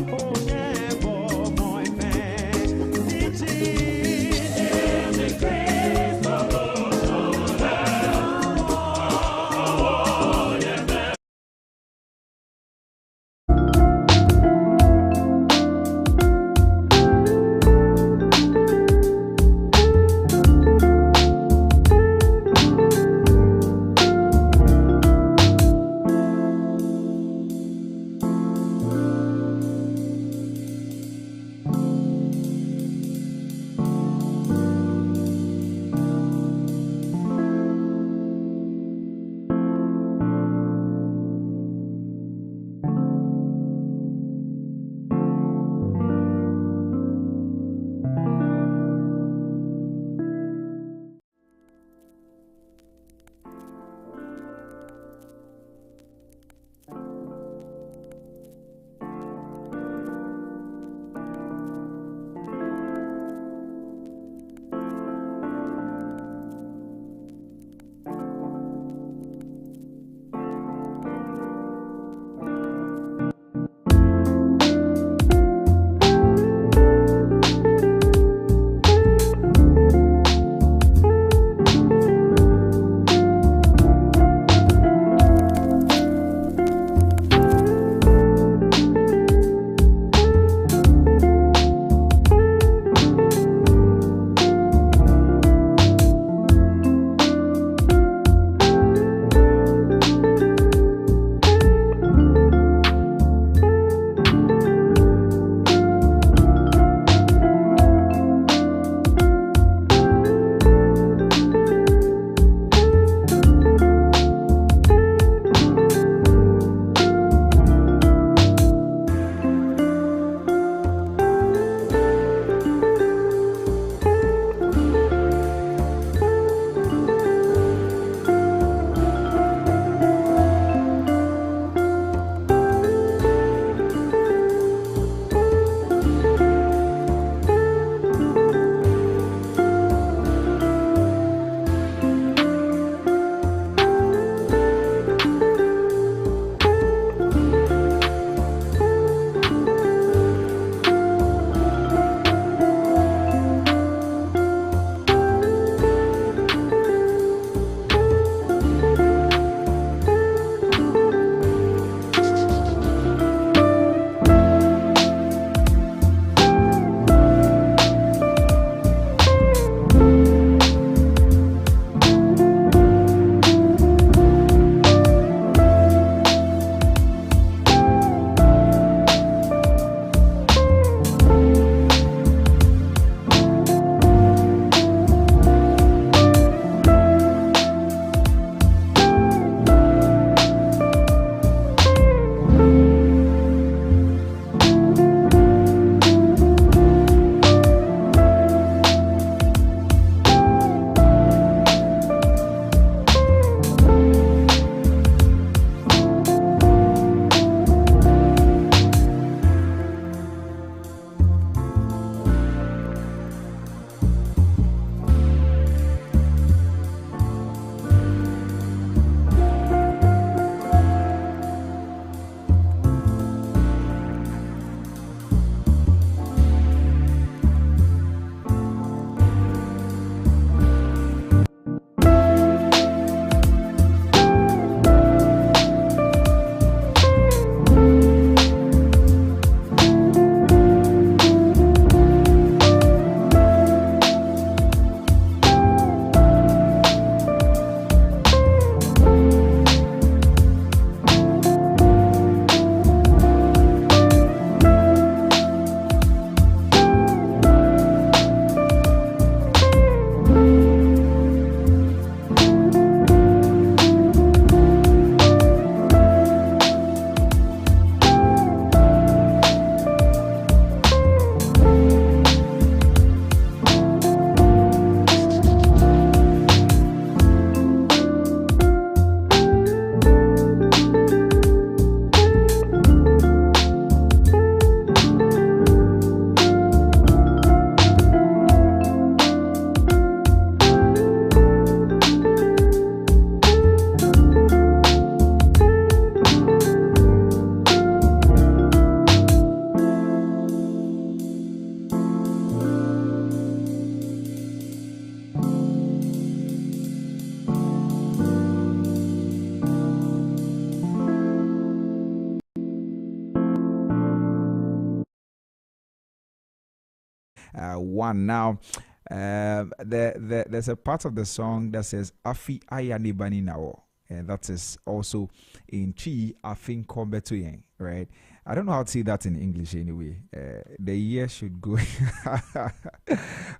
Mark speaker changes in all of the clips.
Speaker 1: Oh, 1 now. There's a part of the song that says Afi Ayani Bani Nawo. And that is also in Chi Afin Kombetuyen, right? I don't know how to say that in English anyway. The year should go.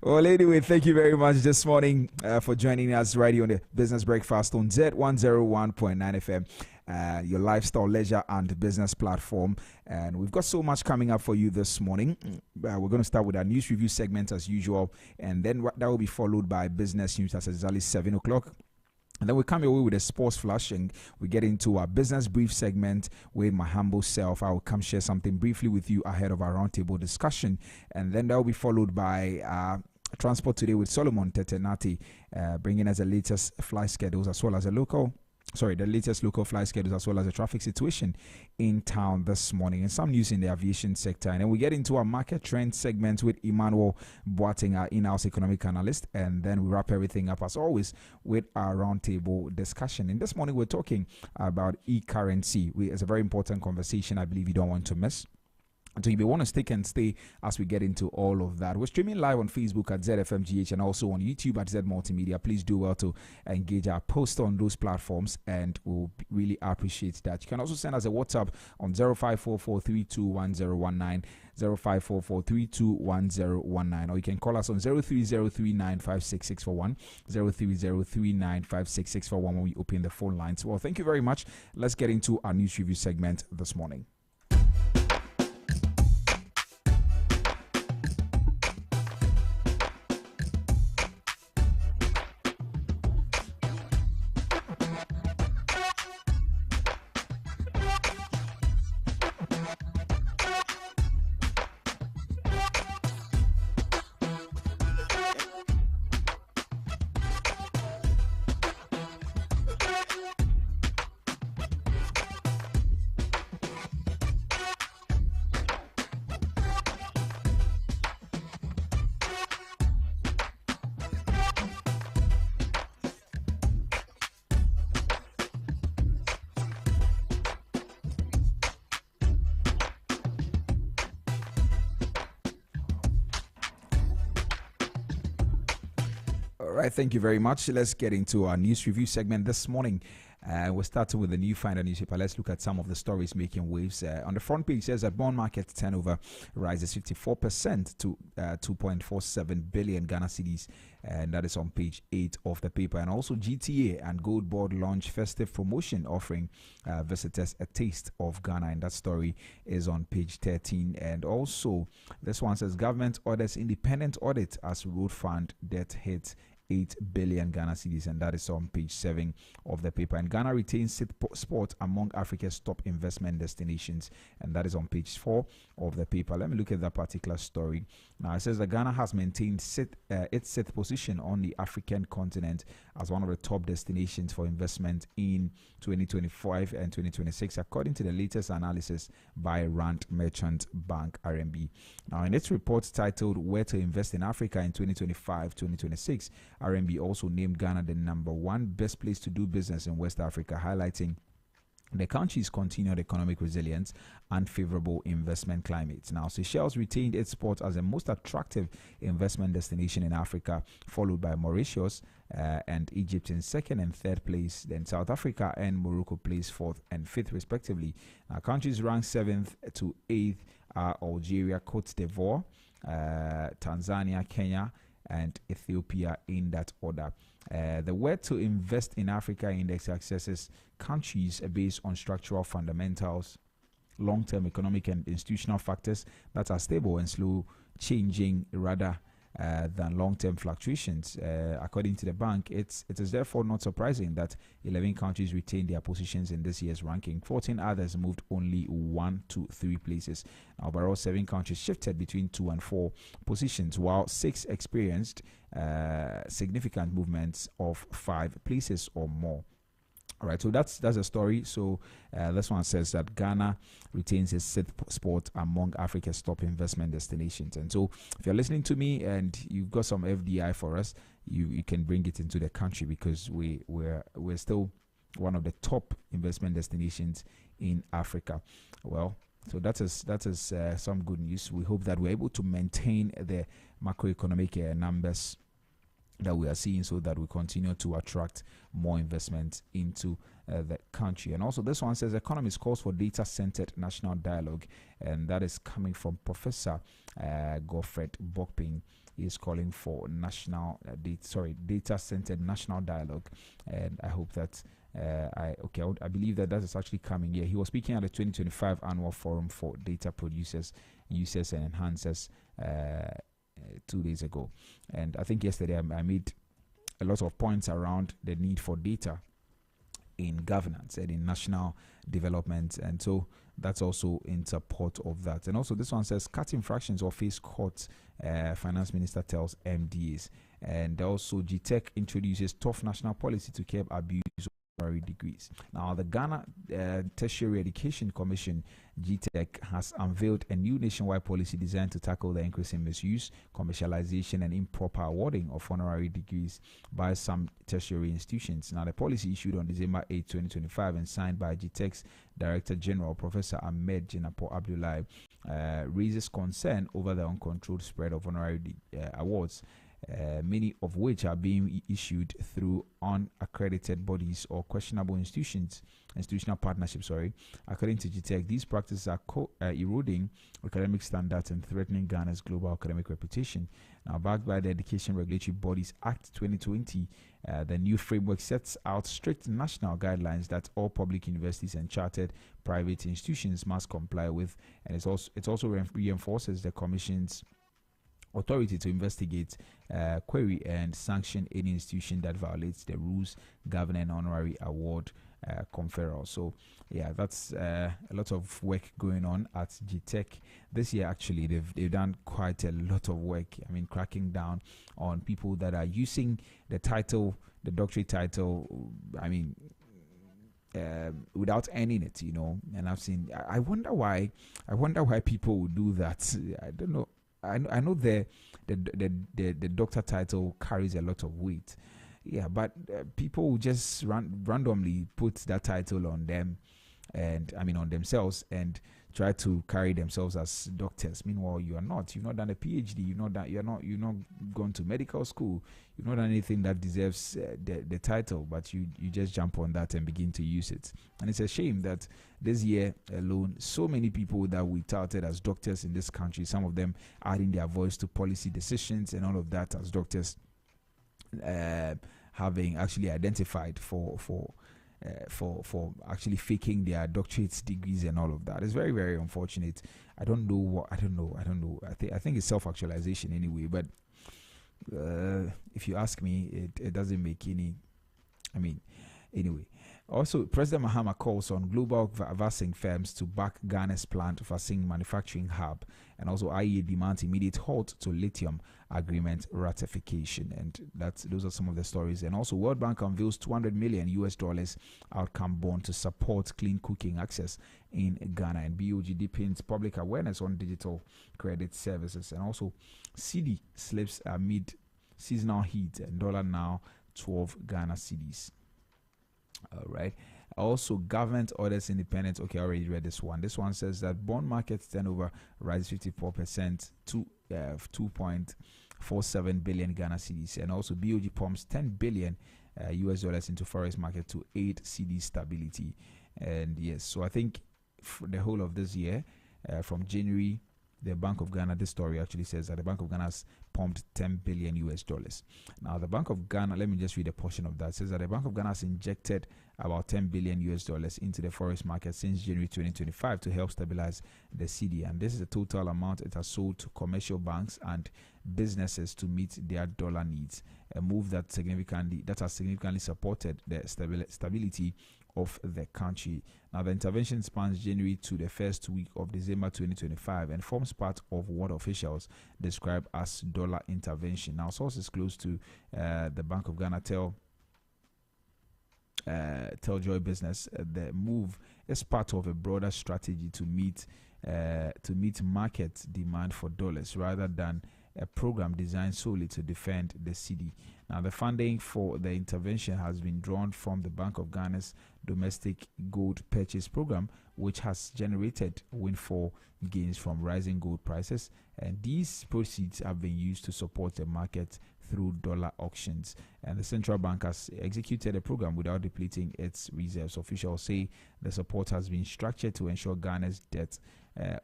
Speaker 1: Well, anyway, thank you very much this morning for joining us right here on the Business Breakfast on Zed 101.9 FM. Your lifestyle, leisure, and business platform. And we've got so much coming up for you this morning. We're going to start with our news review segment as usual. And then that will be followed by business news as exactly 7 o'clock. And then we come away with a sports flash and we get into our business brief segment with my humble self. I will come share something briefly with you ahead of our roundtable discussion. And then that will be followed by Transport Today with Solomon Tetenati, bringing us the latest flight schedules as well as the latest local flight schedules as well as the traffic situation in town this morning and some news in the aviation sector. And then we get into our market trend segment with Emmanuel Boateng, our in-house economic analyst. And then we wrap everything up as always with our roundtable discussion. And this morning we're talking about e-currency. It's a very important conversation I believe you don't want to miss. So you may want to stick and stay as we get into all of that. We're streaming live on Facebook at ZFMGH and also on YouTube at Z Multimedia. Please do well to engage our post on those platforms and we'll really appreciate that. You can also send us a WhatsApp on 0544321019, 0544321019, or you can call us on 0303956641, 0303956641 when we open the phone lines. Well, thank you very much. Let's get into our news review segment this morning. All right, thank you very much. Let's get into our news review segment this morning. We're starting with the New Finder newspaper. Let's look at some of the stories making waves. On the front page, it says that bond market turnover rises 54% to 2.47 billion Ghana cedis, and that is on page 8 of the paper. And also GTA and Gold Board launch festive promotion offering visitors a taste of Ghana, and that story is on page 13. And also, this one says government orders independent audit as road fund debt hits 8 billion Ghana cedis, and that is on page 7 of the paper. And Ghana retains sport among Africa's top investment destinations, and that is on page 4 of the paper. Let me look at that particular story. Now it says that Ghana has maintained its sixth position on the African continent as one of the top destinations for investment in 2025 and 2026, according to the latest analysis by Rand Merchant Bank (RMB). Now, in its report titled "Where to Invest in Africa in 2025-2026," RMB also named Ghana the #1 best place to do business in West Africa, highlighting the country's continued economic resilience and favorable investment climate. Now, Seychelles retained its spot as the most attractive investment destination in Africa, followed by Mauritius and Egypt in second and third place. Then South Africa and Morocco placed fourth and fifth, respectively. Now, countries ranked 7th to 8th are Algeria, Cote d'Ivoire, Tanzania, Kenya, and Ethiopia in that order. The Where to Invest in Africa Index accesses countries based on structural fundamentals, long-term economic and institutional factors that are stable and slow changing rather than long-term fluctuations. According to the bank, it is therefore not surprising that 11 countries retained their positions in this year's ranking. 14 others moved only 1 to 3 places. Overall, 7 countries shifted between 2 and 4 positions, while 6 experienced significant movements of 5 places or more. All right, so that's a story. So this one says that Ghana retains its 6th spot among Africa's top investment destinations. And so if you're listening to me and you've got some FDI for us, you can bring it into the country, because we're still one of the top investment destinations in Africa. Well, So that is some good news. We hope that we're able to maintain the macroeconomic numbers that we are seeing, so that we continue to attract more investment into the country. And also, this one says economist calls for data-centered national dialogue, and that is coming from Professor Godfred Bokping. He is calling for data-centered national dialogue, and I hope that I believe that is actually coming. Yeah, he was speaking at the 2025 annual forum for data producers, users, and enhancers 2 days ago. And I think yesterday I made a lot of points around the need for data in governance and in national development, and so that's also in support of that. And also, this one says cut infractions or face court, finance minister tells MDAs. And also, GTEC introduces tough national policy to curb abuse of honorary degrees. Now, the Ghana Tertiary Education Commission, GTEC, has unveiled a new nationwide policy designed to tackle the increasing misuse, commercialization, and improper awarding of honorary degrees by some tertiary institutions. Now, the policy issued on December 8, 2025 and signed by GTEC's Director General, Professor Ahmed Jinapo Abdullahi, raises concern over the uncontrolled spread of honorary awards, many of which are being issued through unaccredited bodies or questionable institutional partnerships. According to GTEC, these practices are eroding academic standards and threatening Ghana's global academic reputation. Now, backed by the Education Regulatory Bodies Act 2020, the new framework sets out strict national guidelines that all public universities and chartered private institutions must comply with, and it also reinforces the Commission's authority to investigate, query, and sanction any institution that violates the rules governing honorary award conferral. So, yeah, that's a lot of work going on at GTEC this year. Actually, they've done quite a lot of work. I mean, cracking down on people that are using the title, the doctorate title. I mean, without earning it, And I've seen. I wonder why. I wonder why people would do that. I don't know. I know the doctor title carries a lot of weight, yeah, but people will just randomly put that title on them, and on themselves, and try to carry themselves as doctors. Meanwhile, you are not. You've not done a PhD. You're not gone to medical school. You've not done anything that deserves the title, but you just jump on that and begin to use it. And it's a shame that this year alone, so many people that we touted as doctors in this country, some of them adding their voice to policy decisions and all of that as doctors, having actually identified for actually faking their doctorate degrees and all of that. It's very, very unfortunate. I don't know. I think it's self-actualization anyway, but if you ask me, it doesn't make any. Anyway. Also, President Mahama calls on global vaccine firms to back Ghana's planned vaccine manufacturing hub, and also IEA demands immediate halt to lithium agreement ratification. And those are some of the stories. And also, World Bank unveils $200 million outcome bond to support clean cooking access in Ghana, and BOG deepens public awareness on digital credit services. And also, CD slips amid seasonal heat, and dollar now 12 Ghana cedis. All right. Also, government orders independence. Okay, I already read this one. This one says that bond market turnover rises 54% to 2.47 billion Ghana cedis, and also BOG pumps $10 billion into forex market to aid CD stability. And yes, so I think for the whole of this year, from January, the Bank of Ghana, this story actually says that the Bank of Ghana has pumped $10 billion. Now, the Bank of Ghana, let me just read a portion of that. It says that the Bank of Ghana has injected about $10 billion into the forex market since January 2025 to help stabilize the CD. And this is the total amount it has sold to commercial banks and businesses to meet their dollar needs. A move that has significantly supported the stability of the country. Now, the intervention spans January to the first week of December 2025 and forms part of what officials describe as dollar intervention. Now, sources close to the Bank of Ghana tell Joy Business the move is part of a broader strategy to meet market demand for dollars rather than a program designed solely to defend the cedi. Now, the funding for the intervention has been drawn from the Bank of Ghana's domestic gold purchase program, which has generated windfall gains from rising gold prices, and these proceeds have been used to support the market through dollar auctions. And the central bank has executed a program without depleting its reserves. Officials say the support has been structured to ensure Ghana's debt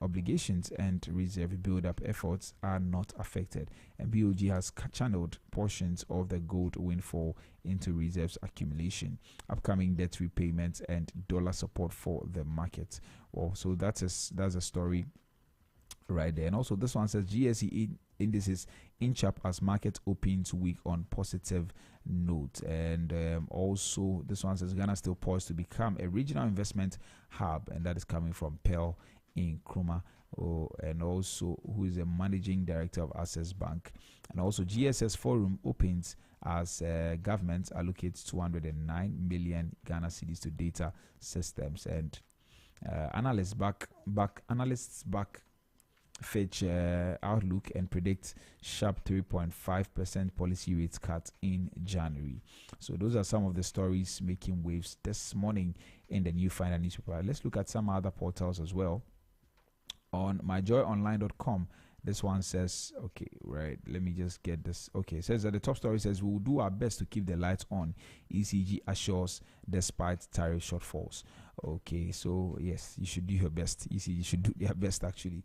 Speaker 1: obligations and reserve build-up efforts are not affected. And BOG has channeled portions of the gold windfall into reserves accumulation, upcoming debt repayments, and dollar support for the market. Well, so that's a story right there. And also this one says GSE indices inch up as market opens week on positive note. And also this one says Ghana still poised to become a regional investment hub, and that is coming from Pearl in Kruma, and also who is a managing director of Access Bank. And also GSS Forum opens as government allocates 209 million Ghana cedis to data systems. And analysts back Fitch outlook and predict sharp 3.5% policy rate cut in January. So those are some of the stories making waves this morning in the New Finder newspaper. Let's look at some other portals as well. On myjoyonline.com, this one says, okay, right, let me just get this. Okay, it says that the top story says, we will do our best to keep the lights on, ECG assures despite tariff shortfalls. Okay, so yes, you should do your best. ECG should do their best, actually.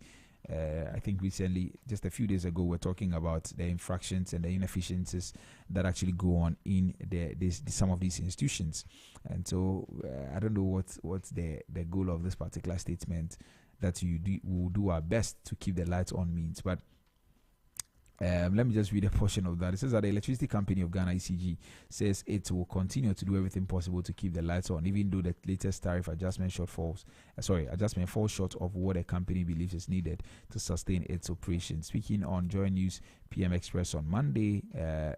Speaker 1: I think recently, just a few days ago, we're talking about the infractions and the inefficiencies that actually go on in some of these institutions. And so I don't know what's the goal of this particular statement, that will do our best to keep the lights on means. But let me just read a portion of that. It says that the Electricity Company of Ghana, ECG, says it will continue to do everything possible to keep the lights on, even though the latest tariff adjustment falls short of what the company believes is needed to sustain its operations. Speaking on Joy News PM Express on Monday,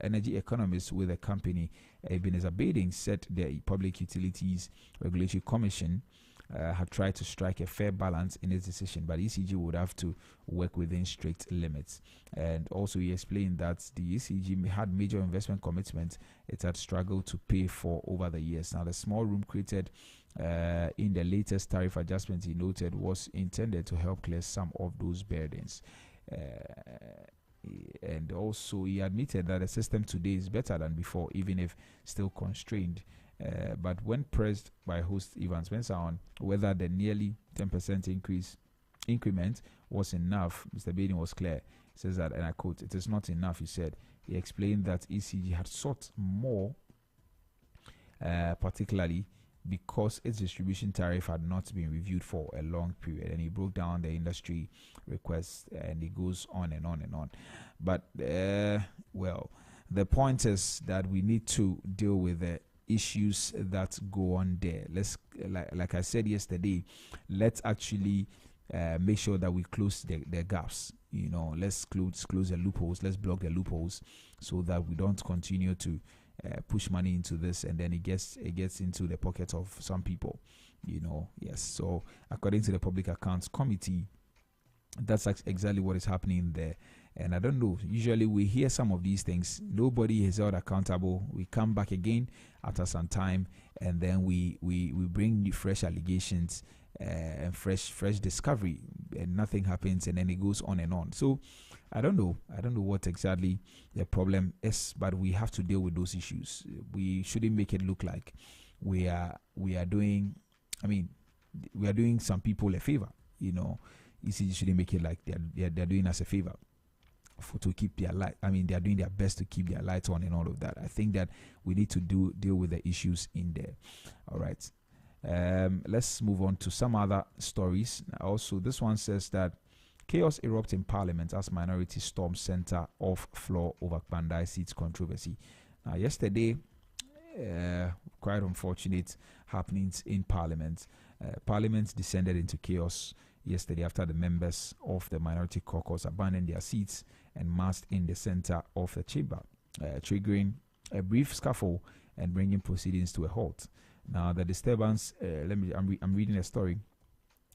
Speaker 1: energy economists with the company, Ebenezer Bading, said the Public Utilities Regulatory Commission have tried to strike a fair balance in its decision, but ECG would have to work within strict limits. And also he explained that the ECG had major investment commitments it had struggled to pay for over the years. Now, the small room created in the latest tariff adjustment, he noted, was intended to help clear some of those burdens. And also he admitted that the system today is better than before, even if still constrained. But when pressed by host Ivan Spencer on whether the nearly 10% increment was enough, Mr. Bading was clear. He says that, and I quote, "It is not enough," he said. He explained that ECG had sought more, particularly because its distribution tariff had not been reviewed for a long period. And he broke down the industry requests, and it goes on and on and on. But, well, the point is that we need to deal with the issues that go on there. Let's, like I said yesterday, let's actually make sure that we close the gaps. Let's close the loopholes. Let's block the loopholes so that we don't continue to push money into this, and then it gets into the pocket of some people. Yes. So according to the Public Accounts Committee, that's exactly what is happening there. And I don't know, usually we hear some of these things, nobody is held accountable. We come back again after some time, and then we bring new fresh allegations and fresh discovery, and nothing happens, and then it goes on and on. So I don't know what exactly the problem is, but we have to deal with those issues. We shouldn't make it look like we are doing some people a favor. ECG shouldn't make it like they're doing us a favor to keep their light. They are doing their best to keep their lights on and all of that. I think that we need to deal with the issues in there. All right. Let's move on to some other stories. Also, this one says that chaos erupts in Parliament as minority storm center off floor over Bandai seats controversy. Now, yesterday, quite unfortunate happenings in Parliament. Parliament descended into chaos yesterday after the members of the minority caucus abandoned their seats and massed in the center of the chamber, triggering a brief scuffle and bringing proceedings to a halt. Now, the disturbance, I'm reading a story.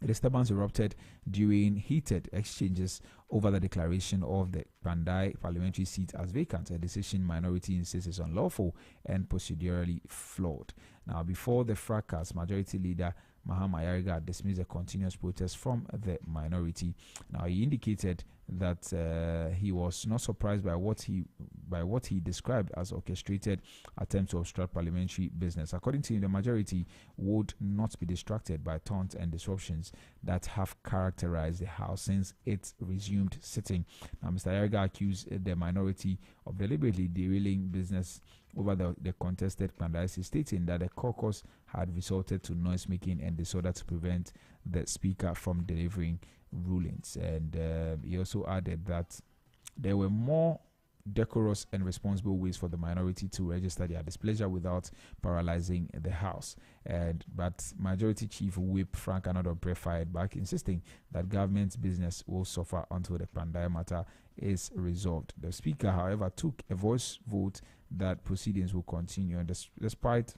Speaker 1: A disturbance erupted during heated exchanges over the declaration of the Pandai parliamentary seat as vacant, a decision minority insists is unlawful and procedurally flawed. Now, before the fracas, Majority Leader Mahama Ayariga dismissed a continuous protest from the minority. Now, he indicated that he was not surprised by what he described as orchestrated attempt to obstruct parliamentary business. According to him, the majority would not be distracted by taunts and disruptions that have characterized the House since it resumed sitting. Now, Mr. Ayariga accused the minority of deliberately derailing business over the contested candidacy, stating that the caucus had resorted to noise making and disorder to prevent the speaker from delivering rulings. And he also added that there were more decorous and responsible ways for the minority to register their displeasure without paralyzing the House. But Majority Chief Whip Frank Anadopre fired back, insisting that government's business will suffer until the Pandai matter is resolved. The Speaker, however, took a voice vote that proceedings will continue, and despite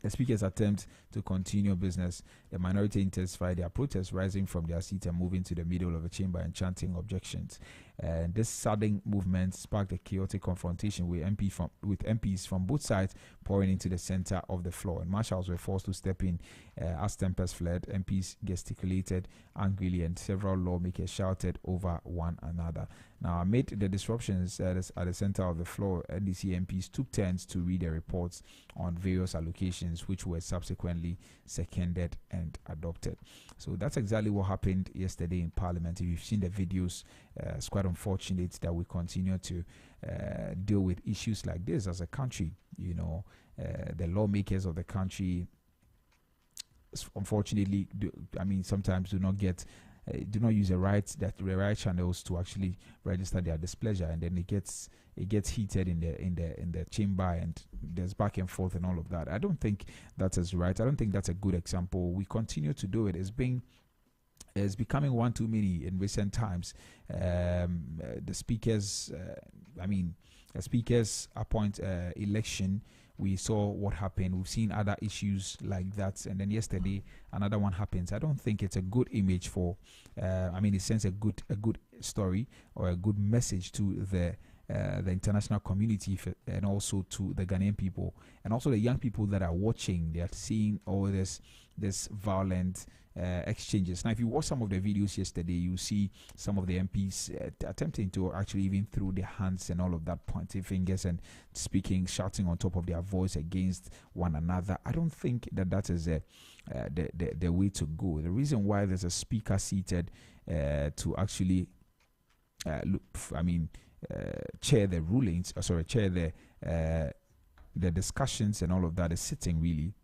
Speaker 1: the Speaker's attempt to continue business, the minority intensified their protests, rising from their seat and moving to the middle of the chamber and chanting objections. And this sudden movement sparked a chaotic confrontation with MPs from both sides pouring into the center of the floor. And marshals were forced to step in as tempers fled. MPs gesticulated angrily, and several lawmakers shouted over one another. Now, amid the disruptions at the center of the floor, NDC MPs took turns to read the reports on various allocations, which were subsequently seconded and adopted. So that's exactly what happened yesterday in Parliament. If you've seen the videos, it's quite unfortunate that we continue to deal with issues like this as a country. The lawmakers of the country, unfortunately, sometimes do not use the right channels to actually register their displeasure, and then it gets heated in the chamber, and there's back and forth and all of that. I don't think that is right. I don't think that's a good example. We continue to do it. It's becoming one too many in recent times. The speakers appoint election. We saw what happened. We've seen other issues like that, and then yesterday another one happens. I don't think it's a good image for. It sends a good story or a good message to the international community, and also to the Ghanaian people, and also the young people that are watching. They are seeing all this violent exchanges. Now, if you watch some of the videos yesterday, you see some of the MPs attempting to actually even throw their hands and all of that, pointing fingers and speaking, shouting on top of their voice against one another. I don't think that is the way to go. The reason why there's a speaker seated to actually chair the rulings, chair the discussions and all of that, is sitting really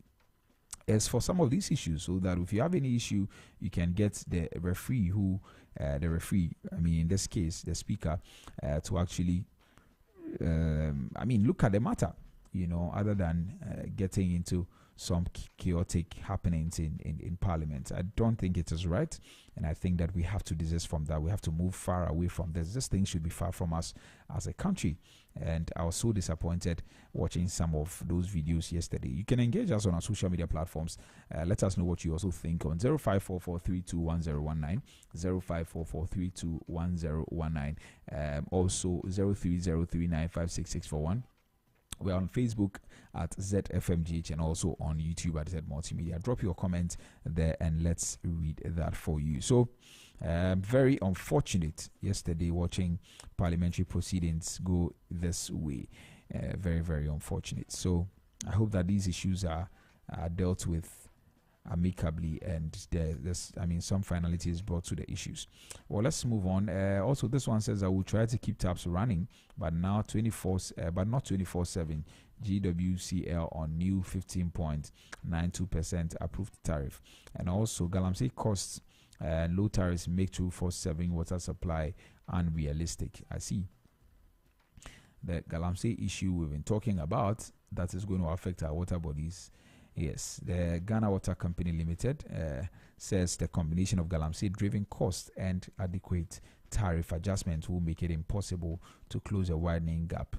Speaker 1: is for some of these issues, so that if you have any issue, you can get the referee in this case the speaker, to actually look at the matter, other than getting into some chaotic happenings in Parliament. I don't think it is right, and I think that we have to desist from that. We have to move far away from this. This thing should be far from us as a country. And I was so disappointed watching some of those videos yesterday. You can engage us on our social media platforms. Let us know what you also think on 0544321019, 0544321019, also 0303956641. We're on Facebook at ZFMGH and also on YouTube at Z Multimedia. Drop your comment there and let's read that for you. So, very unfortunate yesterday watching parliamentary proceedings go this way. Very, very unfortunate. So, I hope that these issues are dealt with amicably, and some finality is brought to the issues. Well, let's move on. Also, this one says I will try to keep tabs running, but not 24/7. GWCL on new 15.92% approved tariff, and also Galamsey costs and low tariffs make 247 water supply unrealistic. I see the Galamsey issue we've been talking about that is going to affect our water bodies. Yes, the Ghana Water Company Limited says the combination of Galamsey-driven cost and adequate tariff adjustment will make it impossible to close a widening gap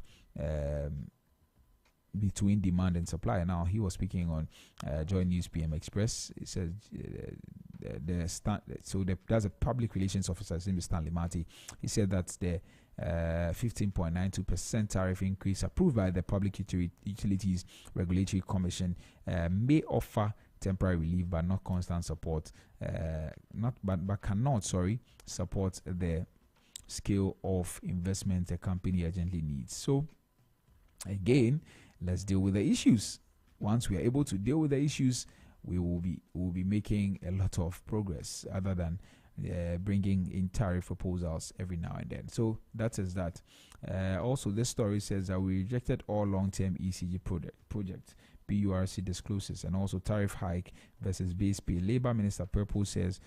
Speaker 1: demand and supply. Now, he was speaking on Joy News PM Express. He said there's a public relations officer, his name is Stanley Marty. He said that the 15.92% tariff increase approved by the Public Utilities Regulatory Commission may offer temporary relief but not constant support, but cannot support the scale of investment the company urgently needs. So again, let's deal with the issues. Once we are able to deal with the issues, we will be making a lot of progress, other than bringing in tariff proposals every now and then. So that is that. Also, this story says that we rejected all long-term ECG projects. PURC discloses. And also tariff hike versus base pay. Labour Minister Purple says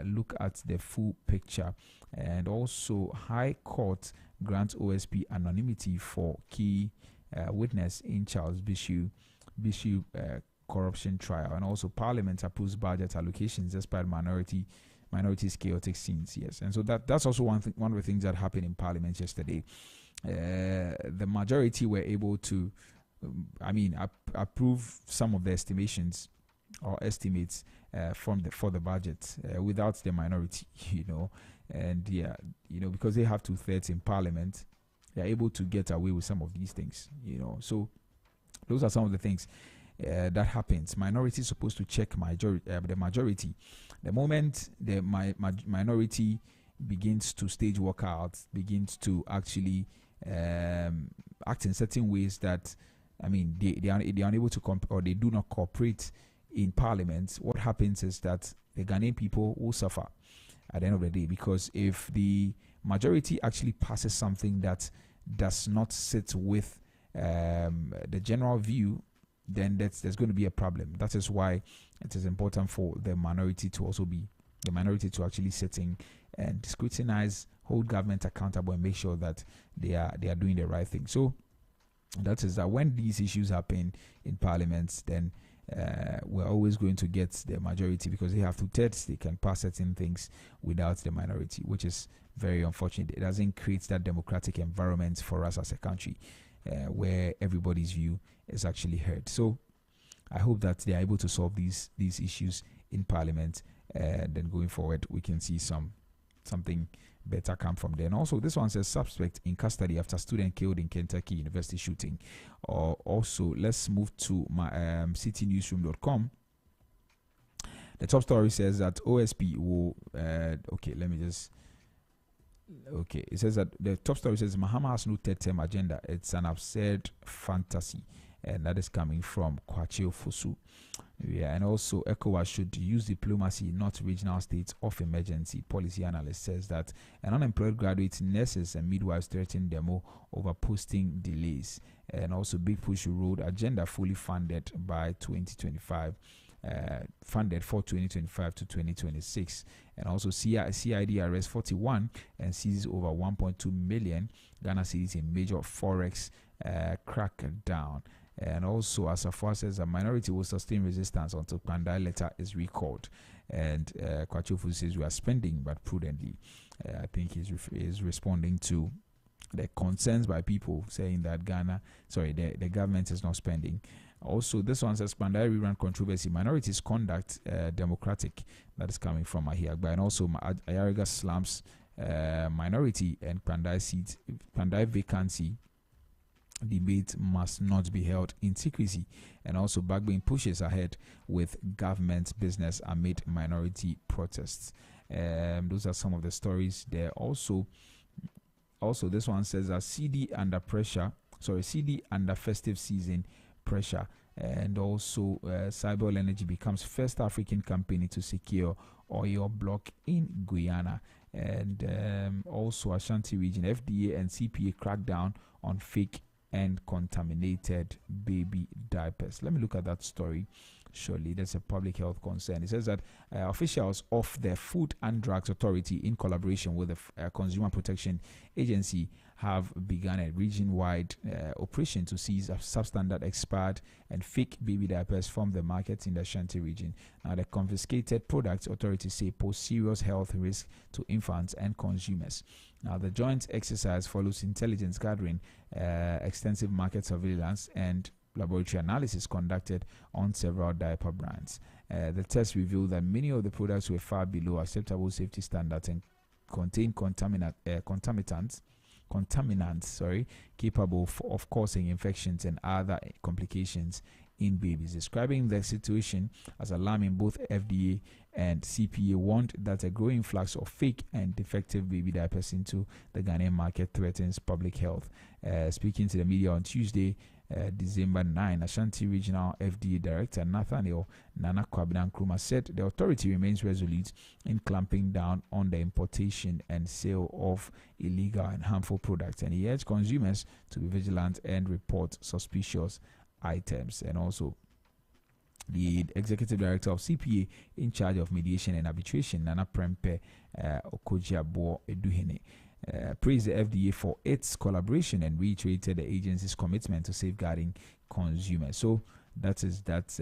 Speaker 1: look at the full picture. And also High Court grants OSP anonymity for key witness in Charles Bishop corruption trial. And also Parliament approves budget allocations despite minorities chaotic scenes. Yes, and so that's also one of the things that happened in Parliament yesterday. The majority were able to approve some of the estimates for the budget without the minority, and because they have 2/3 in Parliament, they're able to get away with some of these things, So those are some of the things that happens. Minority is supposed to check the majority. The moment the minority begins to stage workouts, begins to actually act in certain ways that they are unable to or they do not cooperate in Parliament, what happens is that the Ghanaian people will suffer at the end of the day, because if the majority actually passes something that does not sit with the general view, then there's going to be a problem. That is why it is important for the minority to actually sit in and scrutinize, hold government accountable, and make sure that they are doing the right thing. So that is that when these issues happen in Parliament, then we're always going to get the majority, because they have 2/3. They can pass certain things without the minority, which is very unfortunate. It doesn't create that democratic environment for us as a country where everybody's view is actually heard. So I hope that they are able to solve these issues in Parliament, and then going forward we can see something better come from there. And also this one says suspect in custody after student killed in Kentucky University shooting. Also, let's move to my citynewsroom.com. The top story says that OSP will it says that the top story says Mahama has no third-term agenda. It's an absurd fantasy, and that is coming from Kwachio Fosu. Yeah, and also ECOWAS should use diplomacy, not regional states of emergency. Policy analyst says that an unemployed graduate nurses and midwives threaten demo over posting delays. And also big push road agenda fully funded by 2025. Funded for 2025 to 2026. And also CID arrests 41 and seizes over 1.2 million Ghana cedis in major forex crackdown. And also, as Afua says, a minority will sustain resistance until Pandai letter is recalled. And Kwachofu says we are spending but prudently. I think he's responding to the concerns by people saying that the government is not spending. Also, this one says Pandai rerun controversy. Minorities conduct democratic. That is coming from Ahiagba. And also Ayariga slums minority and Pandai vacancy debate must not be held in secrecy. And also Bagbin pushes ahead with government business amid minority protests. Those are some of the stories there. Also this one says that CD under festive season pressure. And also Cybele Energy becomes first African company to secure oil block in Guyana. And also Ashanti region, FDA and CPA crackdown on fake and contaminated baby diapers. Let me look at that story shortly. That's a public health concern. It says that officials of the Food and Drugs Authority, in collaboration with the Consumer Protection Agency, have begun a region-wide operation to seize substandard, expired, and fake baby diapers from the markets in the Ashanti region. Now, the confiscated products, authorities say, pose serious health risk to infants and consumers. Now, the joint exercise follows intelligence gathering, extensive market surveillance, and laboratory analysis conducted on several diaper brands. The test revealed that many of the products were far below acceptable safety standards and contain contaminants capable of causing infections and other complications in babies. Describing the situation as alarming, both FDA and CPA warned that a growing influx of fake and defective baby diapers into the Ghanaian market threatens public health. Speaking to the media on Tuesday, December 9, Ashanti Regional FDA Director Nathaniel Nana Kwabena Nkrumah said the authority remains resolute in clamping down on the importation and sale of illegal and harmful products, and he urged consumers to be vigilant and report suspicious items. And also, the executive director of CPA in charge of mediation and arbitration, Nana Prempe Okojiabo Eduhene, praised the FDA for its collaboration and reiterated the agency's commitment to safeguarding consumers. So that is that.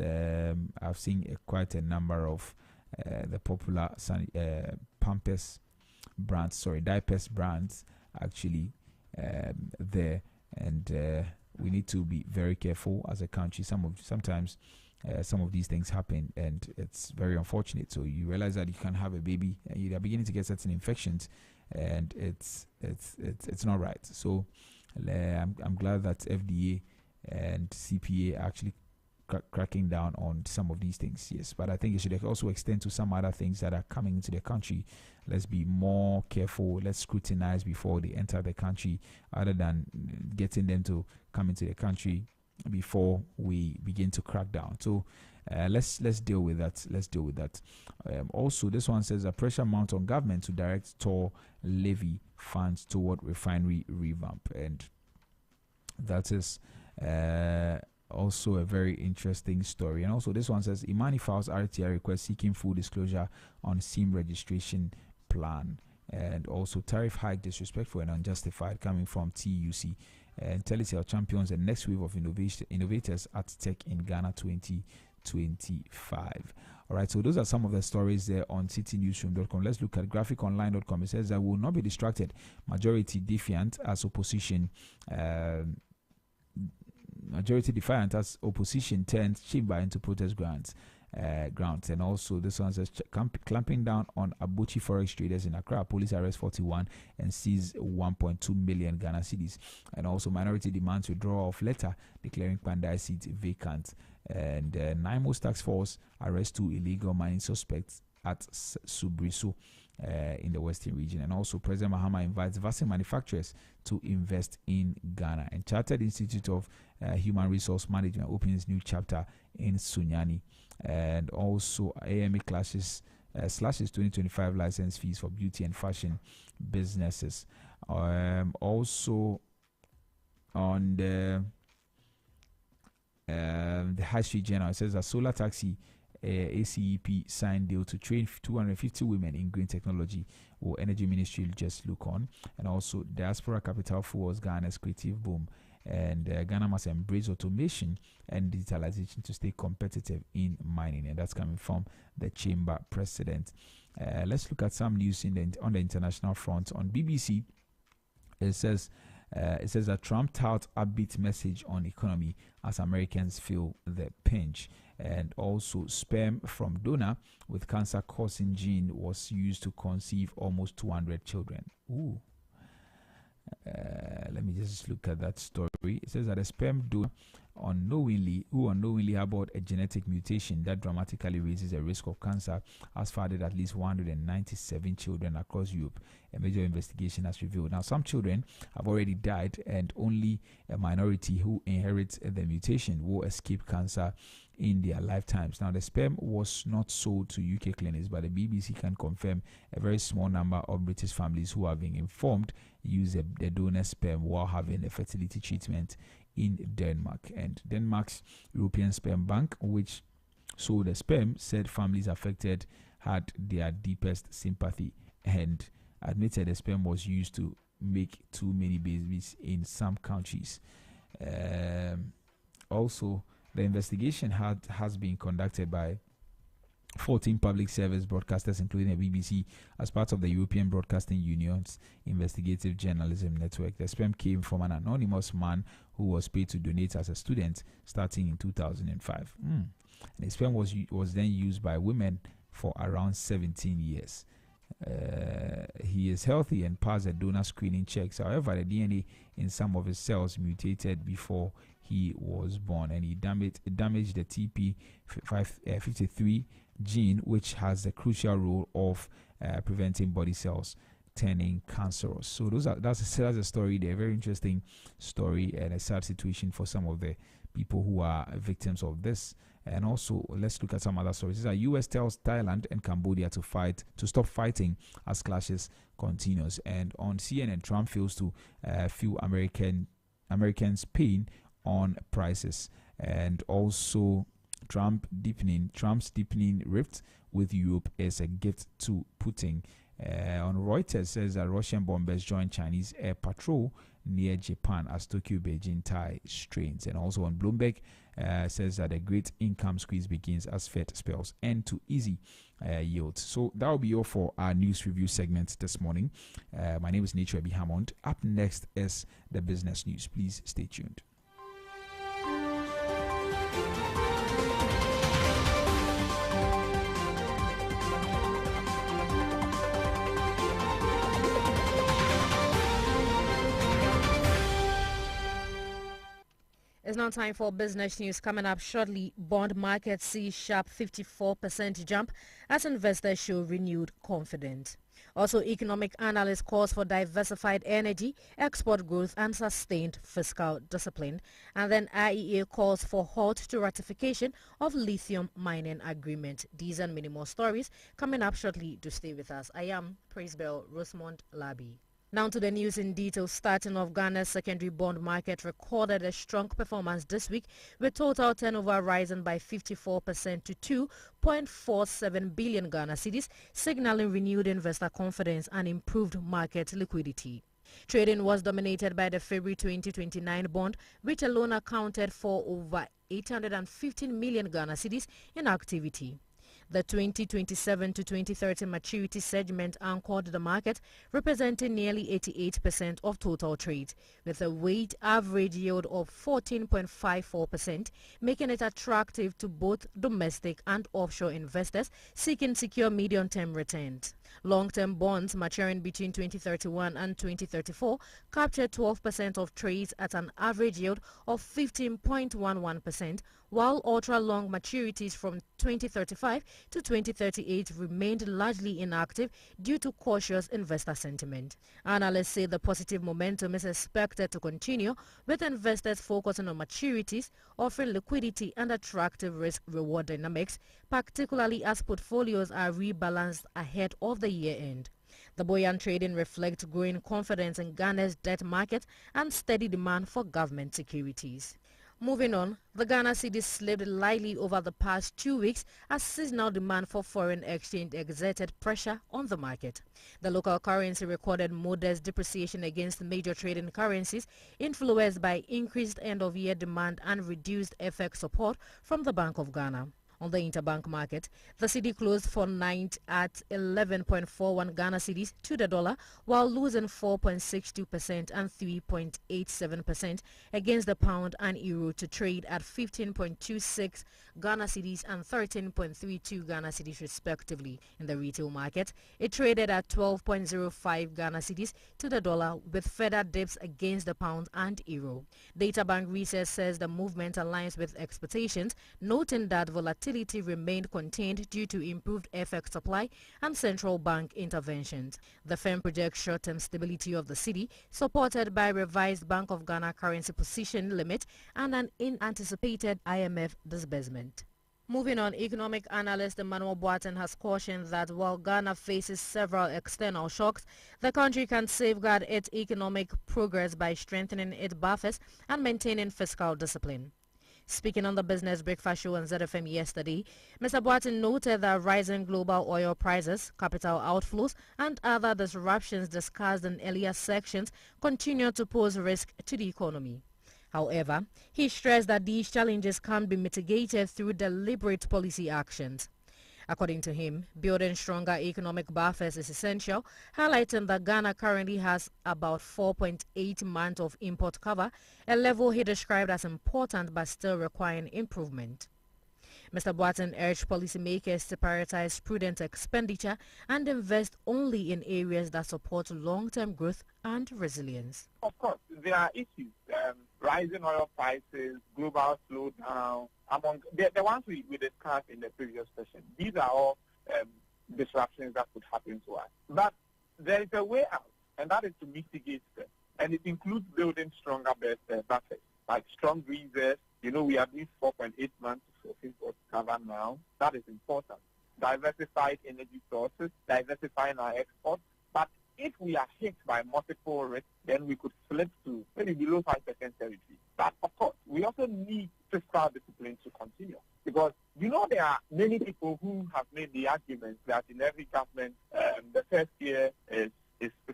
Speaker 1: I've seen quite a number of the popular Pampers brands, diapers brands, actually there, and we need to be very careful as a country. Sometimes some of these things happen, and it's very unfortunate. So you realize that you can have a baby and you are beginning to get certain infections, and it's not right. So I'm glad that FDA and CPA are actually cracking down on some of these things. Yes, but I think it should also extend to some other things that are coming into the country. Let's be more careful. Let's scrutinize before they enter the country, other than getting them to come into the country before we begin to crack down. So let's deal with that. Also, this one says a pressure mount on government to direct toll levy funds toward refinery revamp, and that is also a very interesting story. And also, this one says Imani files RTI request seeking full disclosure on SIM registration plan, and also tariff hike disrespectful and unjustified, coming from TUC. And Telecel champions the next wave of innovators at Tech in Ghana 2025. All right, so those are some of the stories there on citynewsroom.com. Let's look at graphiconline.com. It says that we will not be distracted. Majority defiant as opposition. Majority defiant as opposition turns Chiba into protest grounds. And also this one says clamping down on Abuchi forex traders in Accra. Police arrest 41 and seize 1.2 million Ghana cedis. And also minority demands withdrawal of letter declaring Pandai seat vacant. And Naimos task force arrest 2 illegal mining suspects at Subriso in the Western region. And also President Mahama invites vaccine manufacturers to invest in Ghana. And Chartered Institute of Human Resource Management opens new chapter in Sunyani. And also AMA slashes 2025 license fees for beauty and fashion businesses. Also on the High Street Journal, it says a solar taxi ACEP signed deal to train 250 women in green technology, or Energy Ministry just look on. And also diaspora capital fuels Ghana's creative boom, and Ghana must embrace automation and digitalization to stay competitive in mining, and that's coming from the chamber president. Let's look at some news on the international front. On BBC, it says that Trump tout upbeat message on economy as Americans feel the pinch. And also sperm from donor with cancer-causing gene was used to conceive almost 200 children. Ooh. Let me just look at that story. It says that a sperm donor unknowingly harbored a genetic mutation that dramatically raises the risk of cancer has fathered at least 197 children across Europe. A major investigation has revealed. Now, some children have already died, and only a minority who inherit the mutation will escape cancer in their lifetimes. Now, the sperm was not sold to UK clinics, but the BBC can confirm a very small number of British families who have been informed use the donor sperm while having a fertility treatment in Denmark. And Denmark's European Sperm Bank, which So the sperm said families affected had their deepest sympathy and admitted the sperm was used to make too many babies in some countries. Also, the investigation has been conducted by 14 public service broadcasters, including the BBC, as part of the European Broadcasting Union's investigative journalism network. The sperm came from an anonymous man who was paid to donate as a student starting in 2005. And the sperm was then used by women for around 17 years. He is healthy and passed the donor screening checks. However, the DNA in some of his cells mutated before he was born, and he damaged the TP53 gene, which has the crucial role of preventing body cells turning cancerous. So that's a story there, a very interesting story and a sad situation for some of the people who are victims of this. And also, let's look at some other stories. U.S. tells Thailand and Cambodia to stop fighting as clashes continues. And on CNN, Trump fails to feel Americans' pain on prices. And also, Trump's deepening rift with Europe is a gift to Putin. On Reuters, says that Russian bombers joined Chinese air patrol near Japan as Tokyo-Beijing tie strains. And also on Bloomberg, says that a great income squeeze begins as Fed spells end to easy yields. So that will be all for our news review segment this morning. My name is Nature Ebi Hammond. Up next is the business news. Please stay tuned.
Speaker 2: It's now time for business news. Coming up shortly, bond market sees sharp 54% jump as investors show renewed confidence. Also, economic analyst calls for diversified energy, export growth and sustained fiscal discipline. And then IEA calls for halt to ratification of lithium mining agreement. These and many more stories coming up shortly. To stay with us. I am Praise Bell Rosemont Labi. Now to the news in detail. Starting off, Ghana's secondary bond market recorded a strong performance this week, with total turnover rising by 54% to 2.47 billion Ghana cedis, signaling renewed investor confidence and improved market liquidity. Trading was dominated by the February 2029 bond, which alone accounted for over 815 million Ghana cedis in activity. The 2027 to 2030 maturity segment anchored the market, representing nearly 88% of total trade, with a weighted average yield of 14.54%, making it attractive to both domestic and offshore investors seeking secure medium-term returns. Long-term bonds maturing between 2031 and 2034 captured 12% of trades at an average yield of 15.11%, while ultra-long maturities from 2035 to 2038 remained largely inactive due to cautious investor sentiment. Analysts say the positive momentum is expected to continue, with investors focusing on maturities, offering liquidity and attractive risk-reward dynamics, particularly as portfolios are rebalanced ahead of the year-end. The buoyant trading reflects growing confidence in Ghana's debt market and steady demand for government securities. Moving on, the Ghana cedi slipped lightly over the past 2 weeks as seasonal demand for foreign exchange exerted pressure on the market. The local currency recorded modest depreciation against major trading currencies, influenced by increased end-of-year demand and reduced FX support from the Bank of Ghana. On the interbank market, the cedi closed for night at 11.41 Ghana cedis to the dollar, while losing 4.62% and 3.87% against the pound and euro to trade at 15.26 Ghana cedis and 13.32 Ghana cedis respectively. In the retail market, it traded at 12.05 Ghana cedis to the dollar, with further dips against the pound and euro. Databank research says the movement aligns with expectations, noting that volatility remained contained due to improved FX supply and central bank interventions. The firm projects short-term stability of the cedi, supported by revised Bank of Ghana currency position limit and an unanticipated IMF disbursement. Moving on, economic analyst Emmanuel Boateng has cautioned that while Ghana faces several external shocks, the country can safeguard its economic progress by strengthening its buffers and maintaining fiscal discipline. Speaking on the Business Breakfast Show on ZFM yesterday, Mr. Boateng noted that rising global oil prices, capital outflows, and other disruptions discussed in earlier sections continue to pose risk to the economy. However, he stressed that these challenges can be mitigated through deliberate policy actions. According to him, building stronger economic buffers is essential, highlighting that Ghana currently has about 4.8 months of import cover, a level he described as important but still requiring improvement. Mr. Boateng urged policymakers to prioritize prudent expenditure and invest only in areas that support long-term growth and resilience.
Speaker 3: Of course, there are issues. Rising oil prices, global slowdown, among the ones we discussed in the previous session. These are all disruptions that could happen to us. But there is a way out, and that is to mitigate them. And it includes building stronger buffers, like strong reserves. You know, we are doing 4.8 months of import cover now. That is important. Diversified energy sources, diversifying our exports. But if we are hit by multiple risks, then we could slip to maybe below 5% territory. But of course, we also need fiscal discipline to continue. Because, you know, there are many people who have made the argument that in every government, the first year is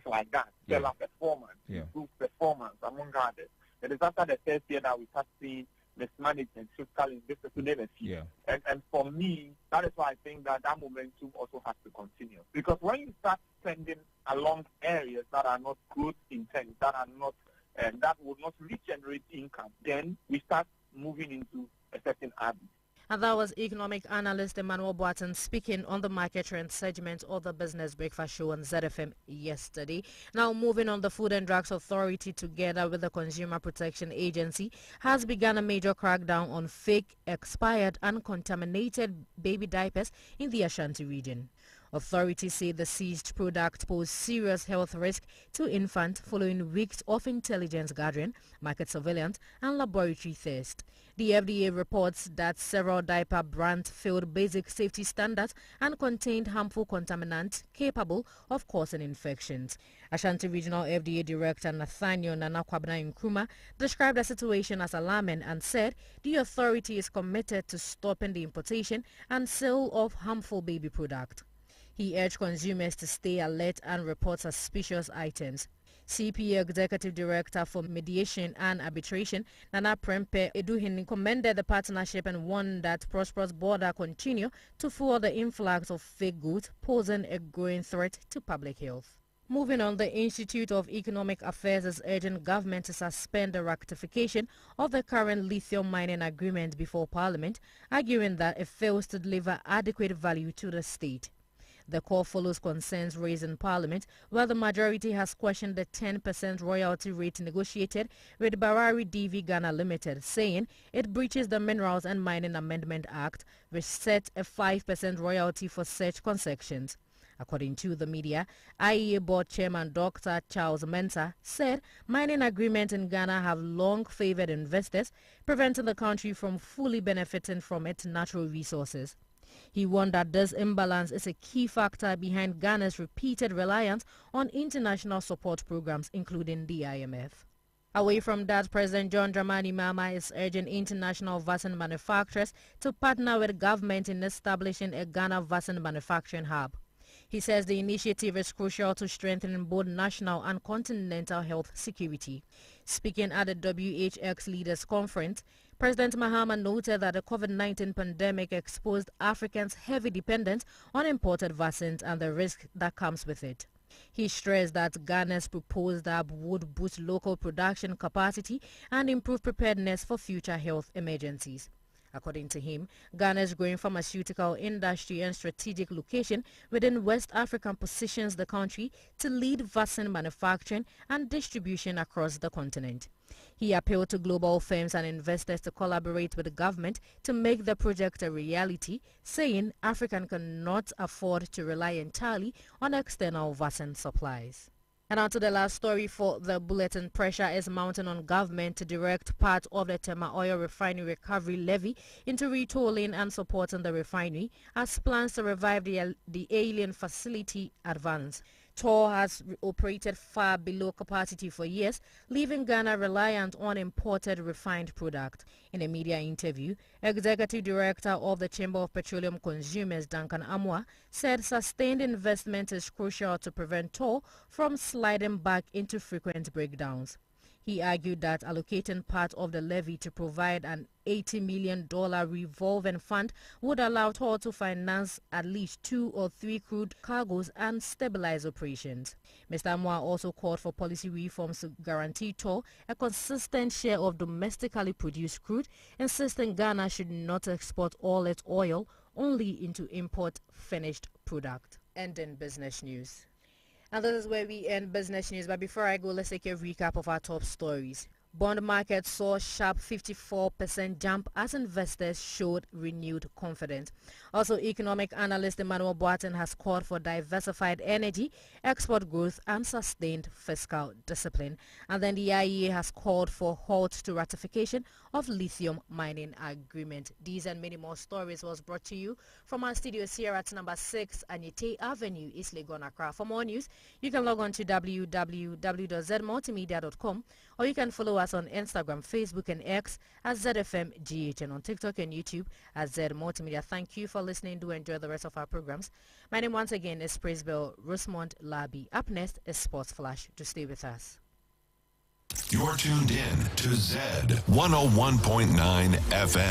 Speaker 3: like that. Stellar performance, improved performance, among others. It is after the first year that we start seeing mismanagement, fiscal indiscipline, and for me, that is why I think that momentum also has to continue. Because when you start spending along areas that are not growth intent, that are not, that will not regenerate income, then we start moving into a certain habit.
Speaker 2: And that was economic analyst Emmanuel Boateng speaking on the market trend segment of the Business Breakfast Show on ZFM yesterday. Now moving on, the Food and Drugs Authority together with the Consumer Protection Agency has begun a major crackdown on fake, expired and contaminated baby diapers in the Ashanti region. Authorities say the seized product pose serious health risk to infants following weeks of intelligence gathering, market surveillance and laboratory tests. The FDA reports that several diaper brands failed basic safety standards and contained harmful contaminants capable of causing infections. Ashanti Regional FDA Director Nathaniel Nanakwabena Nkrumah described the situation as alarming and said the authority is committed to stopping the importation and sale of harmful baby products. He urged consumers to stay alert and report suspicious items. CPA Executive Director for Mediation and Arbitration, Nana Prempe Eduhin, commended the partnership and warned that prosperous border continue to fuel the influx of fake goods, posing a growing threat to public health. Moving on, the Institute of Economic Affairs is urging government to suspend the ratification of the current lithium mining agreement before Parliament, arguing that it fails to deliver adequate value to the state. The call follows concerns raised in Parliament, where the majority has questioned the 10% royalty rate negotiated with Barari DV Ghana Limited, saying it breaches the Minerals and Mining Amendment Act, which set a 5% royalty for such concessions. According to the media, IEA Board Chairman Dr. Charles Mensah said mining agreements in Ghana have long favored investors, preventing the country from fully benefiting from its natural resources. He warned that this imbalance is a key factor behind Ghana's repeated reliance on international support programs, including the IMF. Away from that, President John Dramani Mahama is urging international vaccine manufacturers to partner with government in establishing a Ghana vaccine manufacturing hub. He says the initiative is crucial to strengthening both national and continental health security. Speaking at the WHX Leaders Conference, President Mahama noted that the COVID-19 pandemic exposed Africans' heavy dependence on imported vaccines and the risk that comes with it. He stressed that Ghana's proposed hub would boost local production capacity and improve preparedness for future health emergencies. According to him, Ghana's growing pharmaceutical industry and strategic location within West Africa positions the country to lead vaccine manufacturing and distribution across the continent. He appealed to global firms and investors to collaborate with the government to make the project a reality, saying Africa cannot afford to rely entirely on external vaccine supplies. And on to the last story for the bulletin. Pressure is mounting on government to direct part of the Tema Oil Refinery recovery levy into retolling and supporting the refinery as plans to revive the alien facility advance. TOR has operated far below capacity for years, leaving Ghana reliant on imported refined product. In a media interview, Executive Director of the Chamber of Petroleum Consumers, Duncan Amwa, said sustained investment is crucial to prevent TOR from sliding back into frequent breakdowns. He argued that allocating part of the levy to provide an $80 million revolving fund would allow TOR to finance at least 2 or 3 crude cargoes and stabilize operations. Mr. Amwa also called for policy reforms to guarantee TOR a consistent share of domestically produced crude, insisting Ghana should not export all its oil, only into import finished product. And in business news. And this is where we end business news. But before I go, let's take a recap of our top stories. Bond market saw a sharp 54% jump as investors showed renewed confidence. Also, economic analyst Emmanuel Boateng has called for diversified energy, export growth and sustained fiscal discipline. And then the IEA has called for halt to ratification of lithium mining agreement. These and many more stories was brought to you from our studios here at number 6 Anyete Avenue, East Legon, Accra. For more news, you can log on to www.zmultimedia.com, or you can follow us on Instagram, Facebook and X at ZFMGH, and on TikTok and YouTube at Z Multimedia. Thank you for listening. Do enjoy the rest of our programs. My name once again is Praisebell Rosemont Labi. Up next is Sports Flash. To stay with us.
Speaker 4: You're tuned in to Zed 101.9 FM.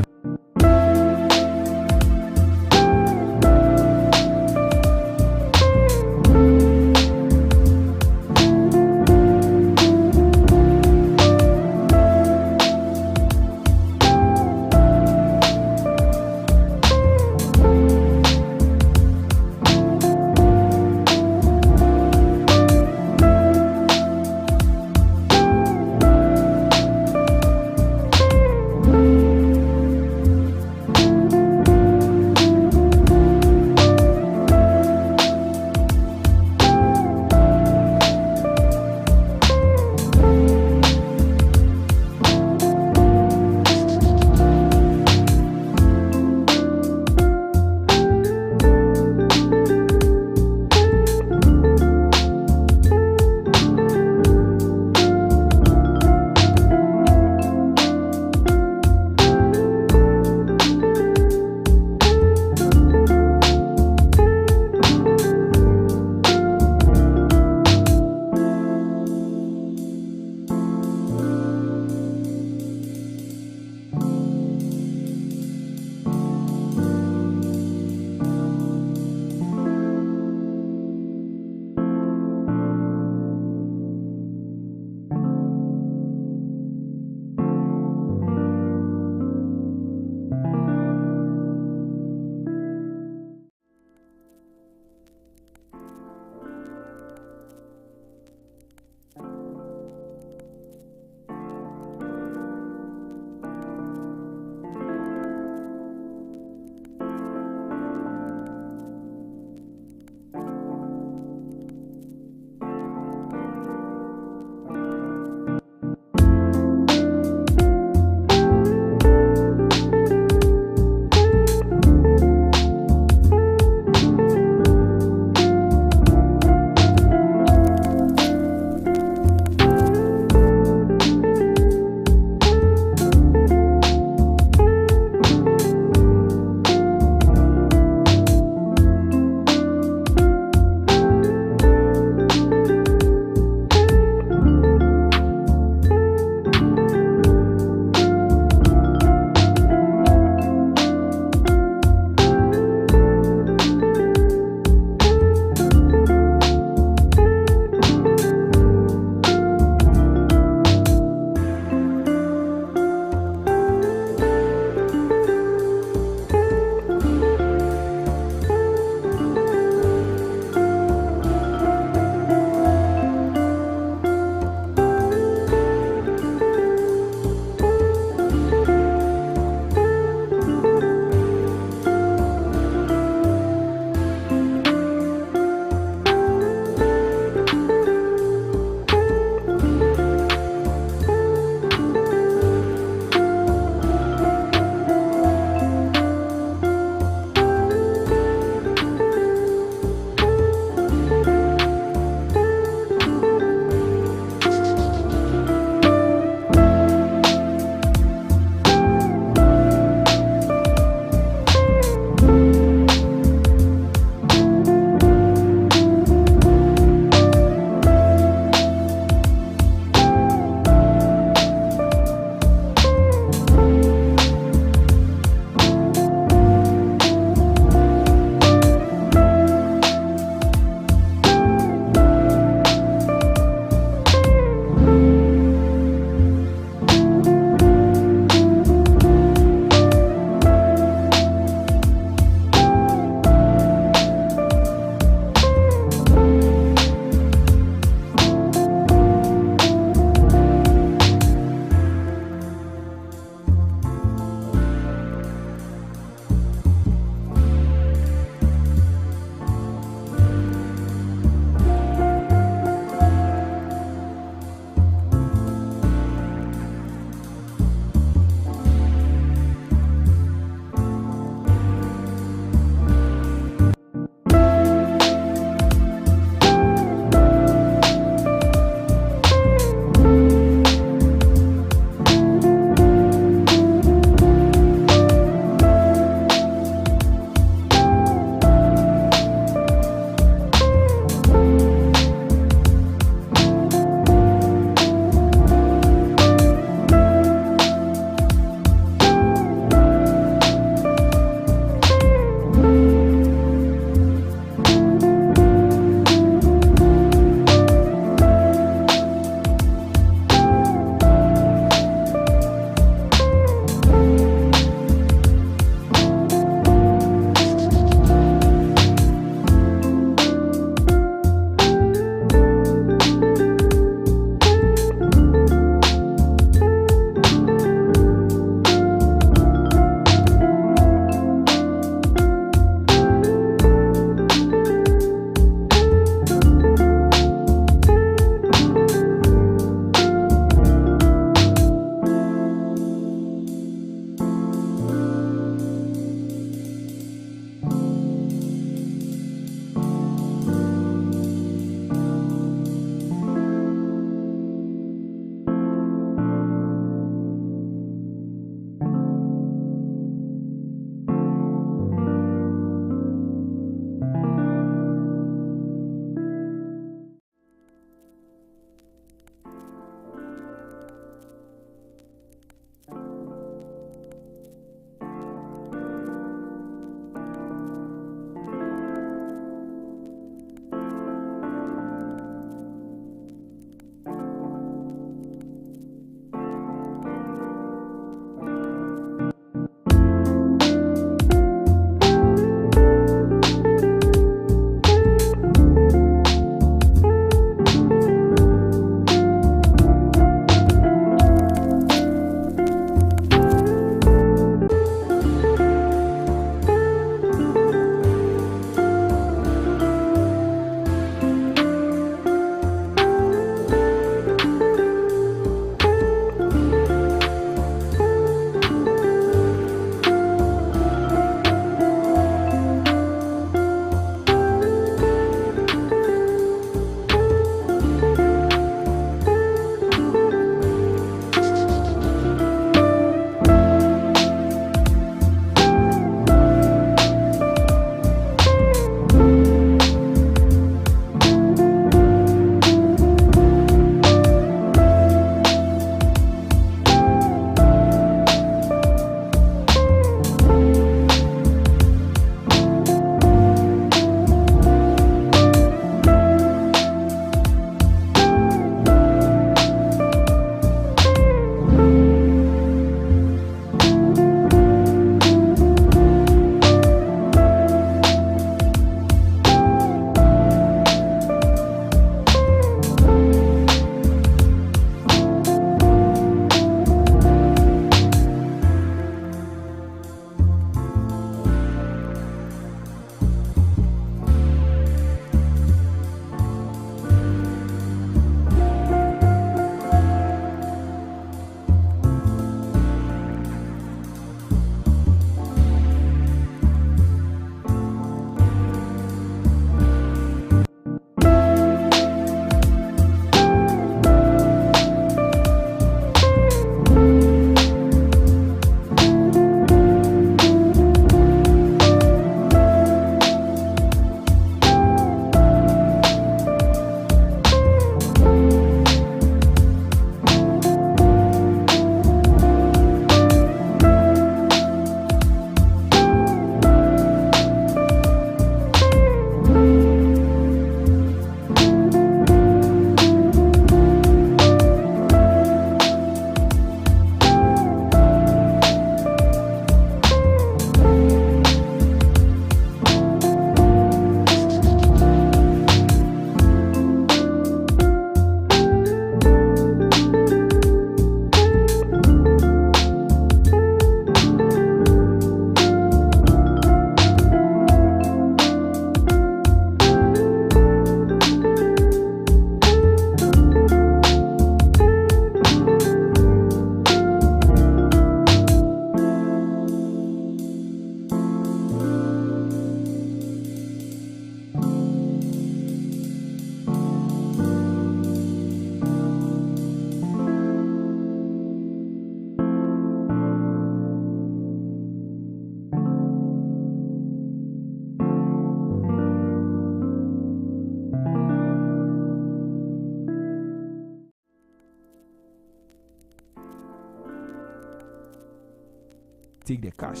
Speaker 1: take the cash,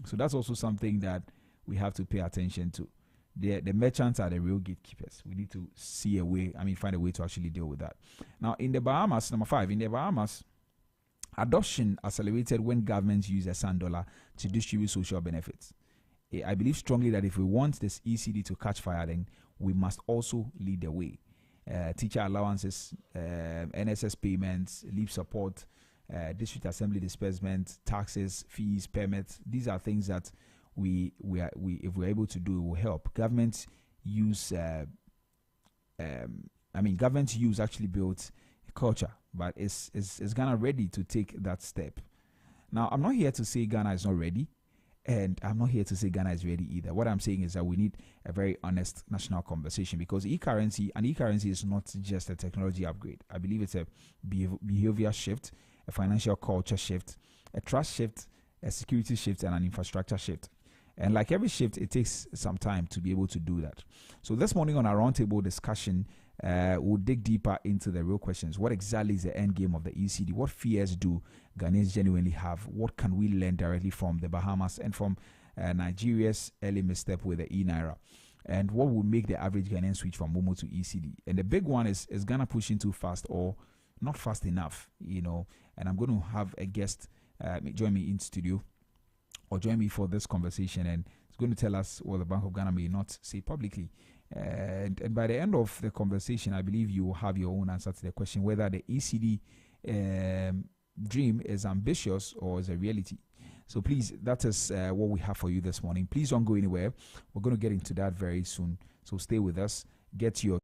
Speaker 1: So that's also something that we have to pay attention to. The merchants are the real gatekeepers. We need to find a way to actually deal with that. Now, in the Bahamas, number 5, in the Bahamas, adoption accelerated when governments use a sand dollar to distribute social benefits. I believe strongly that if we want this ECD to catch fire, then we must also lead the way. Teacher allowances, NSS payments, leave support, district assembly disbursement, taxes, fees, permits. These are things that we if we're able to do, it will help. Government use actually built a culture, but is Ghana ready to take that step? Now, I'm not here to say Ghana is not ready, and I'm not here to say Ghana is ready either. What I'm saying is that we need a very honest national conversation, because e-currency is not just a technology upgrade. I believe it's a behavior shift, a financial culture shift, a trust shift, a security shift, and an infrastructure shift. And like every shift, it takes some time to be able to do that. So this morning on our roundtable discussion, we'll dig deeper into the real questions. What exactly is the end game of the ECD? What fears do Ghanaians genuinely have? What can we learn directly from the Bahamas and from Nigeria's early misstep with the e-Naira? And what would make the average Ghanaian switch from Momo to ECD? And the big one is Ghana pushing too fast or not fast enough? And I'm going to have a guest join me in studio, or join me for this conversation, and it's going to tell us what the Bank of Ghana may not say publicly. And by the end of the conversation, I believe you will have your own answer to the question whether the ECD dream is ambitious or is a reality. So please, that is what we have for you this morning. Please don't go anywhere. We're going to get into that very soon. So stay with us. Get your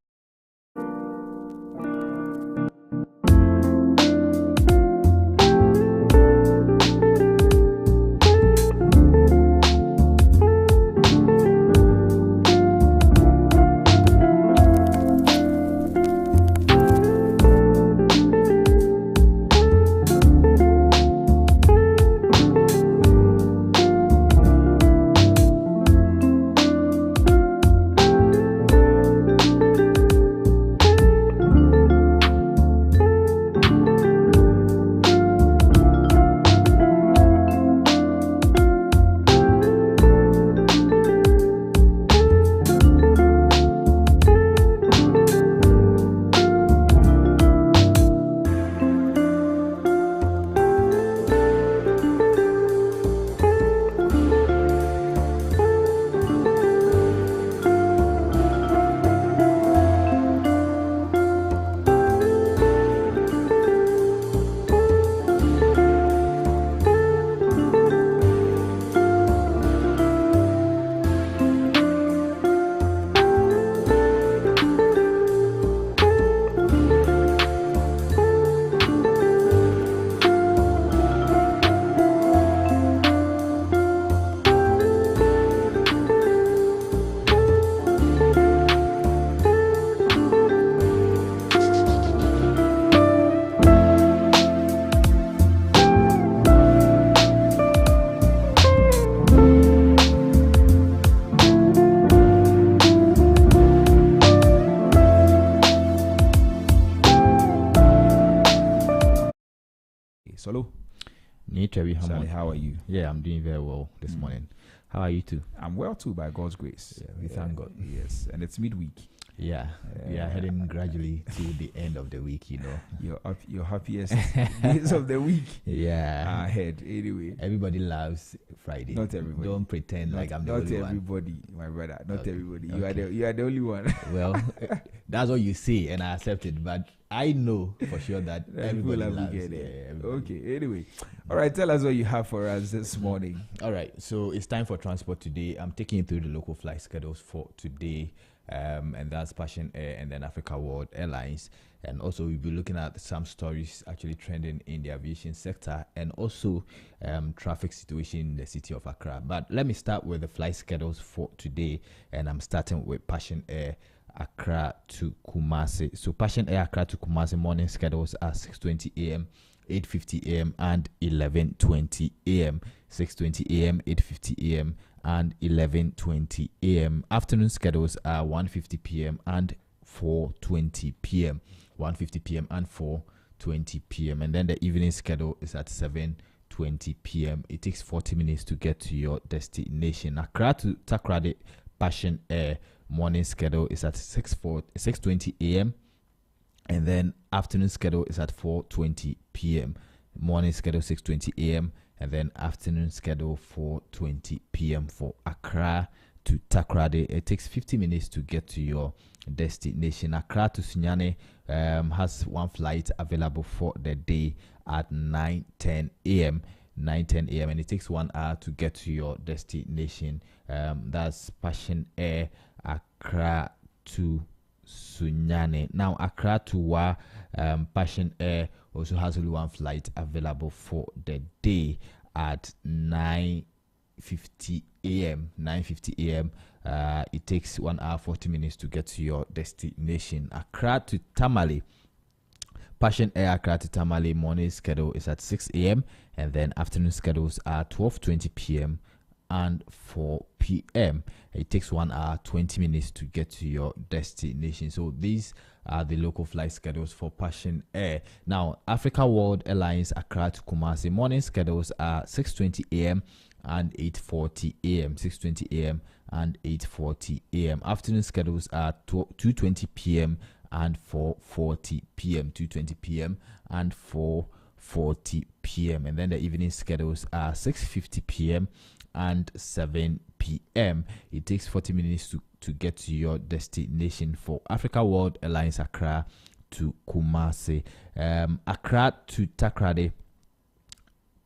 Speaker 1: Solo.
Speaker 5: Sally,
Speaker 1: how are you?
Speaker 5: Yeah, I'm doing very well this morning. How are you too?
Speaker 1: I'm well too, by God's grace.
Speaker 5: Yeah, we thank God.
Speaker 1: Yes, and it's midweek.
Speaker 5: Yeah, we are heading gradually to the end of the week,
Speaker 1: Your happiest days of the week.
Speaker 5: Yeah.
Speaker 1: Ahead, anyway.
Speaker 5: Everybody loves Friday.
Speaker 1: Not everybody.
Speaker 5: Don't pretend like I'm the only one.
Speaker 1: Not everybody, my brother. Not everybody. You
Speaker 5: Okay.
Speaker 1: are the only one.
Speaker 5: Well, that's what you say, and I accept it. But I know for sure that everybody loves it. Yeah,
Speaker 1: okay, anyway. All right, tell us what you have for us this morning.
Speaker 5: All right, so it's time for transport today. I'm taking you through the local flight schedules for today. And that's Passion Air and then Africa World Airlines. And also we'll be looking at some stories actually trending in the aviation sector, and also traffic situation in the city of Accra. But let me start with the flight schedules for today, and I'm starting with Passion Air Accra to Kumasi. So Passion Air Accra to Kumasi morning schedules are 6:20 a.m., 8:50 a.m. and 11:20 a.m. 6:20 a.m., 8:50 a.m. and 11:20 a.m. Afternoon schedules are 1:50 p.m. and 4:20 p.m. 1:50 p.m. and 4:20 p.m. And then the evening schedule is at 7:20 4:20 p.m. It takes 40 minutes to get to your destination. Accra to Takoradi Passion Air morning schedule is at 6:20 a.m. and then afternoon schedule is at 4:20 p.m. Morning schedule 6:20 a.m. and then afternoon schedule 4:20 p.m. for Accra to Takoradi. It takes 50 minutes to get to your destination. Accra to Sunyane has one flight available for the day at 9:10 a.m. 9:10 a.m. and it takes 1 hour to get to your destination. That's Passion Air Accra to Sunyane. Now Accra to Wa Passion Air also has only one flight available for the day at 9:50 a.m. 9:50 a.m. It takes 1 hour 40 minutes to get to your destination. Accra to Tamale. Passion Air Accra to Tamale morning schedule is at 6 a.m. and then afternoon schedules are 12:20 p.m. and 4 p.m. It takes 1 hour 20 minutes to get to your destination. So these are the local flight schedules for Passion Air. Now Africa World Airlines Accra to Kumasi morning schedules are 6:20 a.m. and 8:40 a.m. 6:20 a.m. and 8:40 a.m. Afternoon schedules are 2:20 p.m. and 4:40 p.m. 2:20 p.m. and 4:40 p.m. and then the evening schedules are 6:50 p.m. and 7 p.m. It takes 40 minutes to get to your destination for Africa World Airlines Accra to Kumasi. Accra to Takoradi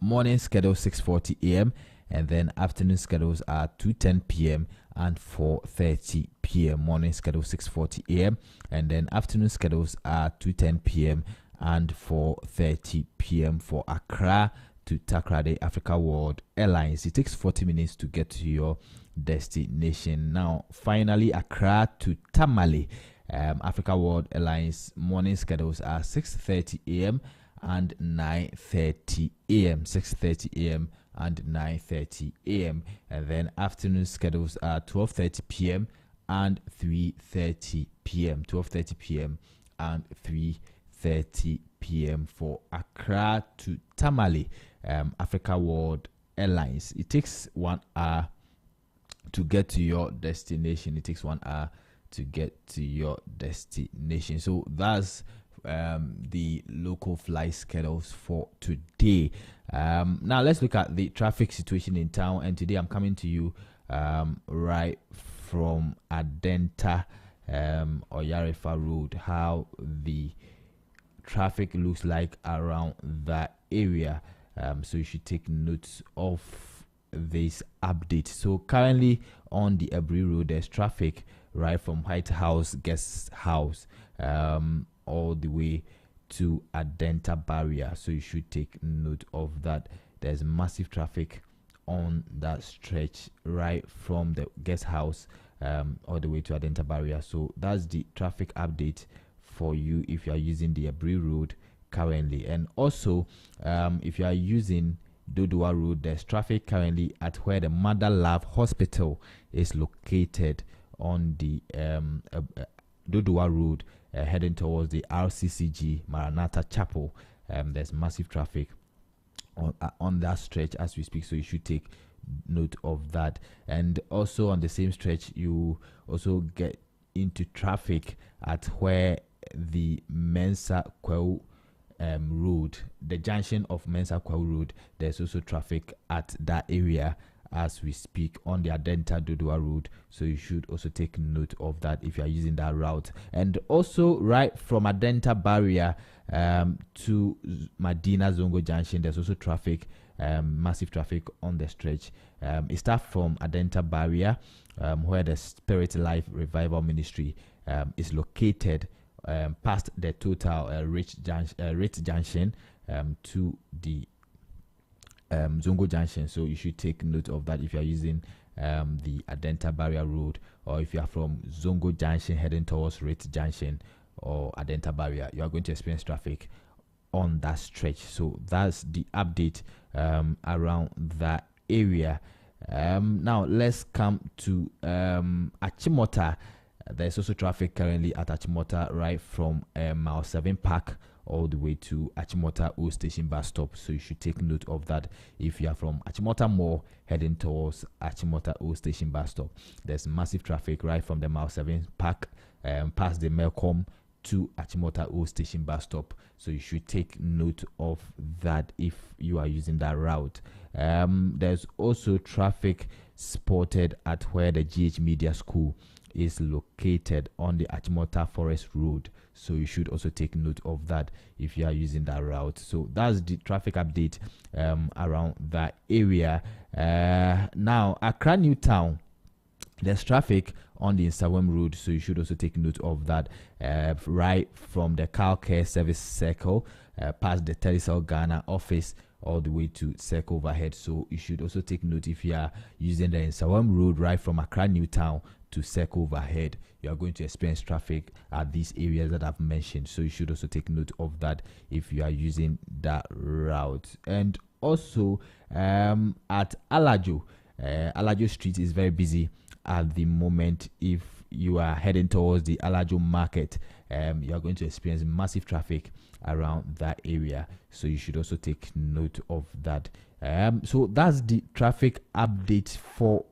Speaker 5: morning schedule 6:40 a.m. and then afternoon schedules are 2:10 p.m. and 4:30 p.m. Morning schedule 6:40 a.m. and then afternoon schedules are 2:10 p.m. and 4:30 p.m. for Accra to Takoradi Africa World Airlines. It takes 40 minutes to get to your destination. Now finally Accra to Tamale Africa World Airlines morning schedules are 6:30 a.m. and 9:30 a.m. 6:30 a.m. and 9:30 a.m. and then afternoon schedules are 12:30 p.m. and 3:30 p.m. 12:30 p.m. and 3:30 p.m. for Accra to Tamale Africa World Airlines. It takes 1 hour to get to your destination. It takes 1 hour to get to your destination. So that's the local flight schedules for today. Now let's look at the traffic situation in town, and today I'm coming to you right from Adenta Oyarefa Road, how the traffic looks like around that area. So you should take notes of this update. So currently on the Ebri Road there's traffic right from White House Guest House all the way to Adenta Barrier, so you should take note of that. There's massive traffic on that stretch right from the guest house all the way to Adenta Barrier. So that's the traffic update for you if you are using the Ebri Road currently. And also if you are using Dodua Road, there's traffic currently at where the Mother Love Hospital is located on the Dodua Road, heading towards the RCCG Maranatha Chapel. There's massive traffic on that stretch as we speak, so you should take note of that. And also on the same stretch you also get into traffic at where the Mensa Kweu Road, the junction of Mensa Kweu Road, there's also traffic at that area as we speak on the Adenta Dodua Road, so you should also take note of that if you are using that route. And also right from Adenta Barrier to Medina Zongo Junction, there's also traffic, massive traffic on the stretch. It starts from Adenta Barrier where the Spirit Life Revival Ministry is located, past the Total Rich Junction to the Zongo Junction. So you should take note of that if you are using the Adenta Barrier Road, or if you are from Zongo Junction heading towards Rich Junction or Adenta Barrier, you are going to experience traffic on that stretch. So that's the update around that area. Now let's come to Achimota. There's also traffic currently at Achimota right from Mile 7 Park all the way to Achimota O Station bus stop. So you should take note of that. If you are from Achimota Mall heading towards Achimota O Station bus stop, there's massive traffic right from the Mile 7 Park past the Melcom to Achimota O Station bus stop. So you should take note of that if you are using that route. There's also traffic spotted at where the GH Media School is located on the Achimota Forest Road. So you should also take note of that if you are using that route. So that's the traffic update around that area. Now, Accra New Town, there's traffic on the Insawam Road, so you should also take note of that. Right from the Car Care Service Circle, past the Telecel Ghana office, all the way to Circle Overhead. So you should also take note if you are using the Insawam Road right from Accra New Town to Circle Overhead, you are going to experience traffic at these areas that I've mentioned. So you should also take note of that if you are using that route. And also at Alajo, Alajo Street is very busy at the moment. If you are heading towards the Alajo Market, you are going to experience massive traffic around that area. So you should also take note of that. So that's the traffic update for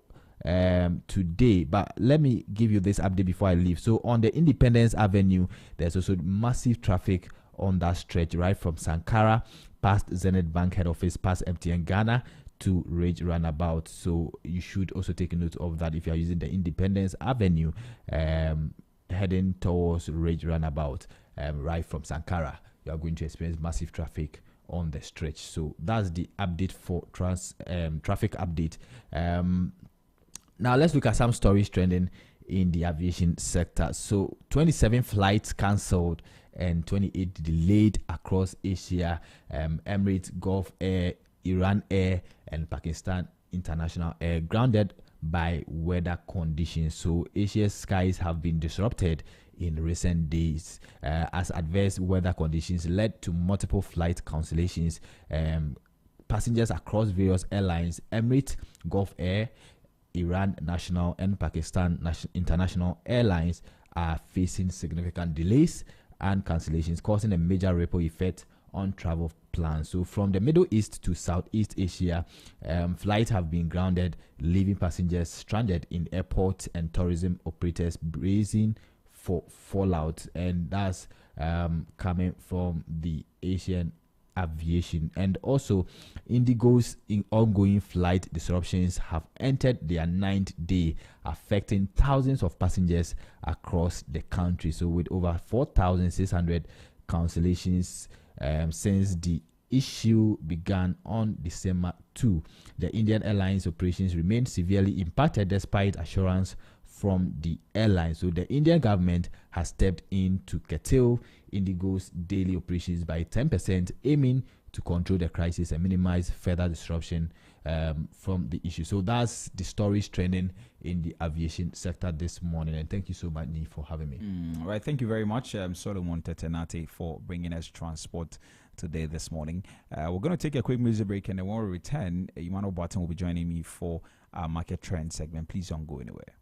Speaker 5: today. But let me give you this update before I leave. So on the Independence Avenue, there's also massive traffic on that stretch right from Sankara past Zenith Bank head office, past MTN Ghana to Ridge Runabout. So you should also take note of that if you are using the Independence Avenue heading towards Ridge Runabout, right from Sankara. You are going to experience massive traffic on the stretch. So that's the update for traffic update. Now let's look at some stories trending in the aviation sector. So 27 flights cancelled and 28 delayed across Asia. Emirates, Gulf Air, Iran Air, and Pakistan International Air grounded by weather conditions. So Asia's skies have been disrupted in recent days as adverse weather conditions led to multiple flight cancellations. Passengers across various airlines, Emirates, Gulf Air, Iran National, and Pakistan International Airlines are facing significant delays and cancellations, causing a major ripple effect on travel plans. So from the Middle East to Southeast Asia, flights have been grounded, leaving passengers stranded in airports and tourism operators bracing for fallout. And that's coming from the Asian aviation. And also Indigo's ongoing flight disruptions have entered their 9th day, affecting thousands of passengers across the country. So with over 4,600 cancellations since the issue began on December 2, the Indian Airlines operations remain severely impacted despite assurance from the airline. So the Indian government has stepped in to curtail Indigo's daily operations by 10%, aiming to control the crisis and minimize further disruption from the issue. So that's the stories trending in the aviation sector this morning. And thank you so much, Nii, for having me.
Speaker 1: All right, thank you very much, Solomon Tetenate, for bringing us transport today this morning. We're going to take a quick music break, and then when we return, Emmanuel Barton will be joining me for our market trend segment. Please don't go anywhere.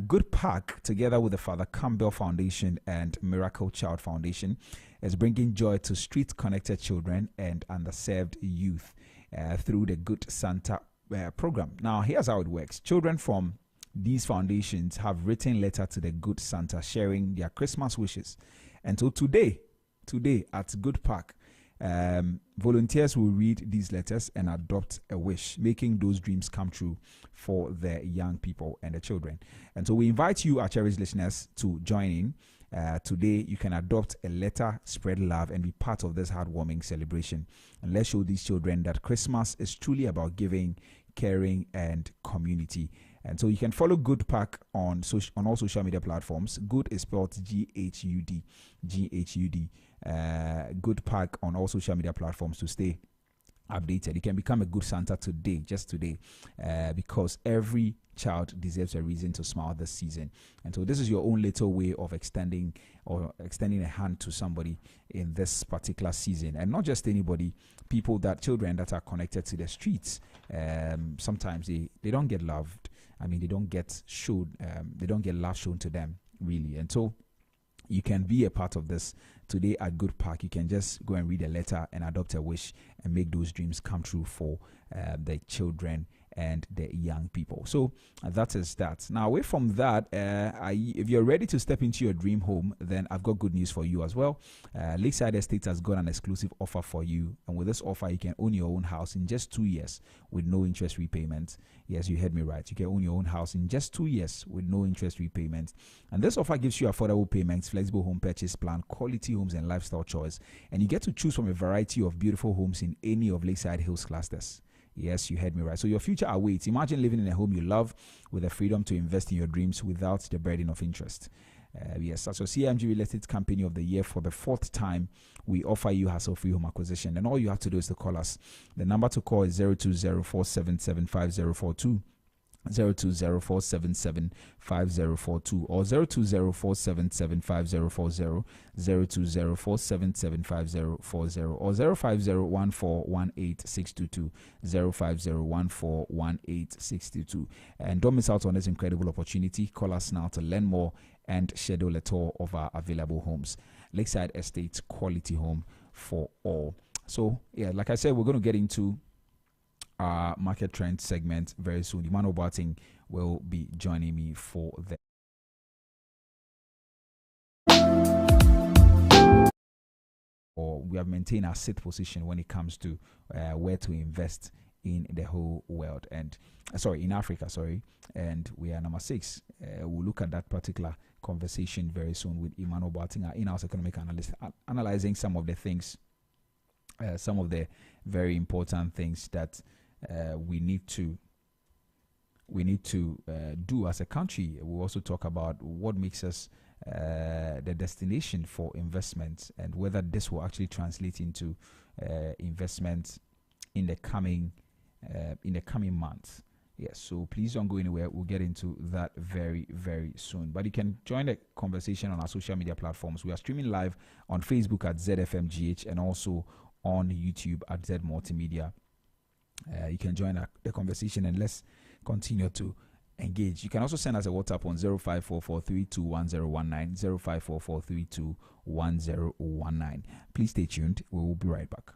Speaker 1: Good Park, together with the Father Campbell Foundation and Miracle Child Foundation, is bringing joy to street-connected children and underserved youth through the Good Santa program. Now, here's how it works. Children from these foundations have written letter to the Good Santa sharing their Christmas wishes. And so today at Good Park, volunteers will read these letters and adopt a wish, making those dreams come true for the young people and the children. And so we invite you, our cherished listeners, to join in. Today, you can adopt a letter, spread love, and be part of this heartwarming celebration. And let's show these children that Christmas is truly about giving, caring, and community. And so you can follow Good Park on all social media platforms. Good is spelled G-H-U-D. Good Park on all social media platforms to stay updated. You can become a good Santa today, just today, because every child deserves a reason to smile this season. And so this is your own little way of extending a hand to somebody in this particular season. And not just anybody, children that are connected to the streets. Sometimes they don't get loved. I mean, they don't get love shown to them, really. And so you can be a part of this today at Good Park. You can just go and read a letter and adopt a wish and make those dreams come true for the children and the young people. So that is that. Now, away from that, if you're ready to step into your dream home, then I've got good news for you as well. Lakeside Estate has got an exclusive offer for you. And with this offer, you can own your own house in just 2 years with no interest repayment. Yes, you heard me right. You can own your own house in just 2 years with no interest repayment. And this offer gives you affordable payments, flexible home purchase plan, quality homes, and lifestyle choice. And you get to choose from a variety of beautiful homes in any of Lakeside Hills clusters. Yes, you heard me right. So your future awaits. Imagine living in a home you love with the freedom to invest in your dreams without the burden of interest. Yes, as your CMG Real Estate Company of the Year for the 4th time, we offer you hassle-free home acquisition. And all you have to do is to call us. The number to call is 020-477-5042. 020-477-5042 or 020-477-5040, 020-477-5040 or 050-1418-622, 050-1418-622. And don't miss out on this incredible opportunity. Call us now to learn more and schedule a tour of our available homes. Lakeside Estate, quality home for all. So, yeah, like I said, we're going to get into our market trend segment very soon. Emmanuel Barting will be joining me for that. Or we have maintained our sit position when it comes to where to invest in the whole world and in Africa, and we are number 6. We'll look at that particular conversation very soon with Emmanuel Barting, our in-house economic analyst, analyzing some of the things, some of the very important things that we need to do as a country. We'll also talk about what makes us the destination for investment and whether this will actually translate into investment in the coming months. Yes, so please don't go anywhere. We'll get into that very, very soon. But you can join the conversation on our social media platforms. We are streaming live on Facebook at ZFMGH and also on YouTube at Z Multimedia. You can join the conversation and let's continue to engage. You can also send us a WhatsApp on 0544321019, 0544321019. Please stay tuned. We will be right back.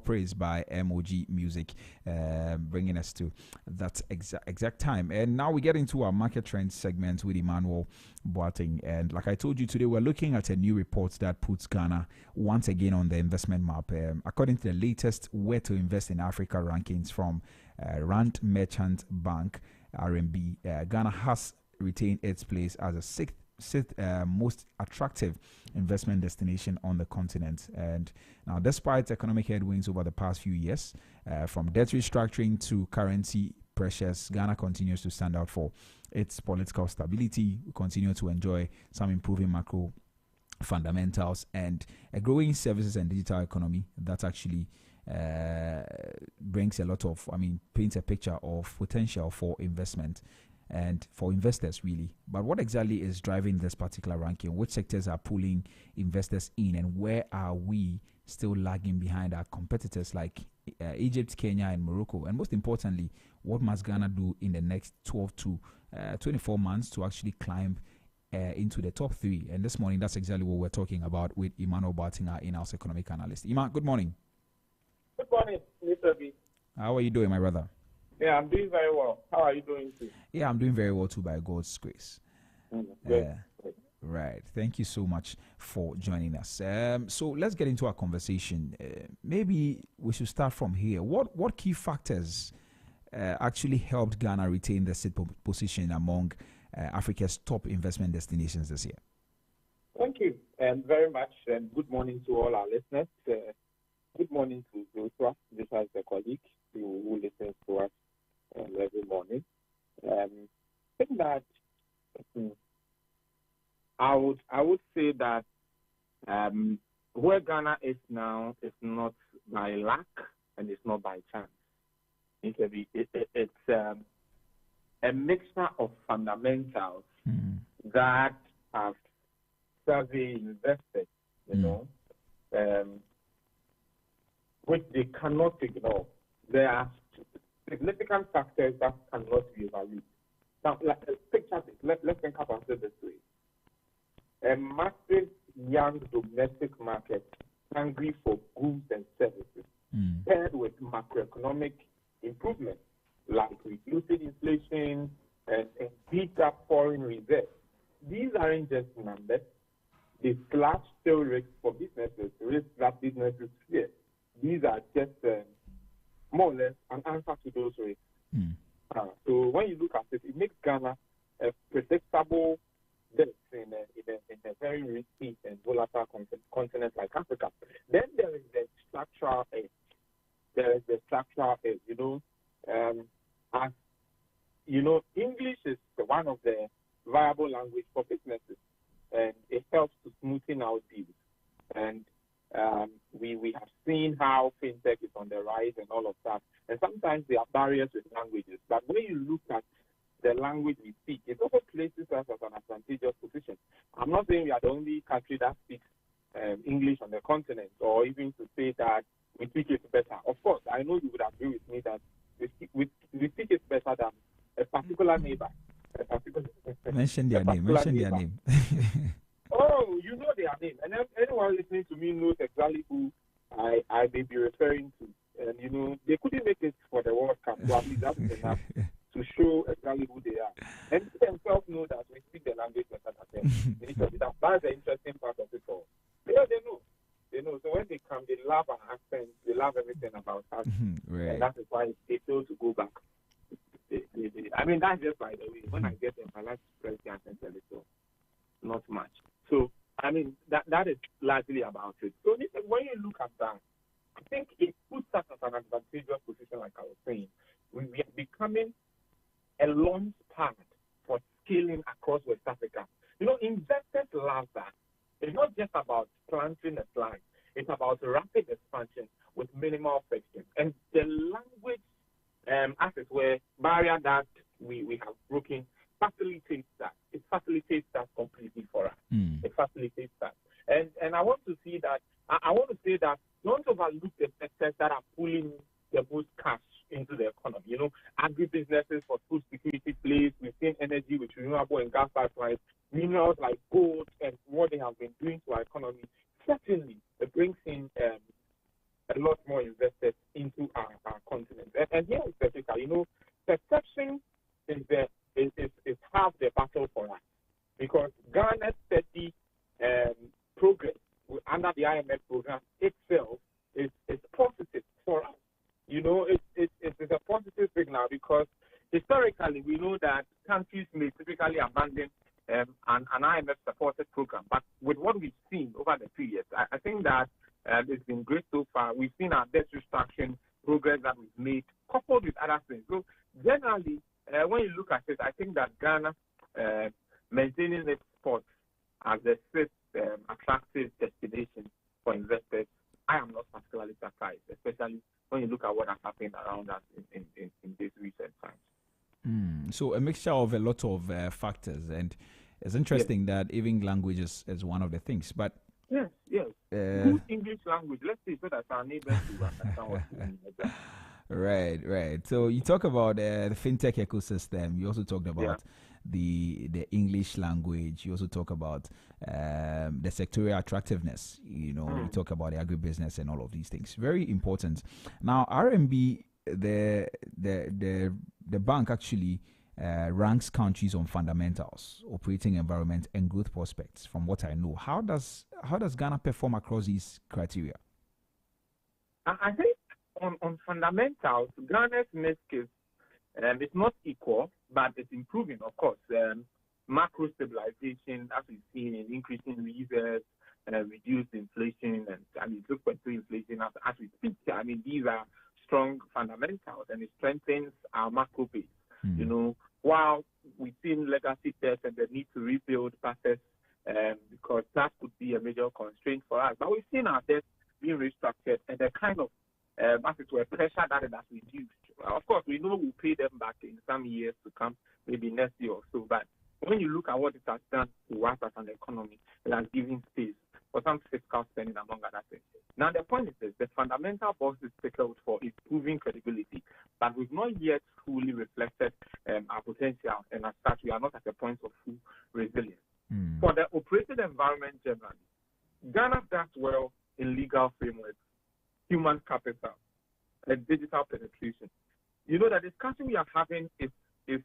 Speaker 1: praise by MOG Music, bringing us to that exact time. And now we get into our market trends segment with Emmanuel Boateng. And like I told you today, we're looking at a new report that puts Ghana once again on the investment map. According to the latest Where to Invest in Africa rankings from Rand Merchant Bank, RMB, Ghana has retained its place as a sixth most attractive investment destination on the continent. And now, despite economic headwinds over the past few years, from debt restructuring to currency pressures, Ghana continues to stand out for its political stability. We continue to enjoy some improving macro fundamentals and a growing services and digital economy that actually brings a lot of, paints a picture of potential for investment and for investors, really. But what exactly is driving this particular ranking? Which sectors are pulling investors in, and where are we still lagging behind our competitors like Egypt, Kenya, and Morocco? And most importantly, what must Ghana do in the next 12 to 24 months to actually climb into the top 3? And this morning, that's exactly what we're talking about with Emmanuel Boateng, our in-house economic analyst. Iman, good morning.
Speaker 3: Good morning, Mr. B.
Speaker 1: How are you doing, my brother?
Speaker 3: Yeah, I'm doing very well. How are you doing too?
Speaker 1: Yeah, I'm doing very well too, by God's grace.
Speaker 3: Good.
Speaker 1: Right. Thank you so much for joining us. So let's get into our conversation. Maybe we should start from here. What key factors actually helped Ghana retain the sixth position among Africa's top investment destinations this year?
Speaker 3: Thank you very much, and good morning to all our listeners. Good morning to Joshua, this is a colleague who listens to us every morning. I think that I would say that where Ghana is now is not by luck and it's not by chance. It's a mixture of fundamentals that have savvy investors, which they cannot ignore. There are significant factors that cannot be overlooked. Now, picture this. Let's think about it this way. A massive young domestic market hungry for goods and services, paired with macroeconomic improvement, like reducing inflation and beat up foreign reserves. These aren't just numbers. They slash still risks for businesses, risks that businesses fear. These are just more or less an answer to those risks. So when you look at it, it makes Ghana a predictable bet in a very risky and volatile continent like Africa. Then there is the structural edge. English is one of the viable language for businesses, and it helps to smoothen out deals. And we have seen how fintech is on the rise and all of that. And sometimes there are barriers with languages. But when you look at the language we speak, it also places us as an advantageous position. I'm not saying we are the only country that speaks English on the continent, or even to say that we speak it better. Of course, I know you would agree with me that we speak it better than a particular neighbor.
Speaker 1: Mention their name.
Speaker 3: Oh, you know their name. And anyone listening to me knows exactly who I may be referring to. And, they couldn't make it for the World Cup, so at least that's enough to show exactly who they are. And they themselves know that we speak the language better than them. That's the interesting part of it all. Because they know. So when they come, they love our accent, they love everything about us.
Speaker 1: Right.
Speaker 3: And that is why they fail to go back. That's just by the way. When I get them, I like to press the accent a little. Not much. So, that is largely about it. So, when you look at that, I think it puts us at an advantageous position, like I was saying. We are becoming a launch pad for scaling across West Africa. Investors love that. It's not just about planting a flag. It's about rapid expansion with minimal friction. And the language, as it were, barrier that we have broken facilitates that. It facilitates that completely for us. It facilitates that. And I want to see that, I want to say that don't overlook the sectors that are pulling the most cash into the economy. Agribusinesses for food security plays. We've seen energy with renewable and gas pipelines, minerals like gold, and what they have been doing to our economy. Certainly, it brings in a lot more investors into our continent. And here in Africa, perception is half the battle for us, because Ghana's steady progress under the IMF program itself is positive for us. It's a positive signal, because historically we know that countries may typically abandon an IMF-supported program. But with what we've seen over the 3 years, I think that it's been great so far. We've seen our debt reduction progress that we've made, coupled with other things. So generally, when you look at it, I think that Ghana maintaining its spot as the fifth attractive destination for investors, I am not particularly surprised, especially when you look at what has happened around us in these recent times.
Speaker 1: So a mixture of a lot of factors, and it's interesting that even language is one of the things. But
Speaker 3: yes, good English language. Let's say so that our neighbors will understand what we mean.
Speaker 1: Right. So you talk about the fintech ecosystem. You also talked about the English language. You also talk about the sectorial attractiveness. You talk about the agribusiness and all of these things. Very important. Now, RMB, the bank actually ranks countries on fundamentals, operating environment, and growth prospects. From what I know, how does Ghana perform across these criteria?
Speaker 3: I think on fundamentals, Ghana's risk is it's not equal, but it's improving, of course. Macro stabilization, as we've seen, in increasing reserves, reduced inflation, and it looks to inflation as we speak. I mean, these are strong fundamentals, and it strengthens our macro base. While we've seen legacy debts and the need to rebuild assets, because that could be a major constraint for us. But we've seen our debts being restructured, and the kind of as it were, pressure that it has reduced. Of course, we know we'll pay them back in some years to come, maybe next year or so. But when you look at what it has done to us as an economy, it has given space for some fiscal spending, among other things. Now, the point is this: the fundamental box is tickled for improving credibility, but we've not yet fully reflected our potential, and as such, we are not at the point of full resilience. For the operating environment generally, Ghana does well in legal frameworks, human capital, and digital penetration. The discussion we are having is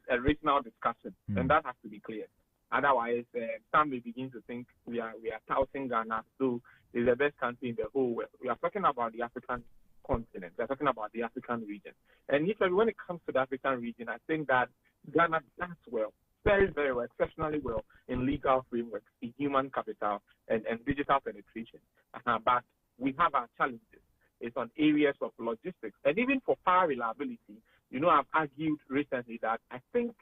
Speaker 3: a regional discussion, and that has to be clear. Otherwise, some may begin to think we are touting Ghana, so it's the best country in the whole world. We are talking about the African continent. We are talking about the African region. And when it comes to the African region, I think that Ghana does well, very, very well, exceptionally well in legal frameworks, in human capital, and digital penetration. But we have our challenges. It's on areas of logistics. And even for power reliability, I've argued recently that I think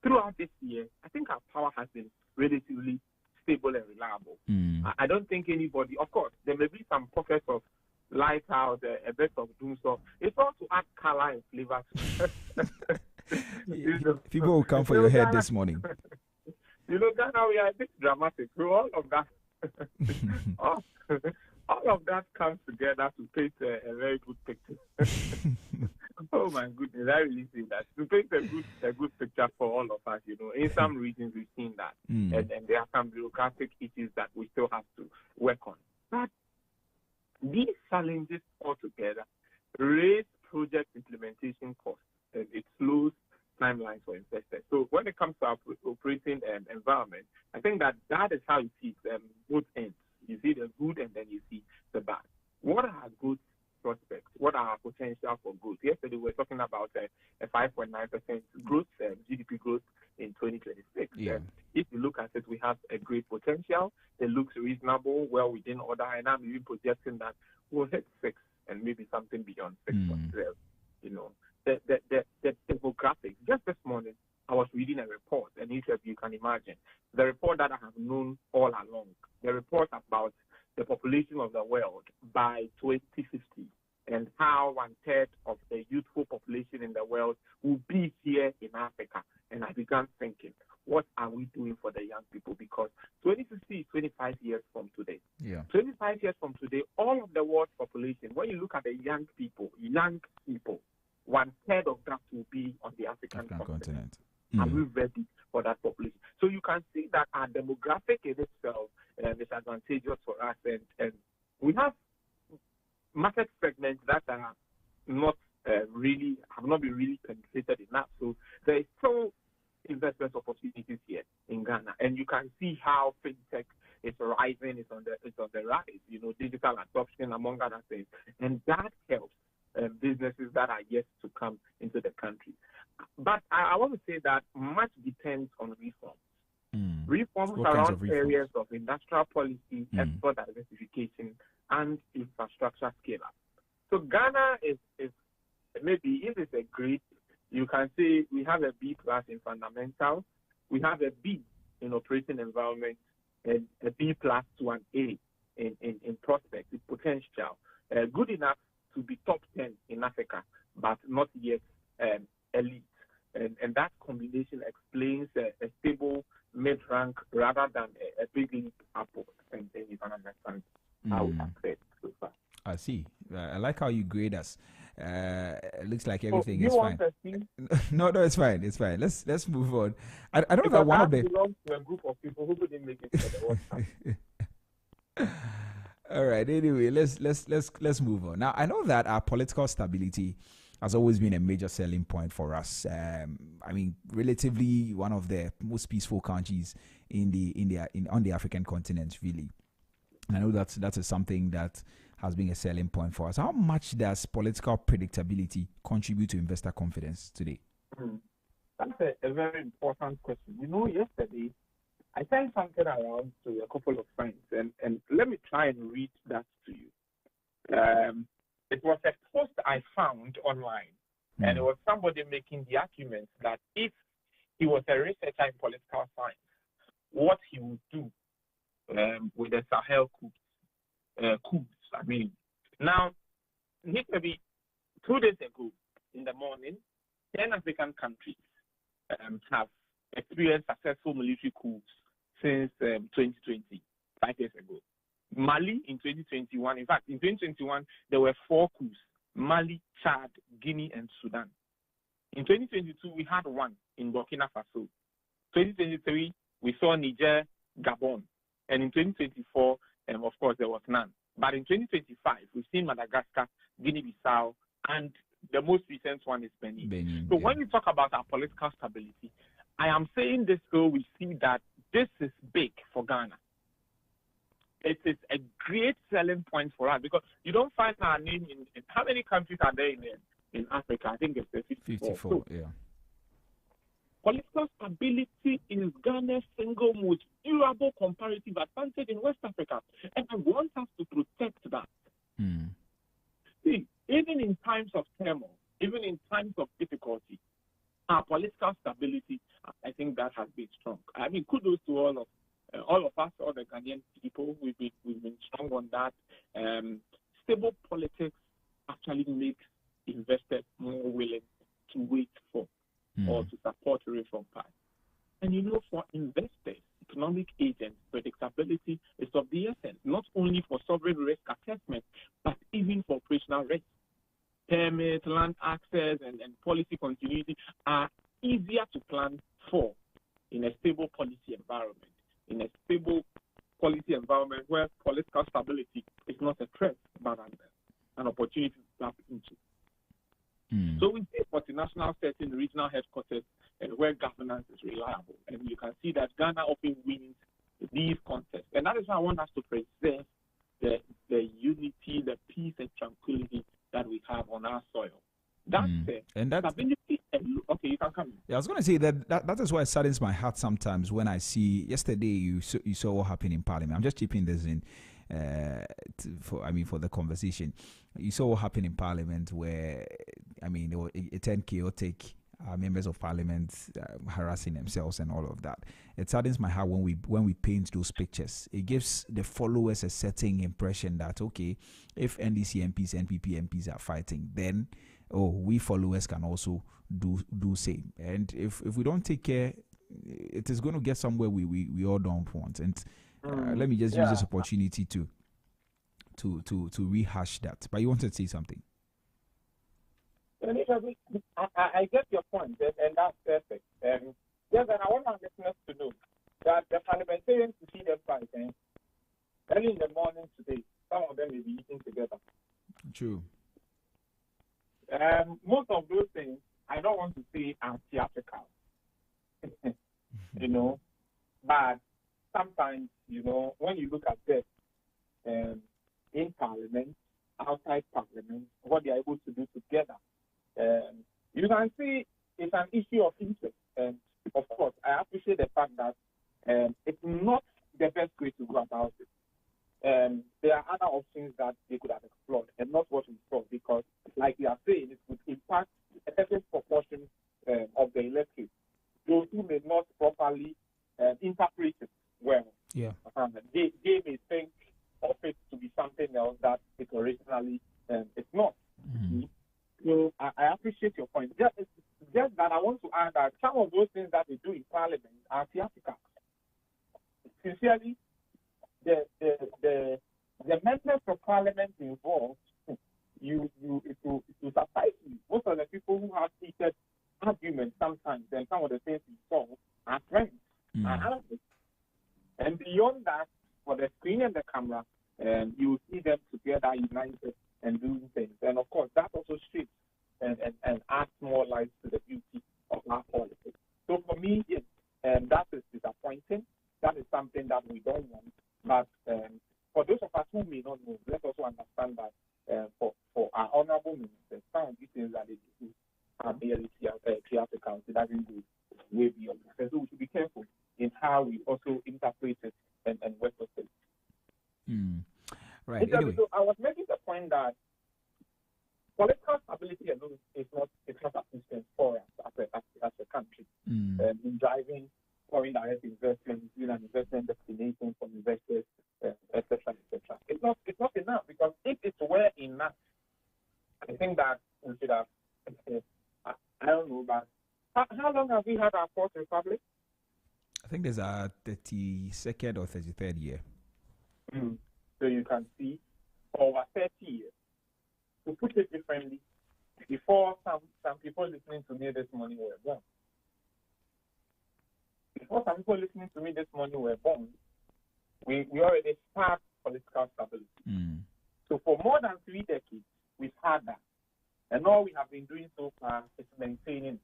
Speaker 3: throughout this year, I think our power has been relatively stable and reliable. I don't think anybody, of course, there may be some pockets of lighthouse, a bit of doom. So it's all to add color and flavor.
Speaker 1: People will come for your head this morning.
Speaker 3: Ghana, we are a bit dramatic. So all of that, all of that comes together to paint a very good picture. Oh my goodness, I really see that. To paint a good picture for all of us, in some regions we've seen that. And there are some bureaucratic issues that we still have to work on. But these challenges altogether raise project implementation costs, and it slows timelines for investors. So when it comes to our operating environment, I think that is how you see it, both ends. You see the good and then you see the bad. What are our good prospects? What are our potential for growth? Yesterday we were talking about a 5.9% growth, GDP growth in 2026. If you look at it, we have a great potential. It looks reasonable, well within order, and I'm even projecting that we'll hit 6 and maybe something beyond 6.0. The demographics. Just this morning, I was reading a report, an interview, you can imagine. The report that I have known all along. The report about the population of the world by 2050 and how 1/3 of the youthful population in the world will be here in Africa. And I began thinking, what are we doing for the young people? Because 2050 is 25 years from today. 25 years from today, all of the world's population, when you look at the young people, 1/3 of that will be on the African continent. Are we ready for that population? So you can see that our demographic in itself is advantageous for us. And we have market segments that are not have not been really penetrated enough. So there is still investment opportunities here in Ghana, and you can see how fintech is rising. It's on the rise. Digital adoption among other things, and that helps businesses that are yet to come into the country. But I want to say that much depends on reforms. Reforms around areas of industrial policy, export diversification, and infrastructure scale-up. So Ghana is maybe, if it's a grade, you can say we have a B+ in fundamentals, we have a B in operating environment, and a B+ to an A in prospects, in potential. Good enough to be top 10 in Africa, but not yet elite. And that combination explains a stable mid-rank rather than a big leap upward. And then you can understand how we have fared so far.
Speaker 1: I see. I like how you grade us. It looks like everything is fine. No, it's fine. It's fine. Let's move on. I don't know that one of the
Speaker 3: belongs to a group of people who couldn't make it for the WhatsApp.
Speaker 1: All right. Anyway, let's move on. Now, I know that our political stability has always been a major selling point for us. I mean, relatively one of the most peaceful countries on the African continent, really. I know that is something that has been a selling point for us. How much does political predictability contribute to investor confidence today?
Speaker 3: That's a very important question. Yesterday, I sent something around to a couple of friends, and let me try and read that to you. It was a post I found online, and it was somebody making the argument that if he was a researcher in political science, what he would do with the Sahel coups. I mean, now, maybe 2 days ago in the morning, 10 African countries have experienced successful military coups since 2020, 5 years ago. Mali in 2021, in fact, in 2021, there were 4 coups: Mali, Chad, Guinea, and Sudan. In 2022, we had 1 in Burkina Faso. 2023, we saw Niger, Gabon. And in 2024, of course, there was none. But in 2025, we've seen Madagascar, Guinea-Bissau, and the most recent one is Benin. So when we talk about our political stability, I am saying this so we see that this is big for Ghana. It is a great selling point for us because you don't find our name in how many countries are there in Africa? I think it's 54. So, political stability is Ghana's single most durable comparative advantage in West Africa, and I want us to protect that. See, even in times of turmoil, even in times of difficulty, our political stability, I think that has been strong. I mean, kudos to all of us, all the Ghanaian people. We've been strong on that. Stable politics actually makes investors more willing to wait for or to support a reform path. And for investors, economic agents, predictability is of the essence, not only for sovereign risk assessment, but even for operational risk. Permit, land access, and policy continuity are easier to plan for in a stable policy environment. In a stable policy environment where political stability is not a threat, but an opportunity to tap into. So we see multinational setting, regional headquarters, and where governance is reliable. And you can see that Ghana often wins these contests. And that is why I want us to preserve the unity, the peace, and tranquility that we have on our soil. That's stability. Okay, you can come in.
Speaker 1: Yeah, I was going to say that is why it saddens my heart sometimes when I see. Yesterday, you saw what happened in Parliament. I'm just chipping this in for the conversation. You saw what happened in Parliament, where it turned chaotic. Members of Parliament harassing themselves and all of that. It saddens my heart when we paint those pictures. It gives the followers a certain impression that if NDC MPs, NPP MPs are fighting, then we followers can also do same. And if we don't take care, it is going to get somewhere we all don't want. And let me just use this opportunity to rehash that. But you wanted to say something?
Speaker 3: I get your point, and that's perfect. And I want our listeners to know that the parliamentarians to see them fight, early in the morning today, some of them will be eating together.
Speaker 1: True.
Speaker 3: Most of those things, I don't want to say anti-African, you know, but sometimes, you know, when you look at this in Parliament, outside Parliament, what they are able to do together, you can see it's an issue of interest. And of course, I appreciate the fact that it's not the best way to go about it. There are other options that they could have explored, and not what we saw, because, like we are saying, it would impact a certain proportion of the electorate. Those who may not properly interpret it well, they may think of it to be something else that it originally it's not. Mm-hmm. So I appreciate your point. Just that I want to add that some of those things that they do in Parliament are theatrical. Sincerely, the members of Parliament involved, it will surprise you. Most of the people who have heated arguments sometimes, and some of the things we saw are friends, are analysts. And beyond that, for the screen and the camera, you will see them together, united, and doing things. And of course, that also strips and adds more light to the beauty of our politics. So for me, that is disappointing. That is something that we don't want. But for those of us who may not know, let's also understand that for our honorable ministers, some of these things that they do are merely theatrical. It doesn't go way beyond that. So we should be careful in how we also interpret it and work with it.
Speaker 1: Right.
Speaker 3: Anyway. So I was making the point that political stability alone is not sufficient for us as a country. In driving foreign direct investment, an investment destination for investors, etc., etc. It's not enough, because if it were enough, I think that we should have. I don't know, but how long have we had our fourth republic?
Speaker 1: I think there's a 32nd or 33rd year.
Speaker 3: So you can see over 30 years. To put it differently, before some people listening to me this morning were born. Before some people listening to me this morning were born, we already had political stability. So for more than 3 decades, we've had that. And all we have been doing so far is maintaining.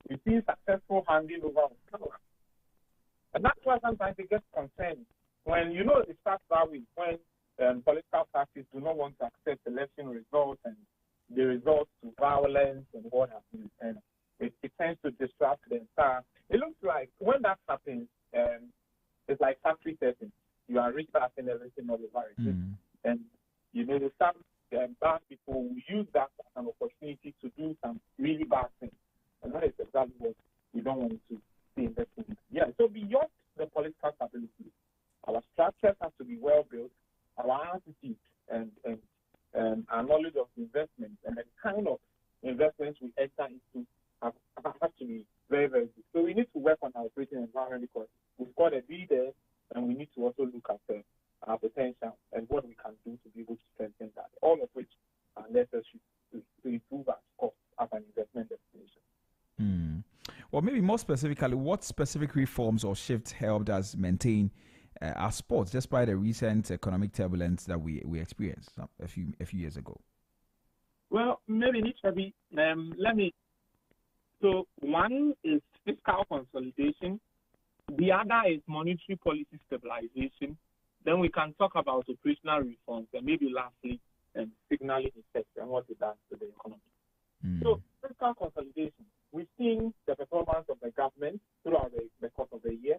Speaker 3: We've seen successful handing over of power. And that's why sometimes it gets concerned when, it starts that way, when political parties do not want to accept election results and the results to violence and what have you. And it tends to disrupt the entire. It looks like when that happens, it's like factory settings. You are restarting everything all over again. And, some bad people will use that as an opportunity to do some really bad things. And that is exactly what we don't want to see in this thing. Yeah, so beyond the political stability, our structures have to be well built, our attitude and our knowledge of investment and the kind of investments we enter into have to be very, very good. So we need to work on our operating environment, because we've got a leader, and we need to also look at our potential and what we can do to be able to strengthen that, all of which are necessary to improve our cost as an investment destination.
Speaker 1: Well, maybe more specifically, what specific reforms or shifts helped us maintain our sports despite the recent economic turbulence that we experienced a few years ago?
Speaker 3: Well, maybe initially, so one is fiscal consolidation. The other is monetary policy stabilization. Then we can talk about operational reforms, and maybe lastly, signaling effects and what it does to the economy. So fiscal consolidation, we've seen the performance of the government throughout the course of the year.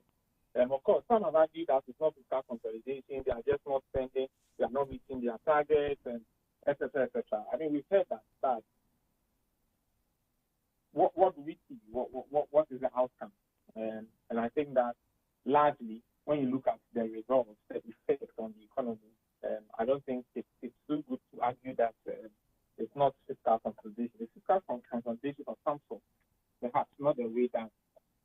Speaker 3: Of course, some have argued that it's not fiscal consolidation, they are just not spending, they are not meeting their targets, and etc., etc. I mean, we've heard that, but what do we see? What is the outcome? And I think that largely, when you look at the results, the effect on the economy, I don't think it's too good to argue that it's not fiscal consolidation. It's fiscal consolidation of some sort, perhaps not the way that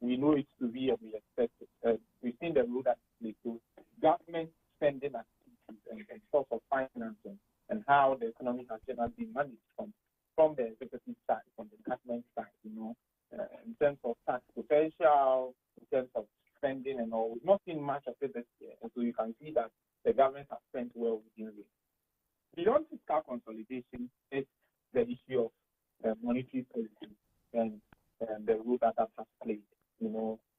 Speaker 3: we know it to be and we expect it. We've seen the role that it plays. So government spending activities and source of financing and how the economy has generally been managed from the executive side, from the government side, in terms of tax potential, in terms of spending and all. We've not seen much of it this year. And so you can see that the government has spent well within range. beyond fiscal consolidation is the issue of monetary policy and the role that has played.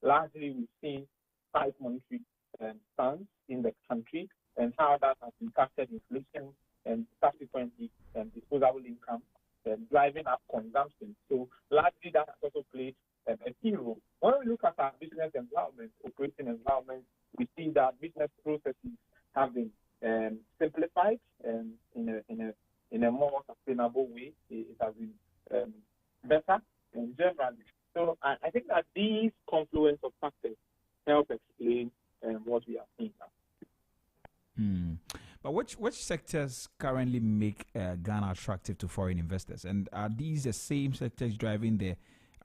Speaker 3: Largely we've seen tight monetary stance in the country and how that has impacted inflation and subsequently disposable income, driving up consumption. So largely that has also played a key role. When we look at our business environment, operating environment, we see that business processes have been simplified in a more sustainable way. It has been better and generally. So I think that these confluence of factors help explain what we are seeing now.
Speaker 1: But which sectors currently make Ghana attractive to foreign investors? And are these the same sectors driving the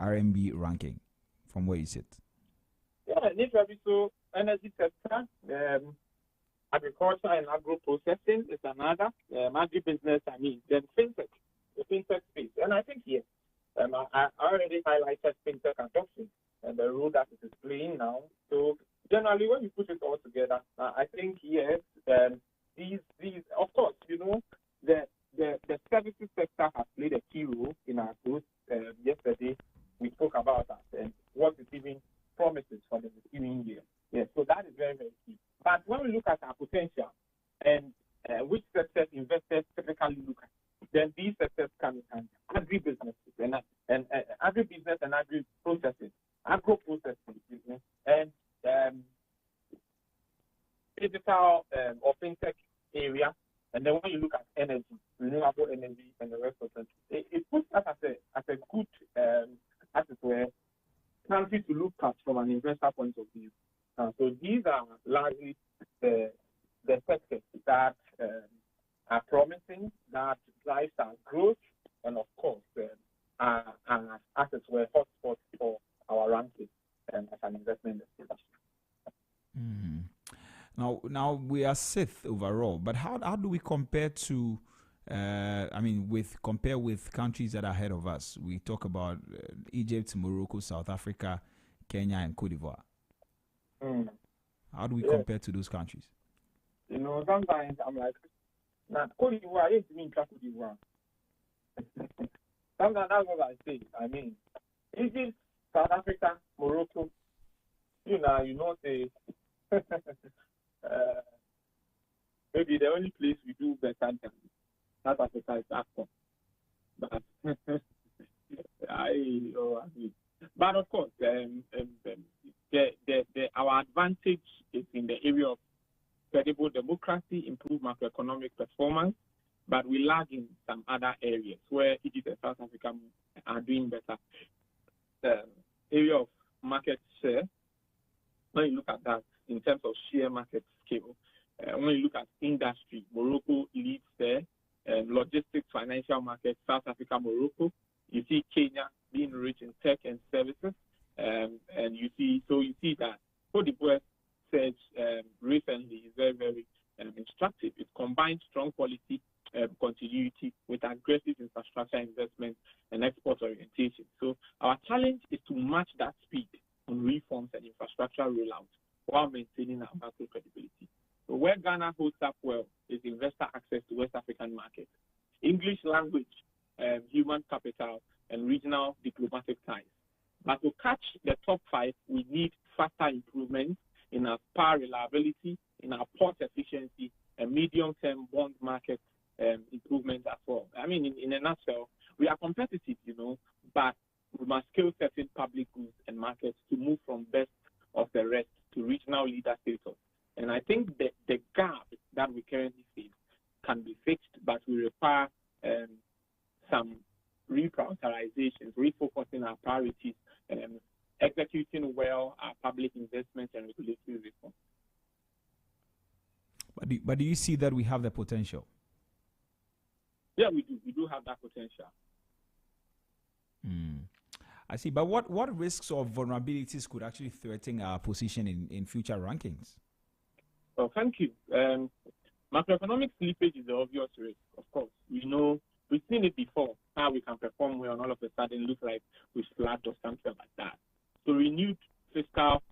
Speaker 1: RMB ranking from where you sit?
Speaker 3: Yeah, naturally. So energy sector, agriculture and agro-processing is another. Agribusiness, then fintech, the fintech space. And I think here, I already highlighted fintech adoption and the role that it is playing now. So generally, when you put it all together, I think yes, these of course, the services sector has played a key role in our growth. Yesterday, we spoke about that and what is even promises for the ensuing year. Yes, so that is very, very key. But when we look at our potential and which sectors investors typically look at, then these sectors come in agribusinesses and agribusiness and agri-processing, agro-processing business, and digital or fintech area. And then when you look at energy, renewable energy, and the rest of it, it puts us as a good, as it were, country to look at from an investor point of view. So these are largely the sectors that are promising, that drives our growth, and of course, are as it were, hotspots for our ranking as an investment destination.
Speaker 1: Now we are sixth overall, but how do we compare to? Compare with countries that are ahead of us? We talk about Egypt, Morocco, South Africa, Kenya, and Cote d'Ivoire. How do we compare to those countries?
Speaker 3: Sometimes I'm like, Cote d'Ivoire, it's mean Cote d'Ivoire. Sometimes that's what I say. Egypt, South Africa, Morocco, say, maybe the only place we do better than South Africa is AFCON. But of course, our advantage is in the area of credible democracy, improved macroeconomic performance, but we lag in some other areas where Egypt and South Africa are doing better. The area of market share, when you look at that in terms of share market scale, when you look at industry, Morocco leads there. Logistics, financial markets, South Africa, Morocco. You see Kenya being rich in tech and services, and you see that Cote d'Ivoire said recently is very, very instructive. It combines strong policy continuity with aggressive infrastructure investment and export orientation. So our challenge is to match that speed on reforms and infrastructure rollout while maintaining our macro credibility. So where Ghana holds up well is investor access to West African markets, English language, human capital, and regional diplomatic ties. But to catch the top five, we need faster improvements in our power reliability, in our port efficiency, and medium-term bond market improvements as well. In a nutshell, we are competitive, but we must scale certain public goods and markets to move from best of the rest to regional leader status. And I think that the gap that we currently face can be fixed, but we require some reprioritizations, refocusing our priorities, executing well our public investments and regulatory reform.
Speaker 1: But do you see that we have the potential?
Speaker 3: Yeah, we do. We do have that potential.
Speaker 1: I see. But what risks or vulnerabilities could actually threaten our position in future rankings?
Speaker 3: Well, thank you. Macroeconomic slippage is the obvious risk, of course. We've seen it before, how we can perform well and all of a sudden look like we've flagged or something like that. So renewed fiscal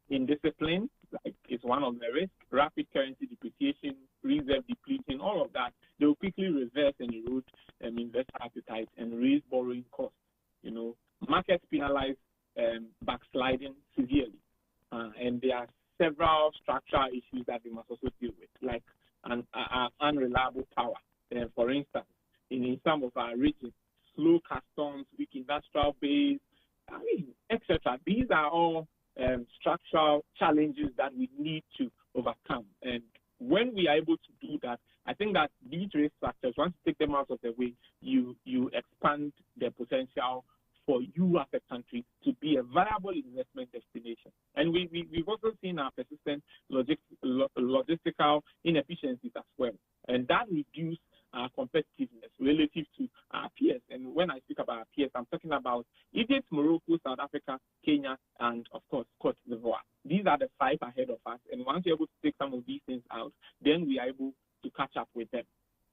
Speaker 3: indiscipline is one of the risks. Rapid currency depreciation reserve depleting, all of that, they will quickly reverse and erode investor appetite and raise borrowing costs. Markets penalize backsliding severely, and there are several structural issues that they must also deal with, like an unreliable power. For instance, in some of our regions, slow customs, weak industrial base, etc. These are all structural challenges that we need to overcome. And when we are able to do that, I think that these risk factors, once you take them out of the way, you expand the potential for you as a country to be a viable investment destination. And we've also seen our persistent logistical inefficiencies as well. And that reduces our competitiveness relative to our peers. And when I speak about our peers, I'm talking about Egypt, Morocco, South Africa, Kenya, and of course, Cote d'Ivoire. These are the 5 ahead of us. And once you're able to take some of these things out, then we are able to catch up with them.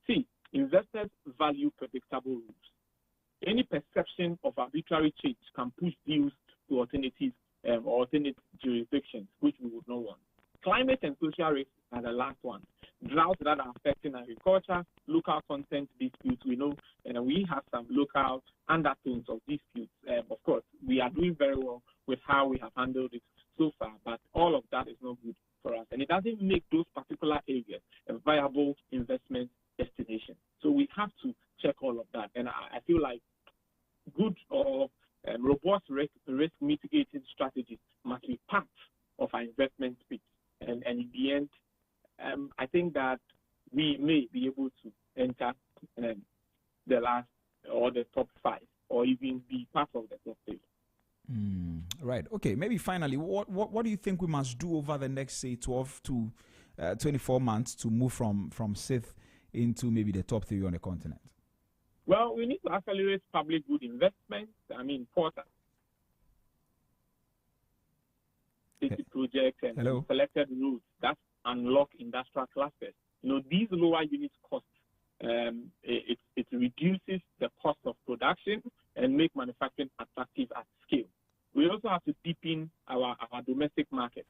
Speaker 3: See, investors value predictable rules. Any perception of arbitrary change can push deals to alternate jurisdictions, which we would not want. Climate and social risks are the last one. Droughts that are affecting agriculture, local content disputes, we know, and we have some local undertones of disputes. Of course, we are doing very well with how we have handled it so far, but all of that is not good for us. And it doesn't make those particular areas a viable investment destination. So we have to check all of that. And I feel like good or robust risk mitigating strategies must be part of our investment speech. And in the end, I think that we may be able to enter the last or the top 5 or even be part of the top 3.
Speaker 1: Right. Okay. Maybe finally, what do you think we must do over the next, say, 12 to 24 months to move from 6th into maybe the top 3 on the continent?
Speaker 3: Well, we need to accelerate public good investments. Important city projects and selected routes that unlock industrial clusters. These lower unit costs, it reduces the cost of production and make manufacturing attractive at scale. We also have to deepen our domestic market,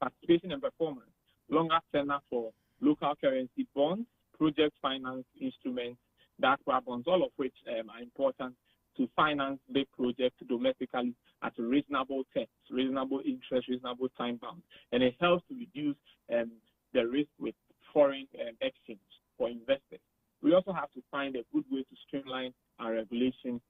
Speaker 3: participation and performance, longer tenor for local currency bonds, project finance instruments, DACRA bonds, all of which are important to finance big projects domestically at a reasonable terms, reasonable interest, reasonable time bound. And it helps to reduce the risk with foreign exchange for investors. We also have to find a good way to streamline our regulation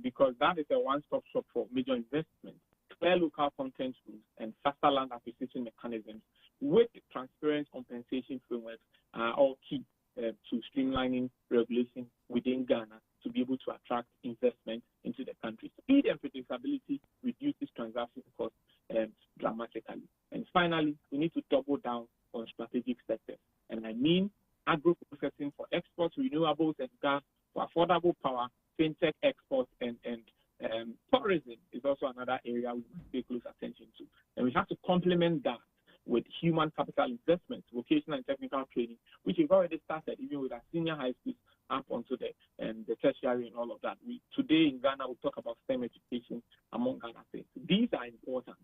Speaker 3: because that is a one-stop shop for major investments. Clear local content rules and faster land acquisition mechanisms with transparent compensation frameworks are all key to streamlining regulation within Ghana to be able to attract investment into the country. Speed and predictability reduces transaction costs dramatically. And finally, we need to double down on strategic sectors. And I mean agro-processing for exports, renewables and gas, for affordable power, fintech exports, and tourism is also another area we must pay close attention to. And we have to complement that with human capital investments, vocational and technical training, which we've already started, even with our senior high schools up onto the tertiary and all of that. Today in Ghana, we'll talk about STEM education among Ghana states. These are important,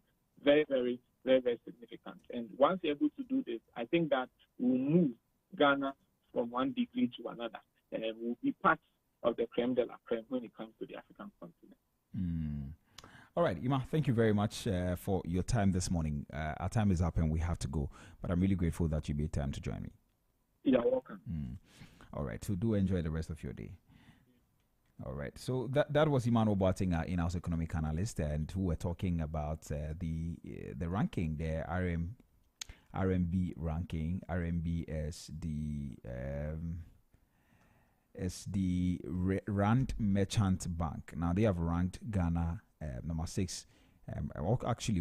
Speaker 3: very, very, very, very significant. And once you're able to do this, I think that we'll move Ghana from one degree to another, and we'll be part of the creme de la creme when it comes to the African continent.
Speaker 1: All right, Ima, thank you very much for your time this morning. Our time is up and we have to go, but I'm really grateful that you made time to join me.
Speaker 3: You're welcome.
Speaker 1: All right, so do enjoy the rest of your day. All right, so that was Emmanuel Boating, our in-house economic analyst, and who were talking about the ranking, the RMB ranking. RMB is the Rand Merchant Bank. Now they have ranked Ghana number 6.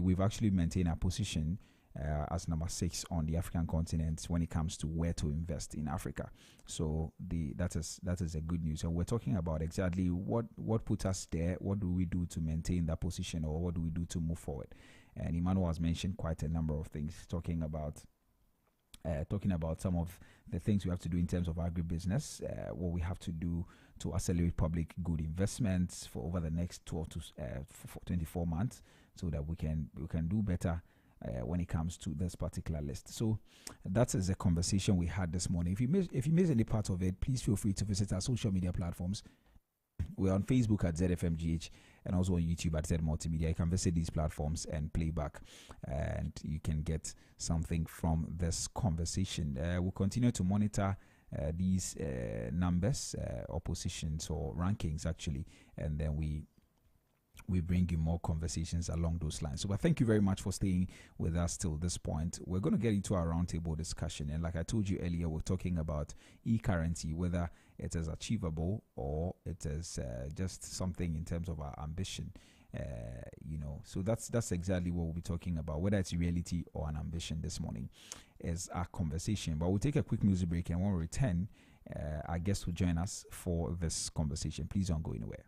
Speaker 1: We've actually maintained our position as number 6 on the African continent when it comes to where to invest in Africa. So that is a good news. And we're talking about exactly what puts us there. What do we do to maintain that position, or what do we do to move forward? And Emmanuel has mentioned quite a number of things, talking about some of the things we have to do in terms of agribusiness, what we have to do to accelerate public good investments for over the next 12 to 24 months, so that we can do better when it comes to this particular list. So that is the conversation we had this morning. If you miss any part of it, please feel free to visit our social media platforms. We're on Facebook at ZFMGH and also on YouTube at Z Multimedia. You can visit these platforms and play back, and you can get something from this conversation. We'll continue to monitor these numbers, oppositions or rankings actually, and then we bring you more conversations along those lines. So but thank you very much for staying with us till this point. We're going to get into our roundtable discussion, and like I told you earlier, we're talking about e-currency, whether it is achievable or it is just something in terms of our ambition. So that's exactly what we'll be talking about, whether it's reality or an ambition. This morning is our conversation, but we'll take a quick music break, and when we return, our guest will join us for this conversation. Please don't go anywhere.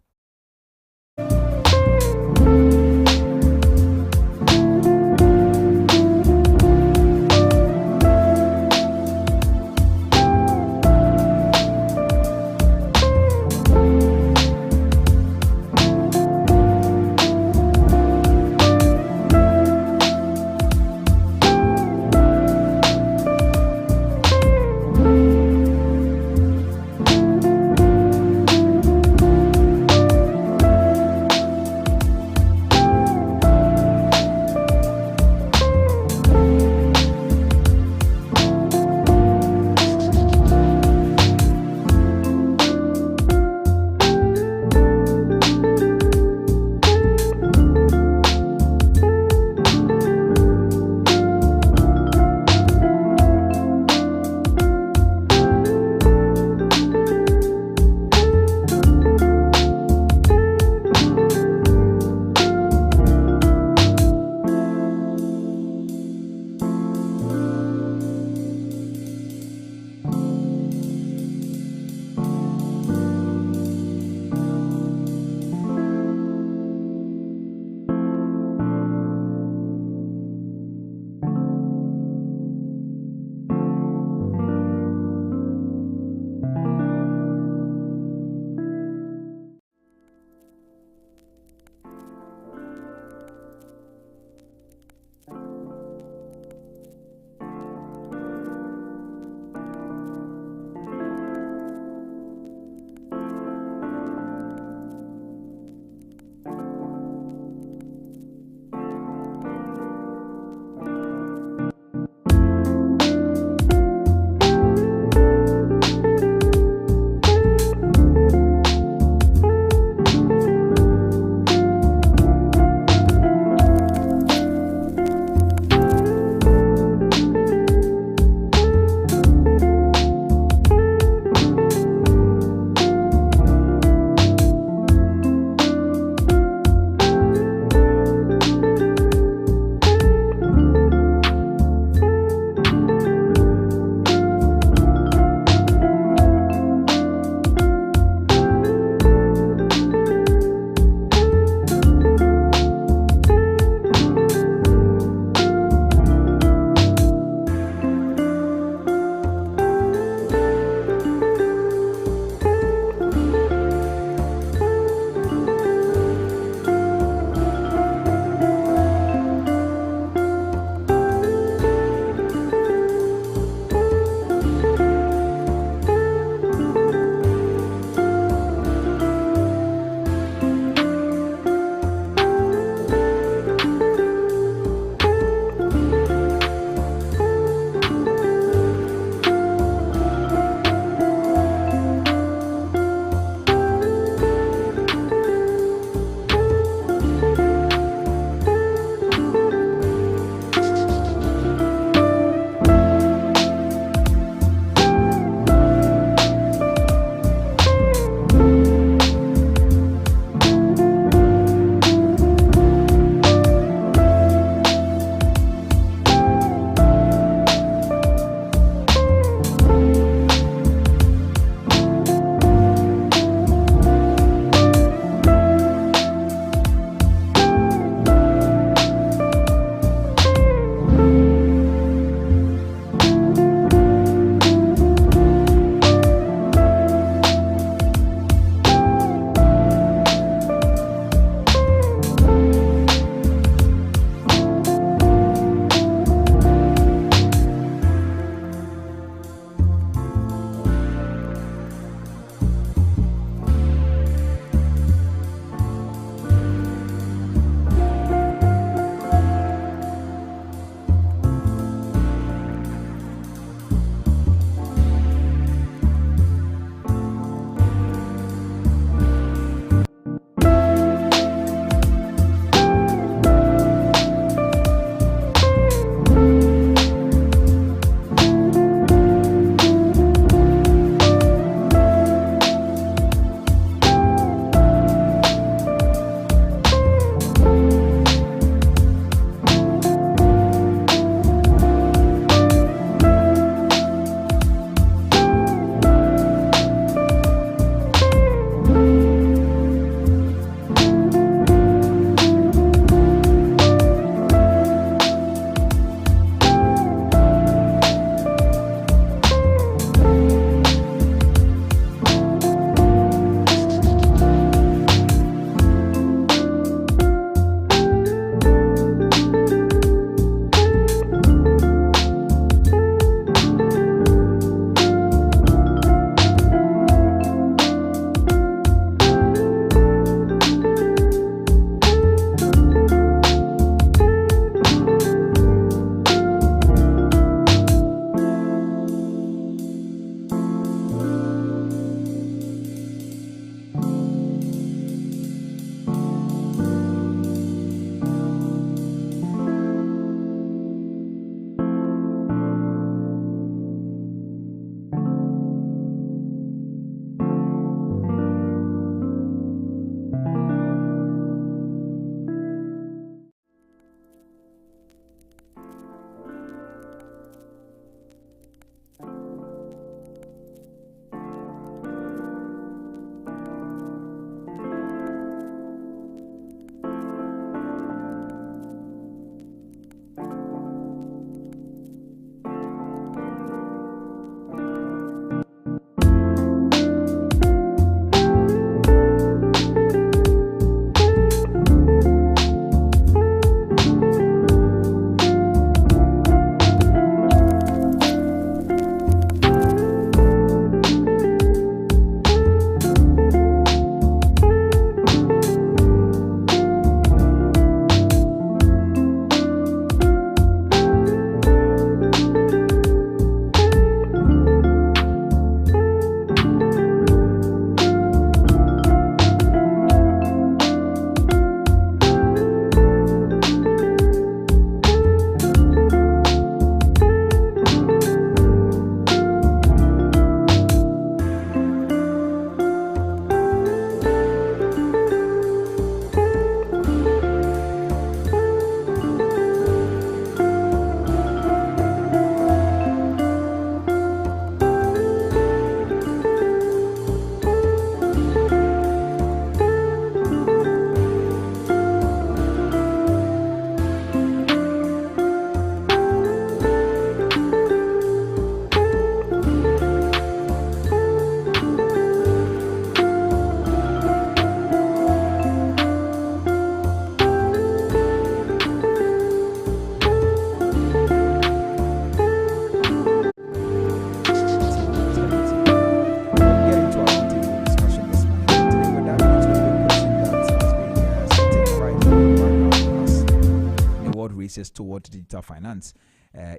Speaker 1: world races toward digital finance.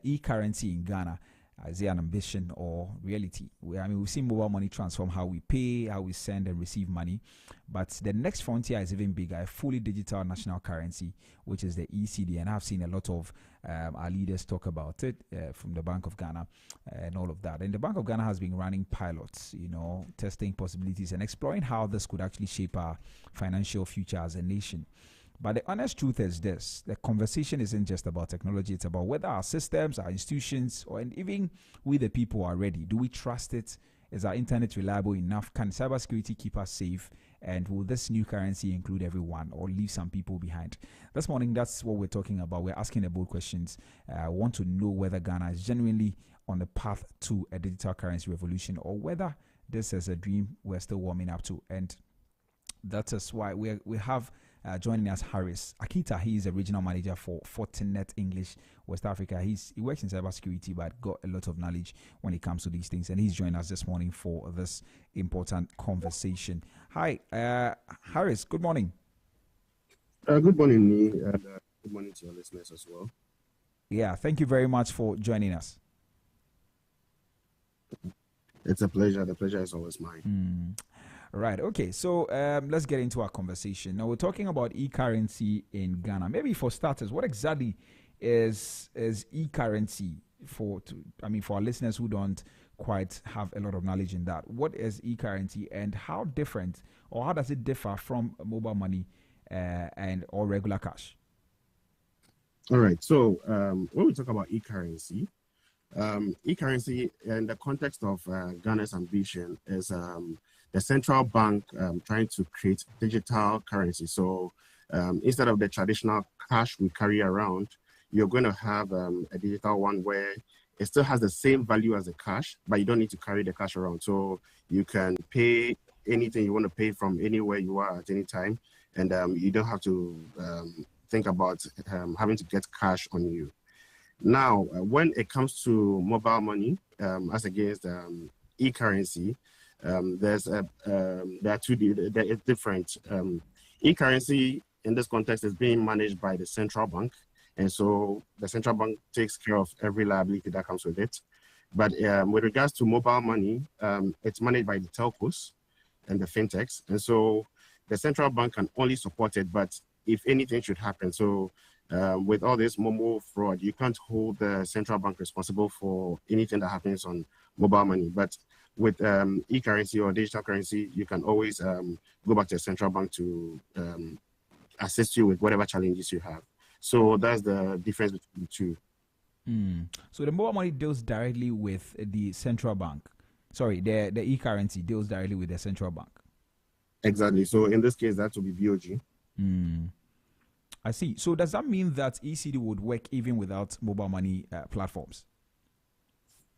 Speaker 1: E-currency in Ghana, is it an ambition or reality? We've seen mobile money transform how we pay, how we send and receive money. But the next frontier is even bigger, a fully digital national currency, which is the ECD. And I've seen a lot of our leaders talk about it from the Bank of Ghana and all of that. And the Bank of Ghana has been running pilots, testing possibilities and exploring how this could actually shape our financial future as a nation. But the honest truth is this: the conversation isn't just about technology, it's about whether our systems, our institutions, and even we the people are ready. Do we trust it? Is our internet reliable enough? Can cybersecurity keep us safe? And will this new currency include everyone or leave some people behind? This morning, that's what we're talking about. We're asking the bold questions. I want to know whether Ghana is genuinely on the path to a digital currency revolution, or whether this is a dream we're still warming up to. And that is why we have joining us Harris Akita. He is a regional manager for Fortinet English West Africa. He works in cybersecurity, but got a lot of knowledge when it comes to these things. And he's joining us this morning for this important conversation. Hi, Harris. Good morning.
Speaker 6: Good morning, Nii, and good morning to your listeners as well.
Speaker 1: Yeah, thank you very much for joining us.
Speaker 6: It's a pleasure. The pleasure is always mine.
Speaker 1: Right. Okay. So let's get into our conversation. Now we're talking about e-currency in Ghana. Maybe for starters, what exactly is e-currency for our listeners who don't quite have a lot of knowledge in that? What is e-currency, and how different, or how does it differ from mobile money and or regular cash?
Speaker 6: All right. So when we talk about e-currency, e-currency in the context of Ghana's ambition is the central bank trying to create digital currency. So instead of the traditional cash we carry around, you're going to have a digital one where it still has the same value as the cash, but you don't need to carry the cash around. So you can pay anything you want to pay from anywhere you are at any time, and you don't have to think about having to get cash on you. Now, when it comes to mobile money, as against e-currency, there are different. E-currency in this context is being managed by the central bank, and so the central bank takes care of every liability that comes with it. But with regards to mobile money, it's managed by the telcos and the fintechs, and so the central bank can only support it. But if anything should happen, so with all this Momo fraud, you can't hold the central bank responsible for anything that happens on mobile money. But with e-currency or digital currency, you can always go back to the central bank to assist you with whatever challenges you have. So that's the difference between the two.
Speaker 1: So the mobile money deals directly with the central bank. Sorry, the e-currency deals directly with the central bank.
Speaker 6: Exactly. So in this case, that will be BOG.
Speaker 1: I see. So does that mean that ECD would work even without mobile money platforms?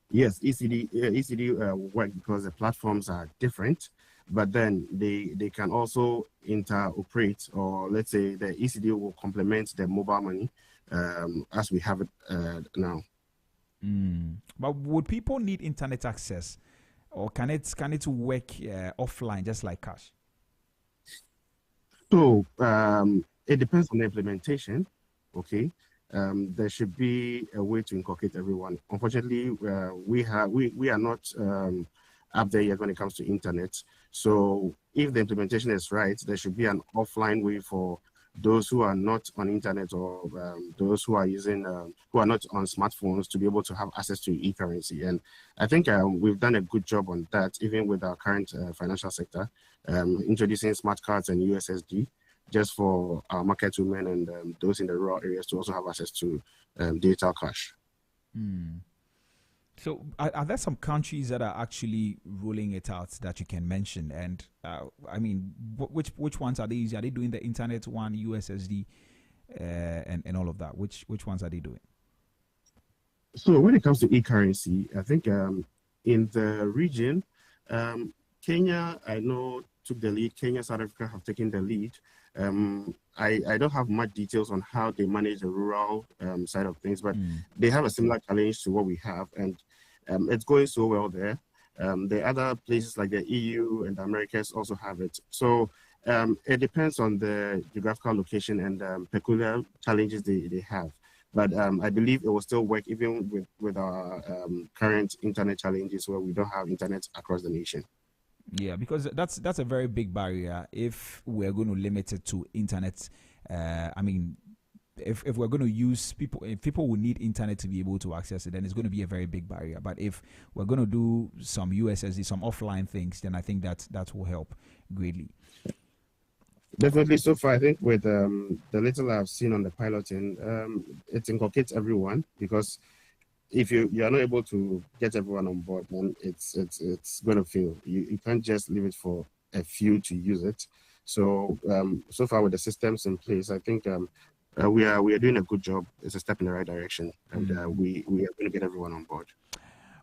Speaker 6: Yes, ECD work because the platforms are different, but then they can also interoperate, or let's say the ECD will complement the mobile money as we have it now.
Speaker 1: But would people need internet access, or can it work offline just like cash?
Speaker 6: So it depends on the implementation. Okay. There should be a way to inculcate everyone. Unfortunately, we are not up there yet when it comes to internet. So if the implementation is right, there should be an offline way for those who are not on internet, or those who are using who are not on smartphones, to be able to have access to e-currency. And I think we've done a good job on that, even with our current financial sector, introducing smart cards and USSD, just for our market women and those in the rural areas to also have access to digital cash.
Speaker 1: So are there some countries that are actually rolling it out that you can mention? And which ones are they using? Are they doing the internet one, USSD, and all of that? Which ones are they doing?
Speaker 6: So when it comes to e-currency, I think in the region, Kenya, I know, took the lead. Kenya, South Africa have taken the lead. I don't have much details on how they manage the rural side of things, but they have a similar challenge to what we have, and it's going so well there. The other places like the EU and the Americas also have it. So It depends on the geographical location and peculiar challenges they have. But I believe it will still work even with our current internet challenges where we don't have internet across the nation.
Speaker 1: Yeah, because that's a very big barrier if we're going to limit it to internet. I mean, if we're going to use if people will need internet to be able to access it, then it's going to be a very big barrier. But if we're going to do some USSD, some offline things, then I think that will help greatly.
Speaker 6: Definitely. So far, I think with the little I've seen on the piloting, it inculcates everyone, because if you are not able to get everyone on board, then it's going to fail. You can't just leave it for a few to use it. So so far with the systems in place, I think we are doing a good job. It's a step in the right direction, and we are going to get everyone on board.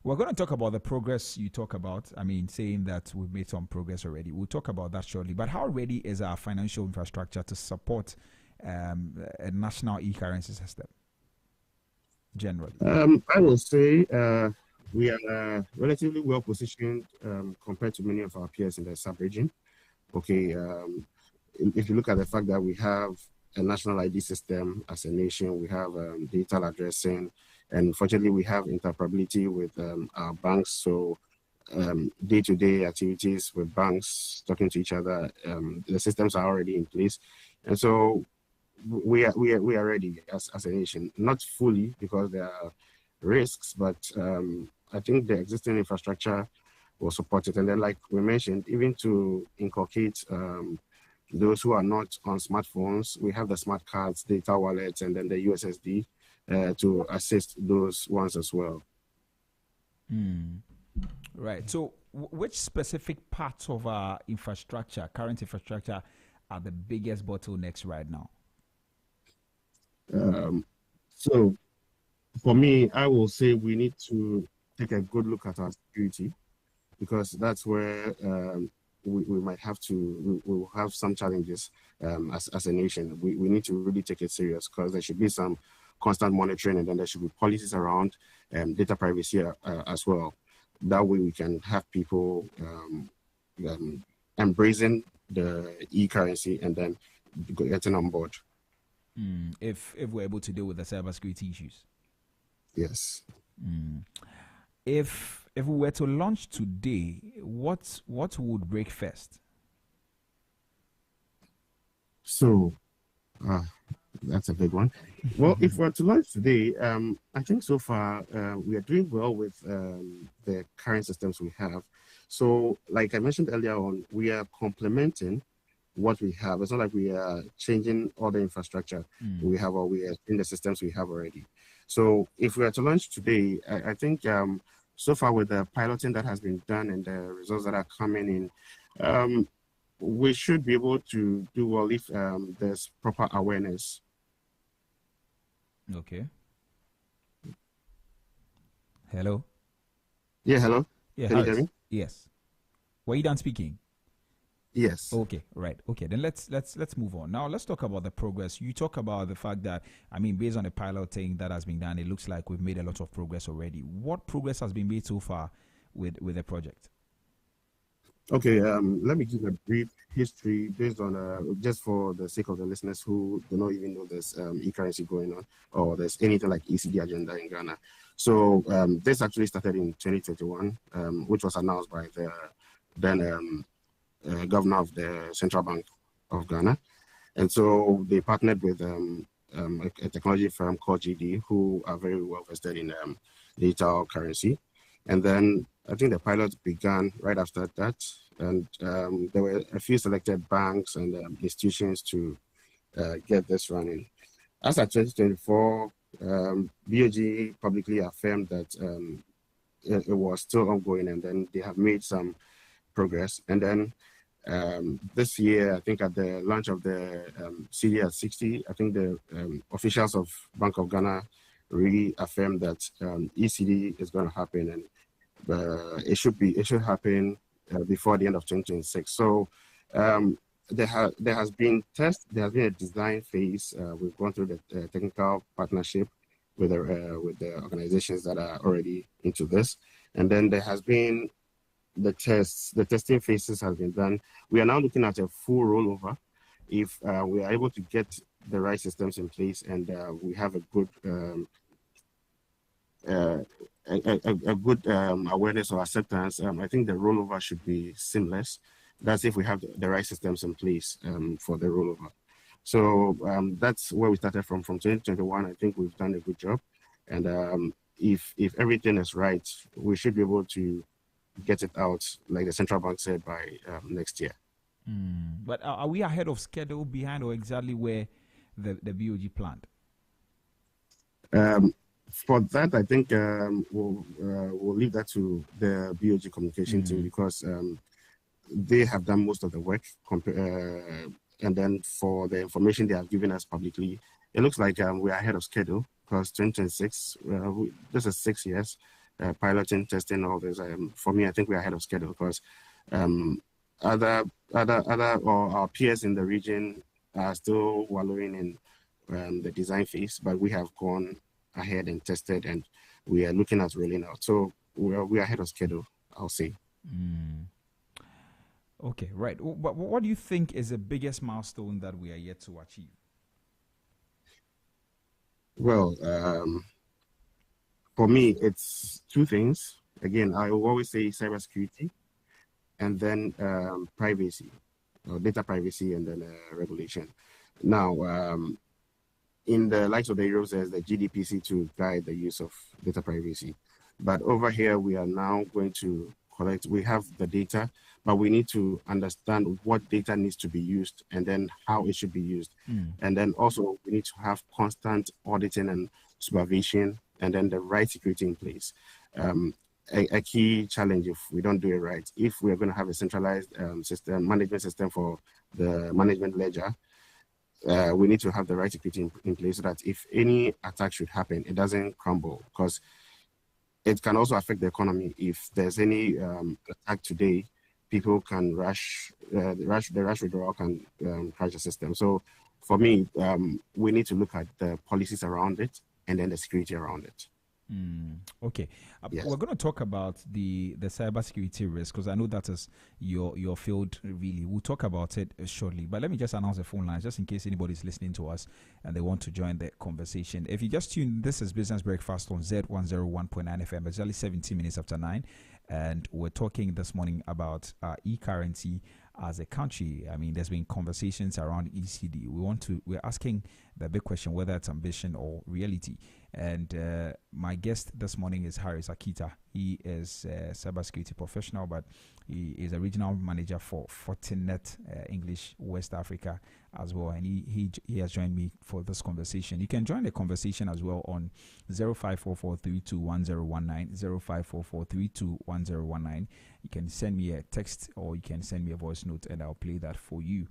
Speaker 1: We're going to talk about the progress you talk about. I mean, saying that we've made some progress already. We'll talk about that shortly. But how ready is our financial infrastructure to support a national e-currency system, generally?
Speaker 6: I will say we are relatively well positioned compared to many of our peers in the sub-region. Okay, if you look at the fact that we have a national ID system as a nation, we have digital addressing, and fortunately, we have interoperability with our banks. So day-to-day activities with banks, talking to each other, the systems are already in place. And so we are ready as a nation. Not fully, because there are risks, but I think the existing infrastructure will support it. And then, like we mentioned, even to inculcate those who are not on smartphones, we have the smart cards, data wallets, and then the USSD. To assist those ones as well.
Speaker 1: Right. So, which specific parts of our infrastructure, current infrastructure, are the biggest bottlenecks right now?
Speaker 6: So, for me, I will say we need to take a good look at our security, because that's where we might have to, we will have some challenges as a nation. We need to really take it serious, because there should be some constant monitoring, and then there should be policies around data privacy as well. That way we can have people embracing the e-currency and then getting on board.
Speaker 1: If we're able to deal with the cybersecurity issues.
Speaker 6: Yes.
Speaker 1: If we were to launch today, what would break first?
Speaker 6: So, that's a big one. Well, if we're to launch today, I think so far we are doing well with the current systems we have. So, like I mentioned earlier on, we are complementing what we have. It's not like we are changing all the infrastructure we have, or we are in the systems we have already. So, if we are to launch today, I think so far with the piloting that has been done and the results that are coming in, we should be able to do well if there's proper awareness.
Speaker 1: Okay. Hello?
Speaker 6: Yeah, hello?
Speaker 1: Yeah,
Speaker 6: Can you hear me?
Speaker 1: Yes. Were you done speaking?
Speaker 6: Yes.
Speaker 1: Okay, right. Okay, then let's move on. Now let's talk about the progress. You talk about the fact that, I mean, based on the piloting that has been done, it looks like we've made a lot of progress already. What progress has been made so far with the project?
Speaker 6: Okay, let me give a brief history based on, just for the sake of the listeners who do not even know there's e-currency going on, or there's anything like ECD agenda in Ghana. So this actually started in 2021, which was announced by the then governor of the Central Bank of Ghana. And so they partnered with a technology firm called GD, who are very well vested in digital currency. And then I think the pilot began right after that, and there were a few selected banks and institutions to get this running. As of 2024, BOG publicly affirmed that it was still ongoing, and then they have made some progress. And then this year, I think at the launch of the CD at 60, I think the officials of Bank of Ghana really affirmed that ECD is going to happen, and it should happen before the end of 2026. So there has been a design phase. We've gone through the technical partnership with the organizations that are already into this, and then there has been the testing phases have been done. We are now looking at a full rollover. If we are able to get the right systems in place and we have a good awareness or acceptance, I think the rollover should be seamless. That's if we have the right systems in place for the rollover. So that's where we started from 2021. I think we've done a good job. And if everything is right, we should be able to get it out, like the central bank said, by next year.
Speaker 1: But are we ahead of schedule, behind, or exactly where the BOG planned?
Speaker 6: For that, I think we'll leave that to the BOG communication team, because they have done most of the work. And then for the information they have given us publicly, it looks like we are ahead of schedule, because 2026, this is 6 years, piloting, testing, all this. For me, I think we are ahead of schedule, because other or our peers in the region are still wallowing in the design phase, but we have gone ahead and tested, and we are looking at rolling out. So we are ahead of schedule, I'll say.
Speaker 1: Okay, right. But what do you think is the biggest milestone that we are yet to achieve?
Speaker 6: Well, for me, it's two things. Again, I will always say cybersecurity, and then privacy, or data privacy, and then regulation. Now, in the likes of the Europe, there's the GDPC to guide the use of data privacy. But over here, we are now going to collect, we have the data, but we need to understand what data needs to be used and then how it should be used. And then also we need to have constant auditing and supervision, and then the right security in place. A key challenge if we don't do it right, if we're going to have a centralized management system for the management ledger, we need to have the right security in place so that if any attack should happen, it doesn't crumble, because it can also affect the economy. If there's any attack today, people can rush withdrawal can crash the system. So for me, we need to look at the policies around it and then the security around it.
Speaker 1: Okay.
Speaker 6: Yes.
Speaker 1: We're going to talk about the cybersecurity risk, because I know that is your field, really. We'll talk about it shortly. But let me just announce the phone lines, just in case anybody's listening to us and they want to join the conversation. If you just tuned, this is Business Breakfast on Zed 101.9 FM. It's only 17 minutes after 9. And we're talking this morning about e-currency as a country. I mean, there's been conversations around ECD. We're asking the big question whether it's ambition or reality. And my guest this morning is Harris Akita. He is a cybersecurity professional, but he is a regional manager for Fortinet English West Africa as well. And he has joined me for this conversation. You can join the conversation as well on 0544321019, 0544321019. You can send me a text or you can send me a voice note and I'll play that for you.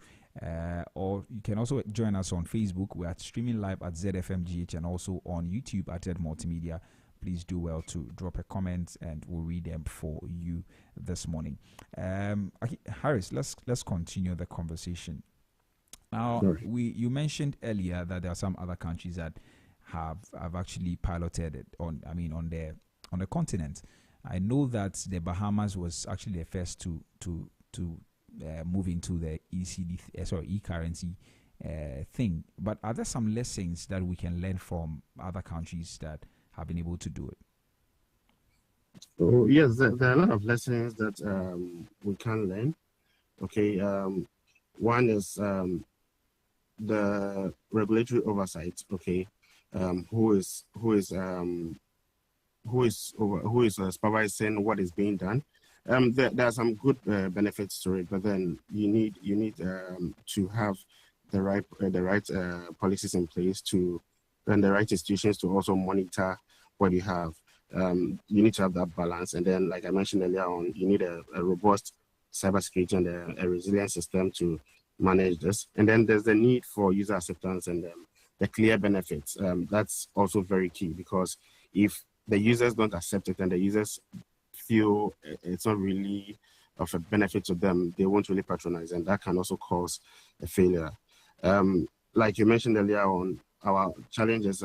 Speaker 1: Or you can also join us on Facebook. We are streaming live at ZFMGH and also on YouTube at Zed Multimedia. Please do well to drop a comment and we'll read them for you this morning. Harris, let's continue the conversation. Now, you mentioned earlier that there are some other countries that have actually piloted it on the continent. I know that the Bahamas was actually the first to move into the e-currency thing. But are there some lessons that we can learn from other countries that have been able to do it?
Speaker 6: So yes, there are a lot of lessons that we can learn. Okay, one is the regulatory oversight. Okay, who is supervising what is being done. There are some good benefits to it, but then you need to have the right policies in place and the right institutions to also monitor what you have. You need to have that balance, and then, like I mentioned earlier on, you need a robust cybersecurity and a resilient system to manage this. And then there's the need for user acceptance and the clear benefits. That's also very key, because if the users don't accept it and the users feel it's not really of a benefit to them, they won't really patronize, and that can also cause a failure. Like you mentioned earlier on, our challenge is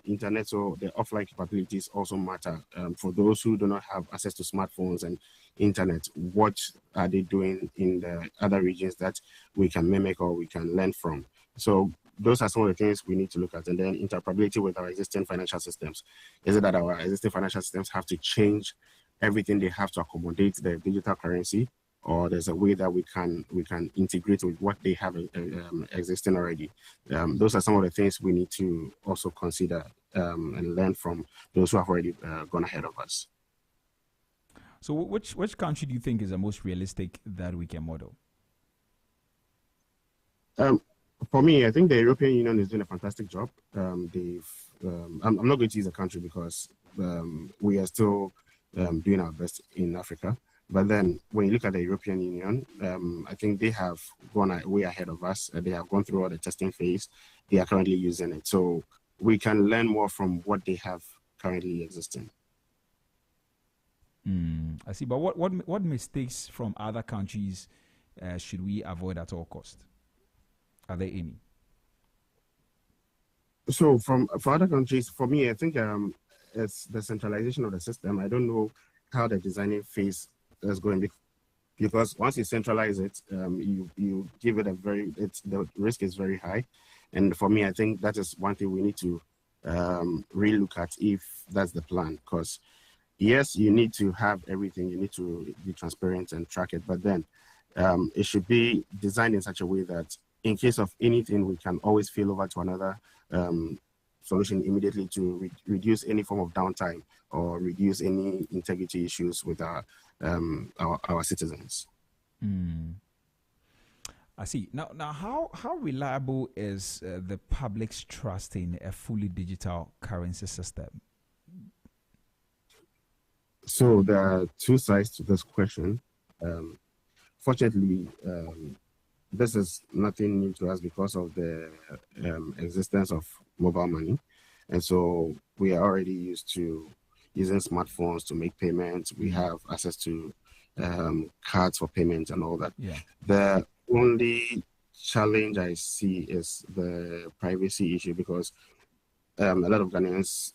Speaker 6: internet, so the offline capabilities also matter. For those who do not have access to smartphones and internet, what are they doing in the other regions that we can mimic or we can learn from? So those are some of the things we need to look at. And then interoperability with our existing financial systems. Is it that our existing financial systems have to change everything they have to accommodate the digital currency, or there's a way that we can integrate with what they have existing already? Those are some of the things we need to also consider and learn from those who have already gone ahead of us.
Speaker 1: So which country do you think is the most realistic that we can model?
Speaker 6: For me, I think the European Union is doing a fantastic job. I'm not going to use a country because we are still doing our best in Africa. But then when you look at the European Union, I think they have gone way ahead of us. They have gone through all the testing phase. They are currently using it. So we can learn more from what they have currently existing.
Speaker 1: I see. But what mistakes from other countries should we avoid at all costs? Are there any? So
Speaker 6: for other countries, for me, I think it's the centralization of the system. I don't know how the designing phase is going, because once you centralize it, you give it the risk is very high. And for me, I think that is one thing we need to really look at if that's the plan. Because yes, you need to have everything, you need to be transparent and track it, but then it should be designed in such a way that in case of anything, we can always fail over to another solution immediately to reduce any form of downtime or reduce any integrity issues with our citizens.
Speaker 1: I see. Now, how reliable is the public's trust in a fully digital currency system?
Speaker 6: So there are two sides to this question. Fortunately, this is nothing new to us because of the existence of mobile money. And so we are already used to using smartphones to make payments. We have access to cards for payments and all that.
Speaker 1: Yeah.
Speaker 6: The only challenge I see is the privacy issue, because a lot of Ghanaians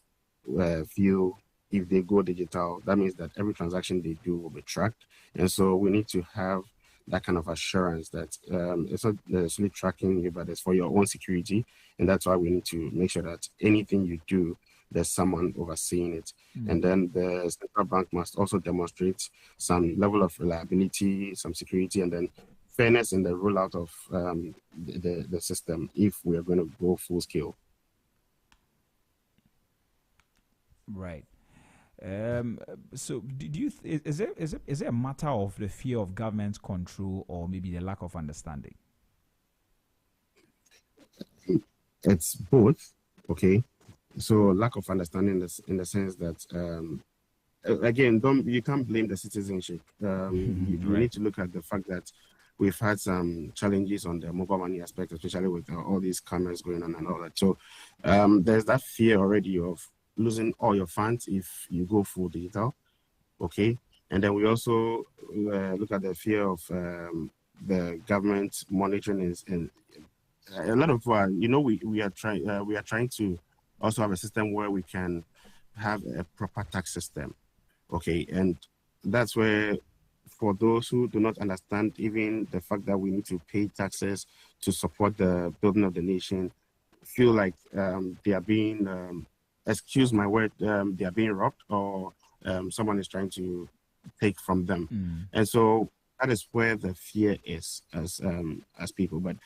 Speaker 6: feel if they go digital, that means that every transaction they do will be tracked. And so we need to have that kind of assurance that it's not necessarily tracking you, but it's for your own security. And that's why we need to make sure that anything you do, there's someone overseeing it. And then the central bank must also demonstrate some level of reliability, some security, and then fairness in the rollout of the system if we are going to go full scale.
Speaker 1: Right. So do you is there a matter of the fear of government control or maybe the lack of understanding?
Speaker 6: It's both. Okay. So lack of understanding is in the sense that again, you can't blame the citizenship. You need to look at the fact that we've had some challenges on the mobile money aspect, especially with all these cameras going on and all that. So there's that fear already of losing all your funds if you go full digital. Okay. And then we also look at the fear of the government monitoring and a lot of we are trying to also have a system where we can have a proper tax system. Okay. And that's where, for those who do not understand even the fact that we need to pay taxes to support the building of the nation, feel like they are being excuse my word, they are being robbed, or someone is trying to take from them. And so that is where the fear is as people. But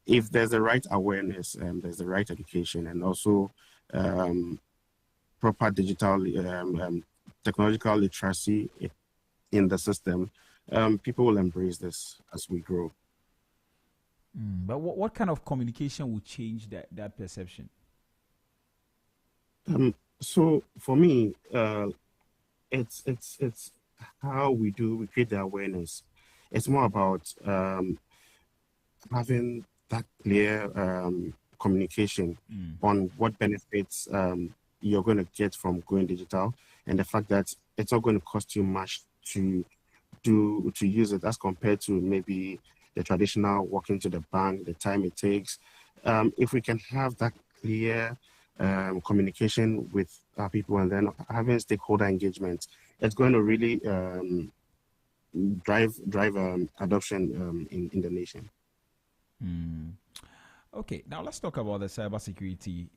Speaker 6: if there's the right awareness and there's the right education and also proper digital technological literacy in the system, people will embrace this as we grow.
Speaker 1: But what kind of communication will change that perception?
Speaker 6: So for me, it's how we create the awareness. It's more about having that clear communication on what benefits you're going to get from going digital, and the fact that it's not going to cost you much to use it as compared to maybe the traditional walking to the bank, the time it takes. If we can have that clear communication with our people, and then having stakeholder engagement, it's going to really drive adoption in the nation.
Speaker 1: Okay, now let's talk about the cybersecurity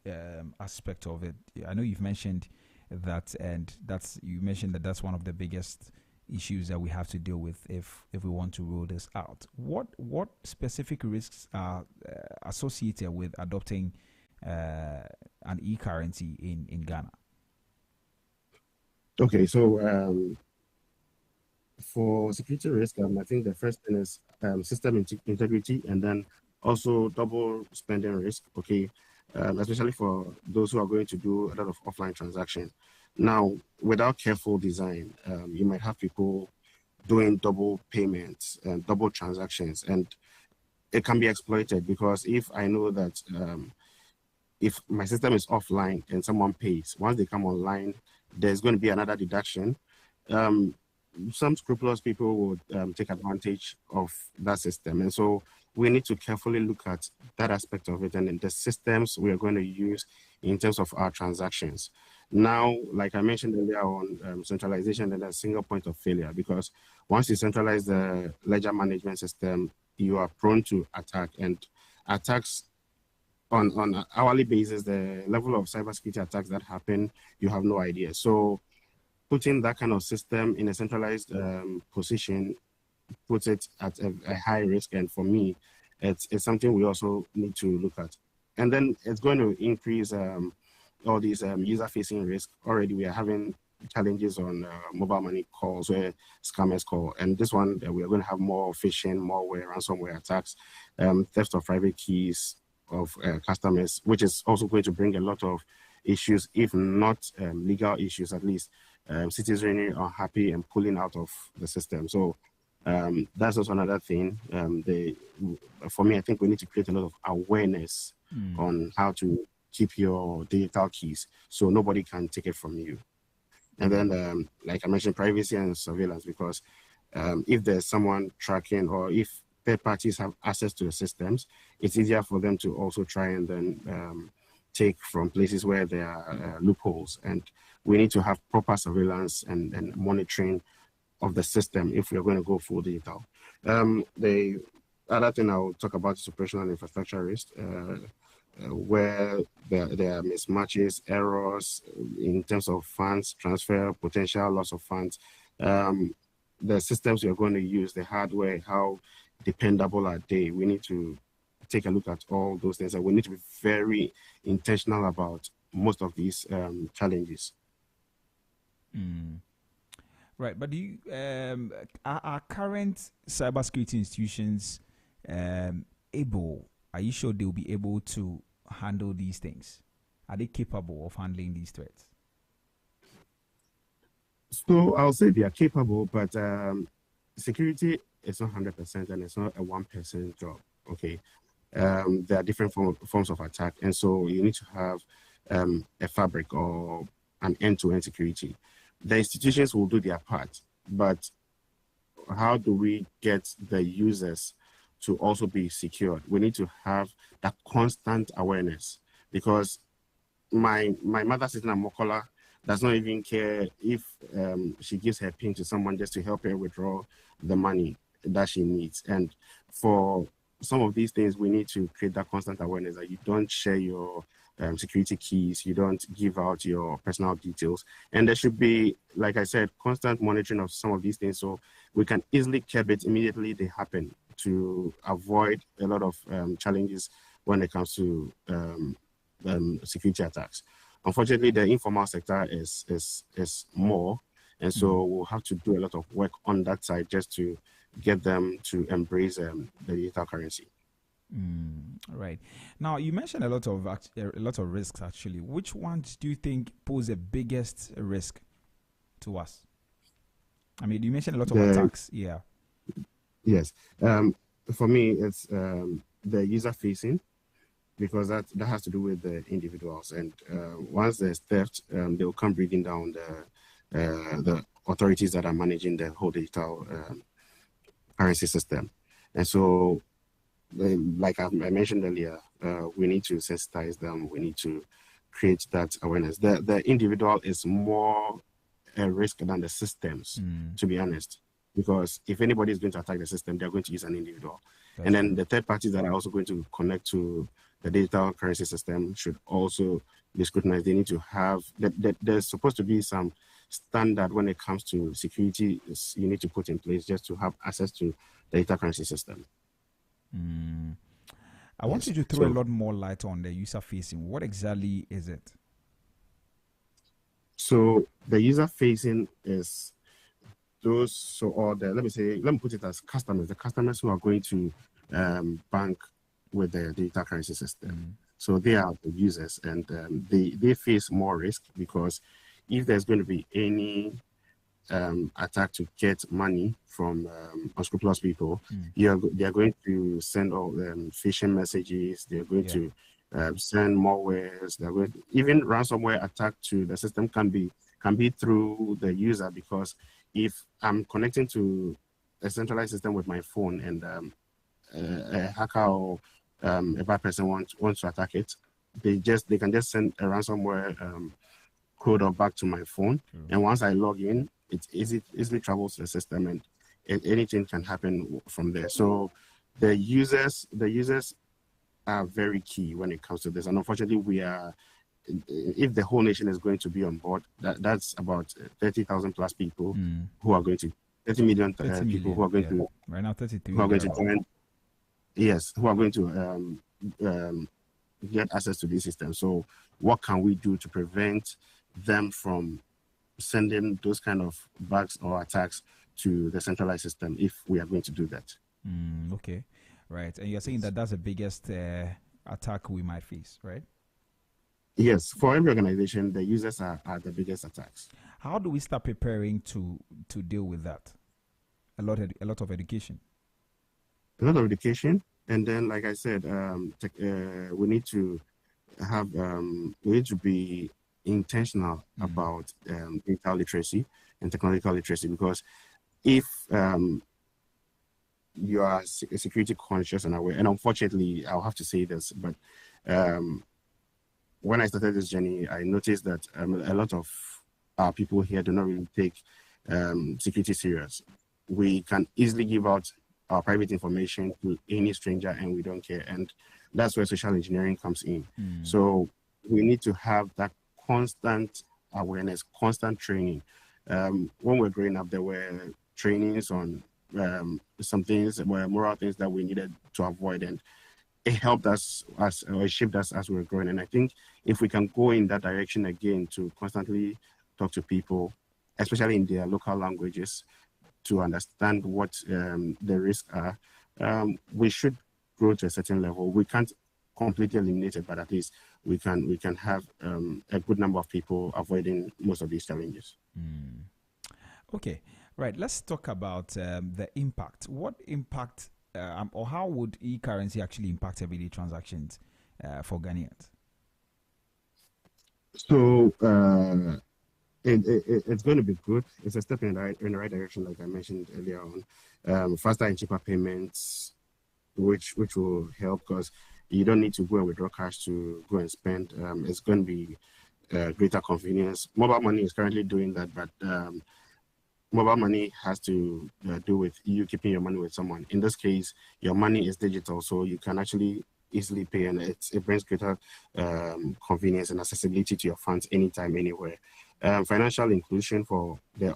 Speaker 1: aspect of it. I know you've mentioned that, and that's one of the biggest issues that we have to deal with if we want to roll this out. What specific risks are associated with adopting an e-currency in Ghana?
Speaker 6: Okay, so for security risk, I think the first thing is system integrity, and then also double spending risk, okay, especially for those who are going to do a lot of offline transactions. Now, without careful design, you might have people doing double payments and double transactions, and it can be exploited, because if I know that if my system is offline and someone pays, once they come online, there's going to be another deduction. Some scrupulous people would take advantage of that system. And so we need to carefully look at that aspect of it and the systems we are going to use in terms of our transactions. Now, like I mentioned earlier on, centralization and a single point of failure, because once you centralize the ledger management system, you are prone to attack, and attacks on an hourly basis, the level of cybersecurity attacks that happen, you have no idea. So putting that kind of system in a centralized position puts it at a high risk. And for me, it's something we also need to look at. And then it's going to increase all these user-facing risks. Already we are having challenges on mobile money calls where scammers call. And this one, we are going to have more phishing, malware, ransomware attacks, theft of private keys of customers, which is also going to bring a lot of issues, if not legal issues, at least citizens are unhappy and pulling out of the system. So that's also another thing. For me, I think we need to create a lot of awareness on how to keep your digital keys so nobody can take it from you. And then, like I mentioned, privacy and surveillance, because if there's someone tracking, or if third parties have access to the systems, it's easier for them to also try and then take from places where there are loopholes. And we need to have proper surveillance and monitoring of the system if we're going to go full digital. The other thing I'll talk about is operational and infrastructure risk, where there are mismatches, errors in terms of funds transfer, potential loss of funds. The systems you're going to use, the hardware, how dependable are they? We need to take a look at all those things, and we need to be very intentional about most of these challenges.
Speaker 1: Right, but do you are current cybersecurity institutions able? Are you sure they will be able to handle these things? Are they capable of handling these threats?
Speaker 6: So I'll say they are capable, but security is not 100%, and it's not a one-person job. Okay, there are different forms of attack, and so you need to have a fabric or an end-to-end security. The institutions will do their part, but how do we get the users to also be secured? We need to have that constant awareness, because my mother sitting at Mokola does not even care if she gives her PIN to someone just to help her withdraw the money that she needs. And for some of these things, we need to create that constant awareness that you don't share your security keys, you don't give out your personal details. And there should be, like I said, constant monitoring of some of these things, so we can easily curb it immediately they happen, to avoid a lot of challenges when it comes to security attacks. Unfortunately, the informal sector is more, and so we'll have to do a lot of work on that side just to get them to embrace the digital currency.
Speaker 1: Right. Now, you mentioned a lot of risks. Actually, which ones do you think pose the biggest risk to us? I mean, you mentioned a lot of attacks. Yeah.
Speaker 6: Yes. For me, it's the user facing, because that has to do with the individuals. And once there's theft, they will come breathing down the authorities that are managing the whole digital currency system. And so like I mentioned earlier, we need to sensitize them. We need to create that awareness. The individual is more a risk than the systems, to be honest. Because if anybody is going to attack the system, they're going to use an individual. And then the third parties that are also going to connect to the digital currency system should also be scrutinized. They need to have, there's supposed to be some standard when it comes to security you need to put in place just to have access to the digital currency system.
Speaker 1: I want you to throw a lot more light on the user facing. What exactly is it?
Speaker 6: So the user facing is those, let me put it as customers, the customers who are going to bank with the digital currency system. So they are the users, and they face more risk, because if there's going to be any attack to get money from unscrupulous they are going to send all phishing messages. They're going to send malwares. They're going even ransomware attack to the system can be through the user, because if I'm connecting to a centralized system with my phone and a hacker or a bad person wants to attack it, they can just send a ransomware code or back to my phone, and once I log in, it easily travels to the system, and anything can happen from there. So the users are very key when it comes to this, and unfortunately, if the whole nation is going to be on board, that's about 30,000 plus people who are going to 30 million people who are going to
Speaker 1: right now 33
Speaker 6: who are going to join. Yes, who are going to get access to this system. So what can we do to prevent them from sending those kind of bugs or attacks to the centralized system if we are going to do that?
Speaker 1: Okay, right. And you're saying that that's the biggest attack we might face, right?
Speaker 6: Yes, for every organization, the users are the biggest attacks.
Speaker 1: How do we start preparing to deal with that? A lot of education.
Speaker 6: A lot of education, and then, like I said, we need to be intentional about digital literacy and technological literacy, because if you are security conscious and aware, and unfortunately, I'll have to say this, but when I started this journey, I noticed that a lot of our people here do not really take security serious. We can easily give out our private information to any stranger and we don't care. And that's where social engineering comes in. So we need to have that constant awareness, constant training. When we're growing up, there were trainings on some things, were moral things that we needed to avoid. And it helped us it shaped us as we were growing. And I think if we can go in that direction again to constantly talk to people, especially in their local languages, to understand what the risks are, we should grow to a certain level. We can't completely eliminate it, but at least we can have a good number of people avoiding most of these challenges.
Speaker 1: Okay, right. Let's talk about the impact. What impact or how would e-currency actually impact everyday transactions for Ghanaians?
Speaker 6: So it's going to be good. It's a step in the right direction, like I mentioned earlier on. Faster and cheaper payments, which will help, because you don't need to go and withdraw cash to go and spend. It's going to be greater convenience. Mobile money is currently doing that, but mobile money has to do with you keeping your money with someone. In this case, your money is digital, so you can actually easily pay, and it brings greater convenience and accessibility to your funds anytime, anywhere. Financial inclusion for the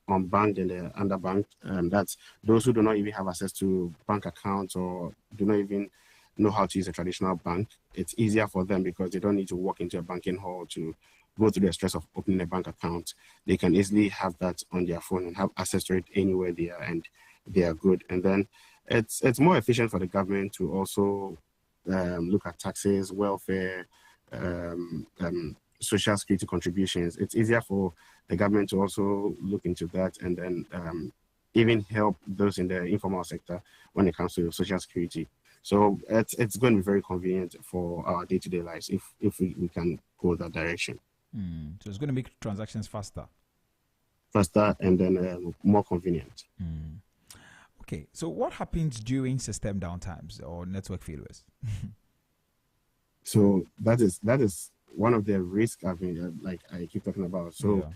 Speaker 6: unbanked and the underbanked. That's those who do not even have access to bank accounts or do not even know how to use a traditional bank. It's easier for them because they don't need to walk into a banking hall to go through the stress of opening a bank account. They can easily have that on their phone and have access to it anywhere they are, and they are good. And then it's more efficient for the government to also look at taxes, welfare, social security contributions. It's easier for the government to also look into that, and then even help those in the informal sector when it comes to social security. So it's going to be very convenient for our day-to-day lives if we can go that direction.
Speaker 1: So it's going to make transactions faster
Speaker 6: and then more convenient.
Speaker 1: Okay, so what happens during system downtimes or network failures?
Speaker 6: So that is one of the risks I've been like I keep talking about. So
Speaker 1: Yeah.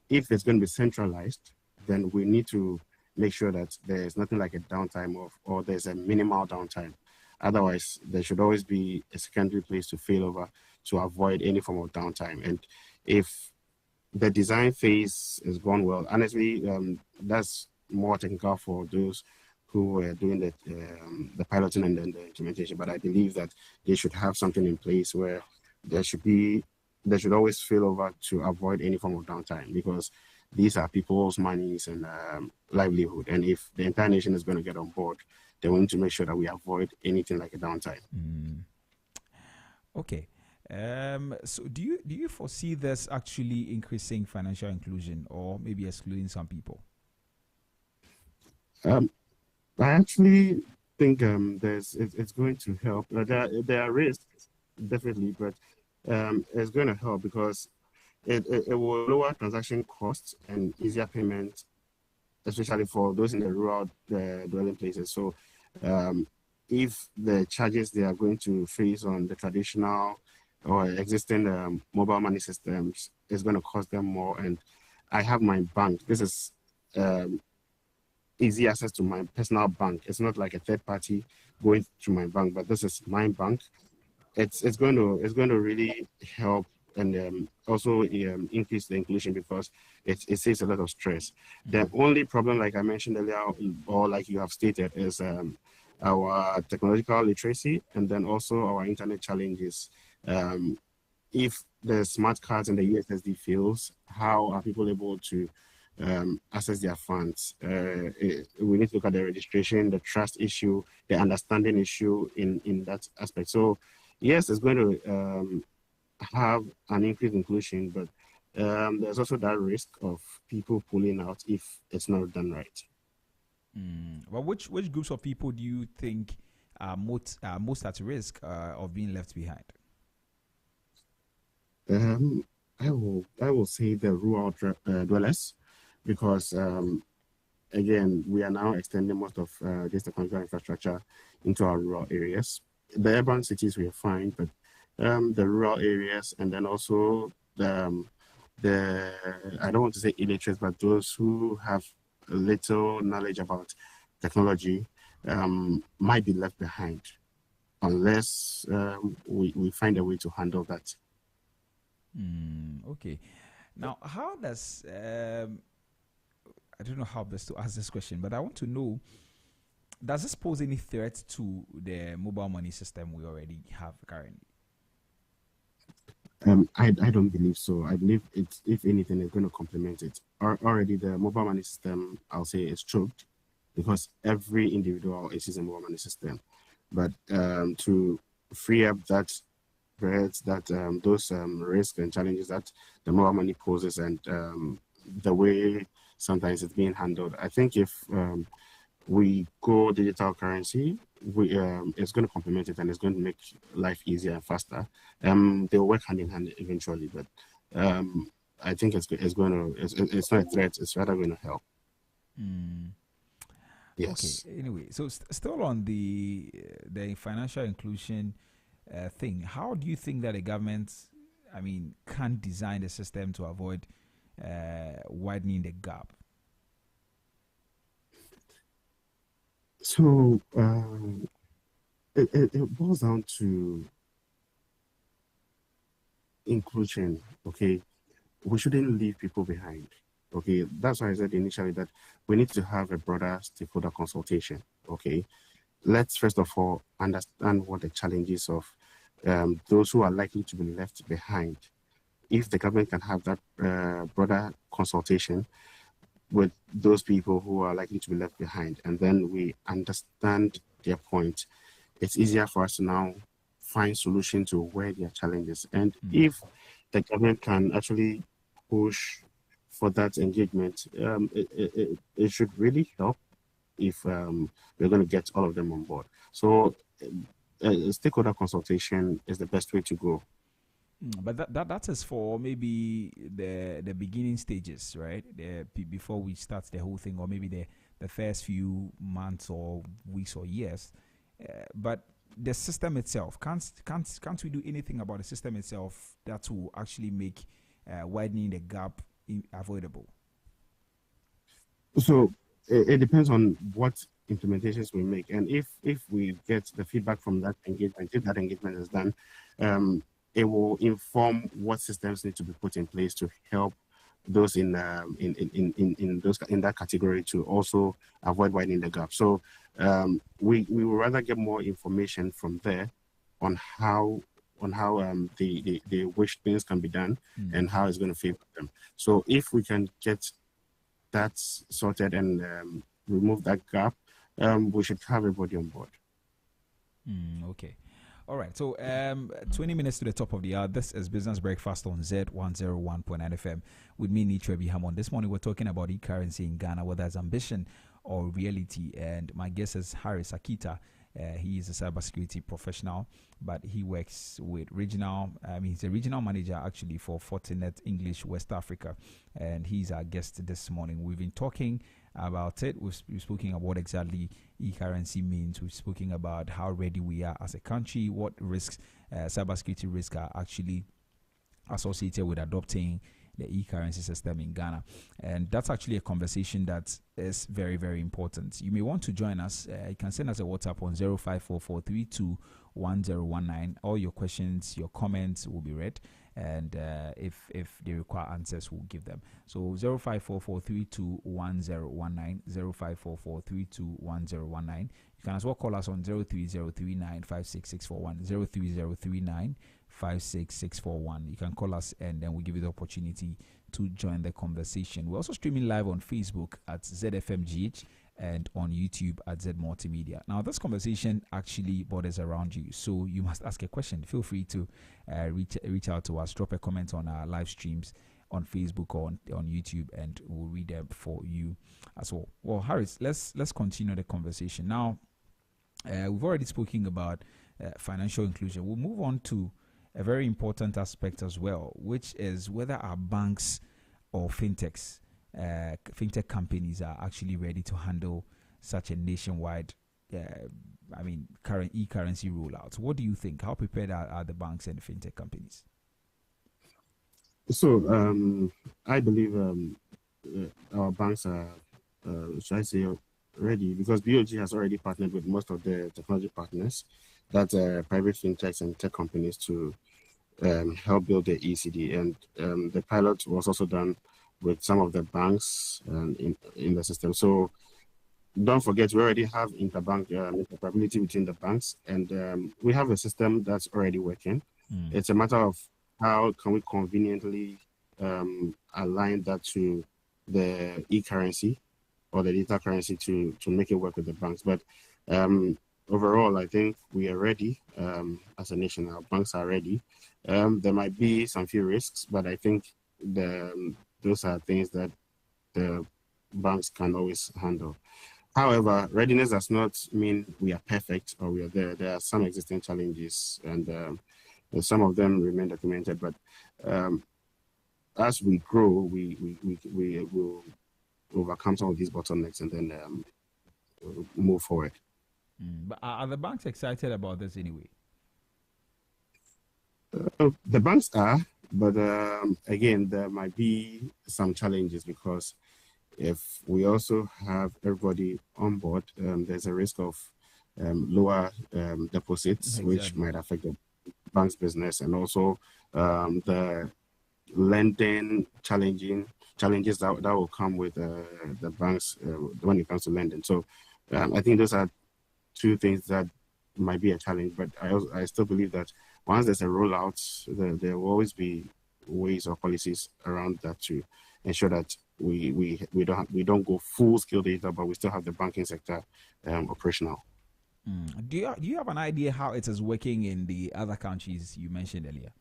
Speaker 6: if it's going to be centralized, then we need to make sure that there's nothing like a downtime or there's a minimal downtime. Otherwise, there should always be a secondary place to fail over to avoid any form of downtime. And if the design phase has gone well, honestly, that's more technical for those who were doing the piloting and then the implementation. But I believe that they should have something in place where there should always fail over to avoid any form of downtime, because these are people's monies and livelihood. And if the entire nation is going to get on board, they want to make sure that we avoid anything like a downtime.
Speaker 1: Okay. So do you foresee this actually increasing financial inclusion or maybe excluding some people?
Speaker 6: I actually think it's going to help. There are risks, definitely, but it's going to help because it will lower transaction costs and easier payments, especially for those in the rural dwelling places. So if the charges they are going to face on the traditional or existing mobile money systems is going to cost them more, and I have my bank. This is easy access to my personal bank. It's not like a third party going to my bank, but this is my bank. It's going to really help and also increase the inclusion because it saves a lot of stress. The only problem, like I mentioned earlier, or like you have stated, is our technological literacy and then also our internet challenges. If the smart cards and the USSD fails, how are people able to access their funds? We need to look at the registration, the trust issue, the understanding issue in that aspect. So yes, it's going to have an increased inclusion, but there's also that risk of people pulling out if it's not done right.
Speaker 1: Well, which groups of people do you think are most at risk of being left behind?
Speaker 6: I will say the rural dwellers, because again, we are now extending most of this technological infrastructure into our rural areas. The urban cities we are fine, but the rural areas, and then also the I don't want to say illiterate, but those who have little knowledge about technology might be left behind unless we find a way to handle that.
Speaker 1: Okay. Now, how does I don't know how best to ask this question, but I want to know: does this pose any threat to the mobile money system we already have currently?
Speaker 6: I don't believe so. I believe it's, if anything, it's going to complement it. Already, the mobile money system, I'll say, is choked because every individual is using a mobile money system. But to free up that threats, that those risks and challenges that the mobile money poses, and the way sometimes it's being handled, I think if we go digital currency, it's going to complement it and it's going to make life easier and faster. They'll work hand in hand eventually, but I think it's not a threat. It's rather going to help. Yes.
Speaker 1: Okay. Anyway, so still on the financial inclusion thing, how do you think that the government, can design the system to avoid widening the gap?
Speaker 6: So it boils down to inclusion. Okay, we shouldn't leave people behind. Okay, that's why I said initially that we need to have a broader stakeholder consultation. Okay, let's first of all understand what the challenges of those who are likely to be left behind. If the government can have that broader consultation with those people who are likely to be left behind, and then we understand their point, it's easier for us to now find solutions to where their challenges. And if the government can actually push for that engagement, it should really help if we're going to get all of them on board. So stakeholder consultation is the best way to go.
Speaker 1: But that is for maybe the beginning stages, right? Before we start the whole thing, or maybe the first few months or weeks or years. But the system itself, can't we do anything about the system itself that will actually make widening the gap avoidable?
Speaker 6: So it depends on what implementations we make, and if we get the feedback from that engagement, if that engagement is done, it will inform what systems need to be put in place to help those in that category to also avoid widening the gap. So we would rather get more information from there on how the wish things can be done and how it's going to favor them. So if we can get that sorted and remove that gap, we should have everybody on board.
Speaker 1: Okay. All right. So 20 minutes to the top of the hour. This is Business Breakfast on Zed 101.9 FM with me, Nichwe Hammond. This morning we're talking about e-currency in Ghana, whether it's ambition or reality. And my guest is Harris Akita. He is a cybersecurity professional, but he works with regional. He's a regional manager actually for Fortinet English West Africa, and he's our guest this morning. We've been talking about it. We've spoken about what exactly e-currency means. We've spoken about how ready we are as a country, what risks, cybersecurity risks are actually associated with adopting the e-currency system in Ghana. And that's actually a conversation that is very, very important. You may want to join us. You can send us a WhatsApp on 0544321019. All your questions, your comments will be read. And if they require answers, we'll give them. So 0544321019, 0544321019. You can as well call us on 030395661, 030395661. You can call us and then we'll give you the opportunity to join the conversation. We're also streaming live on Facebook at ZFMGH and on YouTube at Z Multimedia. Now, this conversation actually borders around you, so you must ask a question. Feel free to reach out to us, drop a comment on our live streams on Facebook or on YouTube, and we'll read them for you as well. Well, Harris, let's continue the conversation. Now, we've already spoken about financial inclusion. We'll move on to a very important aspect as well, which is whether our banks or fintech companies are actually ready to handle such a nationwide, current e-currency rollout. What do you think? How prepared are the banks and the fintech companies?
Speaker 6: So I believe our banks are, should I say, ready, because BOG has already partnered with most of the technology partners, that's private fintechs and tech companies, to help build the ECD. And the pilot was also done with some of the banks in the system. So don't forget, we already have interbank interoperability between the banks, and we have a system that's already working. It's a matter of how can we conveniently align that to the e-currency or the digital currency to make it work with the banks. But overall, I think we are ready as a nation. Our banks are ready. There might be some few risks, but I think those are things that the banks can always handle. However, readiness does not mean we are perfect or we are there. There are some existing challenges, and some of them remain documented. But as we grow, we will overcome some of these bottlenecks and then move forward.
Speaker 1: But are the banks excited about this anyway?
Speaker 6: The banks are, but again, there might be some challenges, because if we also have everybody on board, there's a risk of lower deposits, which might affect the bank's business, and also the lending challenges that will come with the banks when it comes to lending. So I think those are two things that might be a challenge, but I still believe that once there's a rollout, there will always be ways or policies around that to ensure that we don't go full scale data, but we still have the banking sector operational.
Speaker 1: Do you have an idea how it is working in the other countries you mentioned earlier?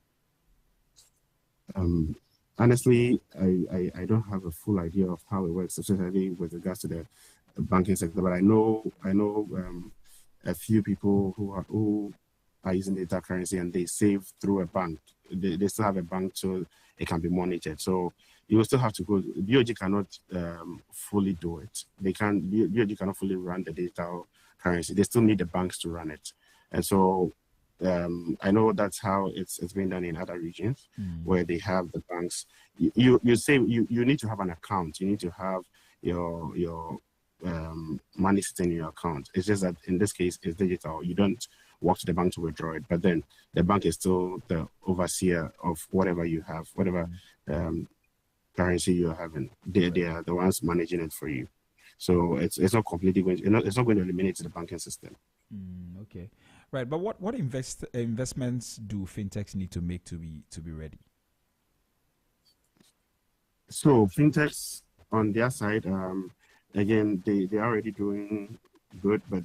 Speaker 6: Honestly, I don't have a full idea of how it works, especially with regards to the banking sector. But I know a few people who are using data currency and they save through a bank. They still have a bank, so it can be monitored. So you will still have to go. BOG cannot fully do it. BOG cannot fully run the digital currency. They still need the banks to run it. And so I know that's how it's been done in other regions where they have the banks. You need to have an account. You need to have your money sitting in your account. It's just that in this case, it's digital. You don't walk to the bank to withdraw it, but then the bank is still the overseer of whatever you have, whatever currency you're having. They are the ones managing it for you. So it's not completely going. It's not going to eliminate the banking system.
Speaker 1: Okay, right. But what investments do fintechs need to make to be ready?
Speaker 6: So fintechs on their side, again, they're already doing good, but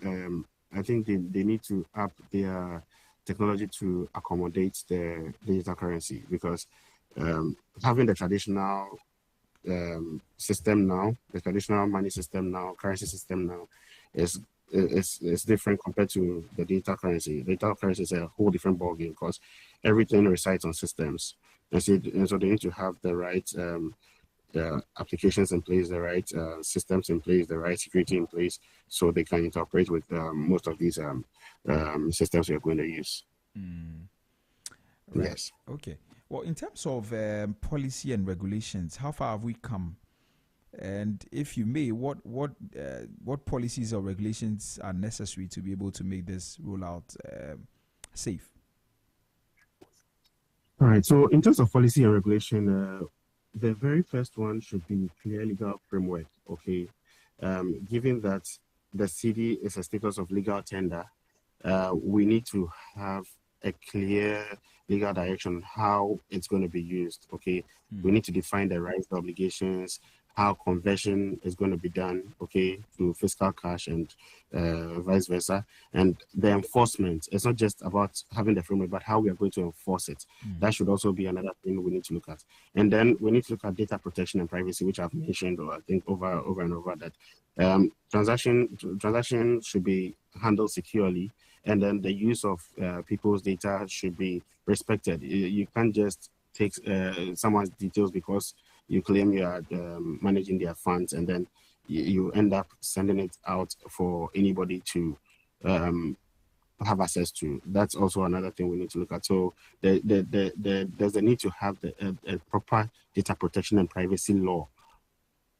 Speaker 6: I think they need to up their technology to accommodate the digital currency, because having the traditional system now, the traditional money system now, currency system now, is different compared to the digital currency. Digital currency is a whole different ballgame because everything resides on systems, and so they need to have the right applications in place, the right systems in place, the right security in place, so they can interoperate with most of these systems we are going to use.
Speaker 1: Right.
Speaker 6: Yes.
Speaker 1: Okay. Well, in terms of policy and regulations, how far have we come? And if you may, what policies or regulations are necessary to be able to make this rollout safe?
Speaker 6: All right. So in terms of policy and regulation, the very first one should be clear legal framework. Okay. Given that the CD is a status of legal tender, we need to have a clear legal direction on how it's going to be used. Okay. We need to define the rights, the obligations, how conversion is going to be done, okay, to fiscal cash and vice versa. And the enforcement, it's not just about having the framework, but how we are going to enforce it. That should also be another thing we need to look at. And then we need to look at data protection and privacy, which I've mentioned, or I think over and over, that transaction should be handled securely. And then the use of people's data should be respected. You can't just take someone's details because you claim you are managing their funds, and then you end up sending it out for anybody to have access to. That's also another thing we need to look at. So there's a need to have a proper data protection and privacy law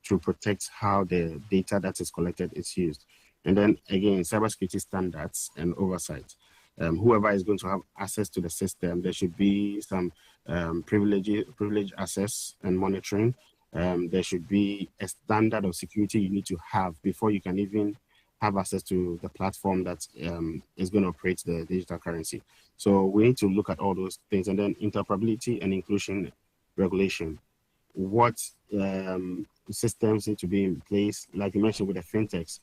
Speaker 6: to protect how the data that is collected is used. And then again, cybersecurity standards and oversight. Whoever is going to have access to the system, there should be some privilege access and monitoring. There should be a standard of security you need to have before you can even have access to the platform that is going to operate the digital currency. So we need to look at all those things. And then interoperability and inclusion regulation. What systems need to be in place? Like you mentioned with the fintechs,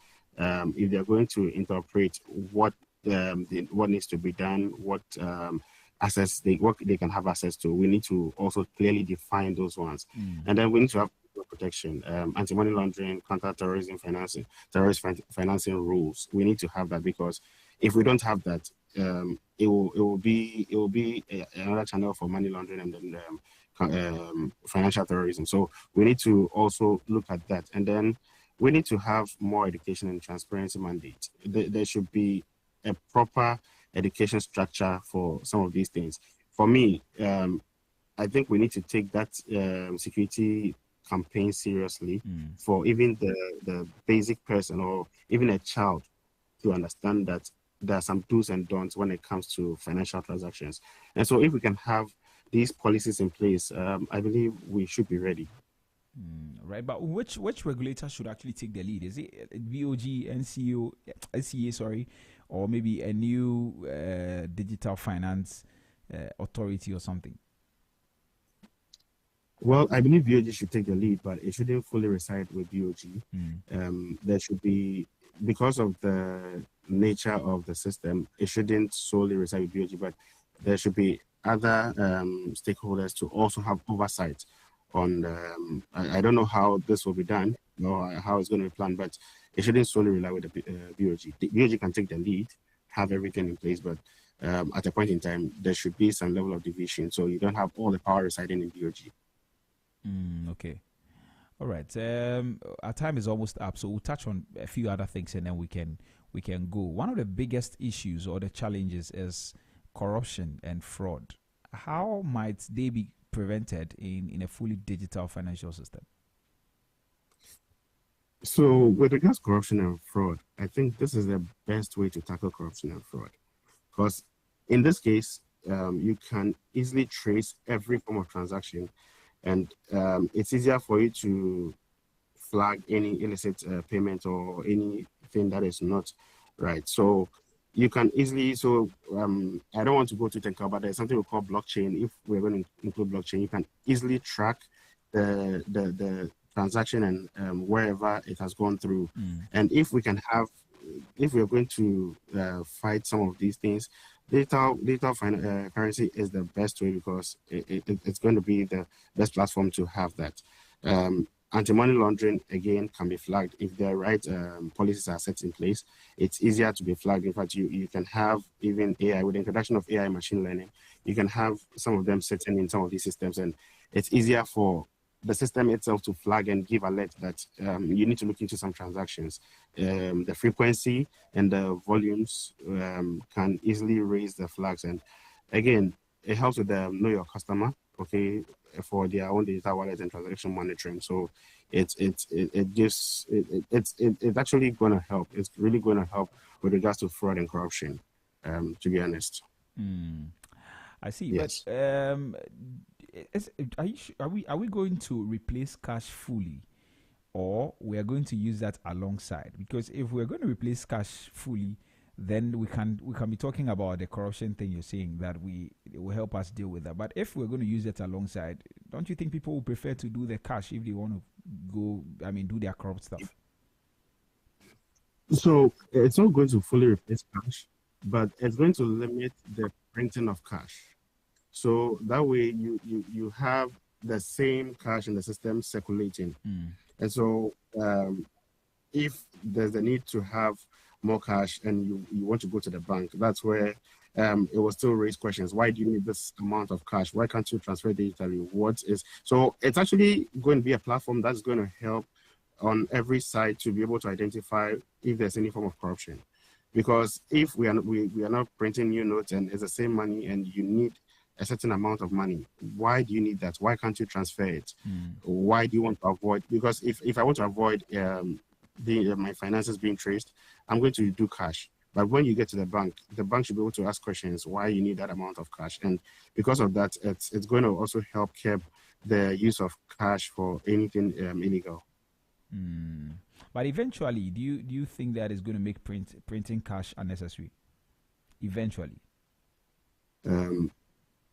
Speaker 6: if they're going to interoperate, what needs to be done, what they can have access to. We need to also clearly define those ones. And then we need to have protection, anti-money laundering, counter-terrorism financing, terrorist financing rules. We need to have that, because if we don't have that, it will be another channel for money laundering and then financial terrorism. So we need to also look at that. And then we need to have more education and transparency mandate. There should be a proper education structure for some of these things. For me, I think we need to take that security campaign seriously for even the basic person or even a child to understand that there are some do's and don'ts when it comes to financial transactions. And so if we can have these policies in place, I believe we should be ready.
Speaker 1: Right, but which regulator should actually take the lead? Is it BOG, NCA, or maybe a new digital finance authority or something?
Speaker 6: Well, I believe BOG should take the lead, but it shouldn't fully reside with BOG. There should be, because of the nature of the system, it shouldn't solely reside with BOG, but there should be other stakeholders to also have oversight on I don't know how this will be done or how it's going to be planned, but it shouldn't solely rely with the BOG. The BOG can take the lead, have everything in place, but at a point in time, there should be some level of division, so you don't have all the power residing in BOG.
Speaker 1: Okay. All right. Our time is almost up, so we'll touch on a few other things, and then we can go. One of the biggest issues or the challenges is corruption and fraud. How might they be prevented in a fully digital financial system?
Speaker 6: So, with regards to corruption and fraud, I think this is the best way to tackle corruption and fraud, because in this case, you can easily trace every form of transaction, and it's easier for you to flag any illicit payment or anything that is not right. So you can easily, I don't want to go too technical, but there's something we call blockchain. If we're going to include blockchain, you can easily track the transaction and wherever it has gone through. And if we're going to fight some of these things, digital currency is the best way, because it's going to be the best platform to have that. Anti-money laundering, again, can be flagged. If the right policies are set in place, it's easier to be flagged. In fact, you can have even AI, with the introduction of AI machine learning, you can have some of them sitting in some of these systems, and it's easier for the system itself to flag and give alert that you need to look into some transactions. The frequency and the volumes can easily raise the flags. And again, it helps with the know your customer, okay, for their own digital wallet and transaction monitoring. So it's actually going to help. It's really going to help with regards to fraud and corruption, to be honest.
Speaker 1: I see.
Speaker 6: Yes.
Speaker 1: But are we going to replace cash fully, or we are going to use that alongside? Because if we're going to replace cash fully, then we can be talking about the corruption thing you're saying, that it will help us deal with that. But if we're going to use it alongside, don't you think people will prefer to do the cash if they want to do their corrupt stuff?
Speaker 6: So it's not going to fully replace cash, but it's going to limit the printing of cash. So that way you have the same cash in the system circulating. And so if there's a need to have more cash and you want to go to the bank, that's where it will still raise questions. Why do you need this amount of cash? Why can't you transfer digitally? So it's actually going to be a platform that's going to help on every side to be able to identify if there's any form of corruption. Because if we are not printing new notes and it's the same money and you need a certain amount of money, why do you need that? Why can't you transfer it? Why do you want to avoid? Because if I want to avoid my finances being traced, I'm going to do cash. But when you get to the bank should be able to ask questions why you need that amount of cash. And because of that, it's going to also help curb the use of cash for anything illegal.
Speaker 1: But eventually, do you think that is going to make printing cash unnecessary? Eventually.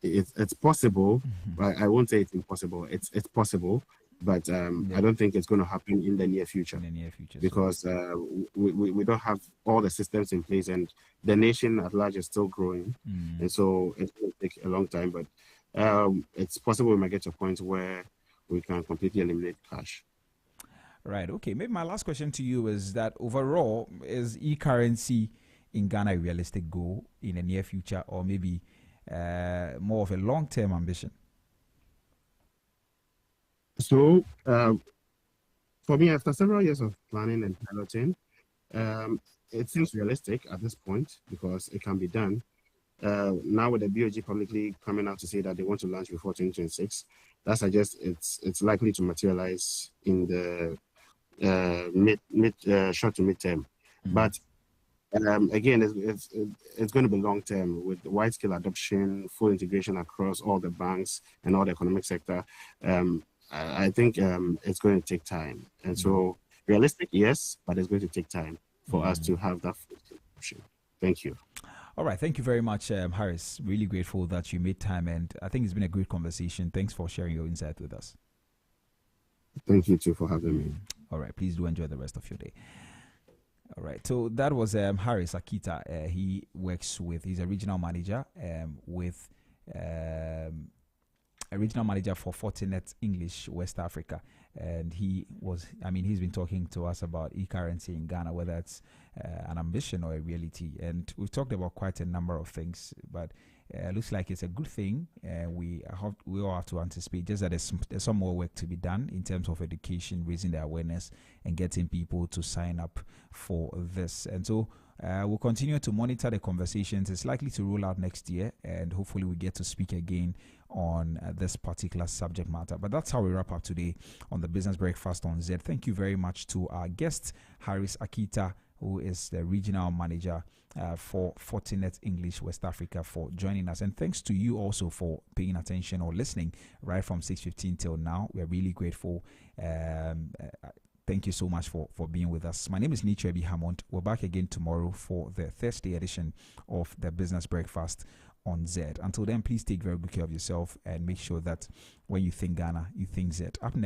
Speaker 6: It's possible, but I won't say it's impossible. It's possible, but I don't think it's going to happen in the near future. Because we don't have all the systems in place, and the nation at large is still growing, and so it's going to take a long time. But it's possible we might get to a point where we can completely eliminate cash.
Speaker 1: Right. Okay. Maybe my last question to you is that overall, is e-currency in Ghana a realistic goal in the near future, or maybe more of a long-term ambition?
Speaker 6: So, for me, after several years of planning and piloting, it seems realistic at this point because it can be done. Now with the BOG publicly coming out to say that they want to launch before 2026, that suggests it's likely to materialize in the short to mid-term. But again, it's going to be long term with wide-scale adoption, full integration across all the banks and all the economic sector. I think it's going to take time. And so realistic, yes, but it's going to take time for us to have that full integration. Thank you.
Speaker 1: All right. Thank you very much, Harris. Really grateful that you made time, and I think it's been a great conversation. Thanks for sharing your insight with us.
Speaker 6: Thank you too for having me.
Speaker 1: All right. Please do enjoy the rest of your day. All right. So that was Harris Akita. He's a regional manager with a regional manager for Fortinet English West Africa, and he's been talking to us about e-currency in Ghana, whether it's an ambition or a reality. And we've talked about quite a number of things, but looks like it's a good thing. We all have to anticipate just that there's some more work to be done in terms of education, raising the awareness, and getting people to sign up for this. And so we'll continue to monitor the conversations. It's likely to roll out next year, and hopefully we get to speak again on this particular subject matter. But that's how we wrap up today on the Business Breakfast on Zed. Thank you very much to our guest, Harris Akita, who is the regional manager for Fortinet English West Africa, for joining us. And thanks to you also for paying attention or listening right from 6:15 till now. We're really grateful. Thank you so much for being with us. My name is Nietzsche B. Hammond. We're back again tomorrow for the Thursday edition of the Business Breakfast on Zed. Until then, please take very good care of yourself and make sure that when you think Ghana, you think Zed. Up next,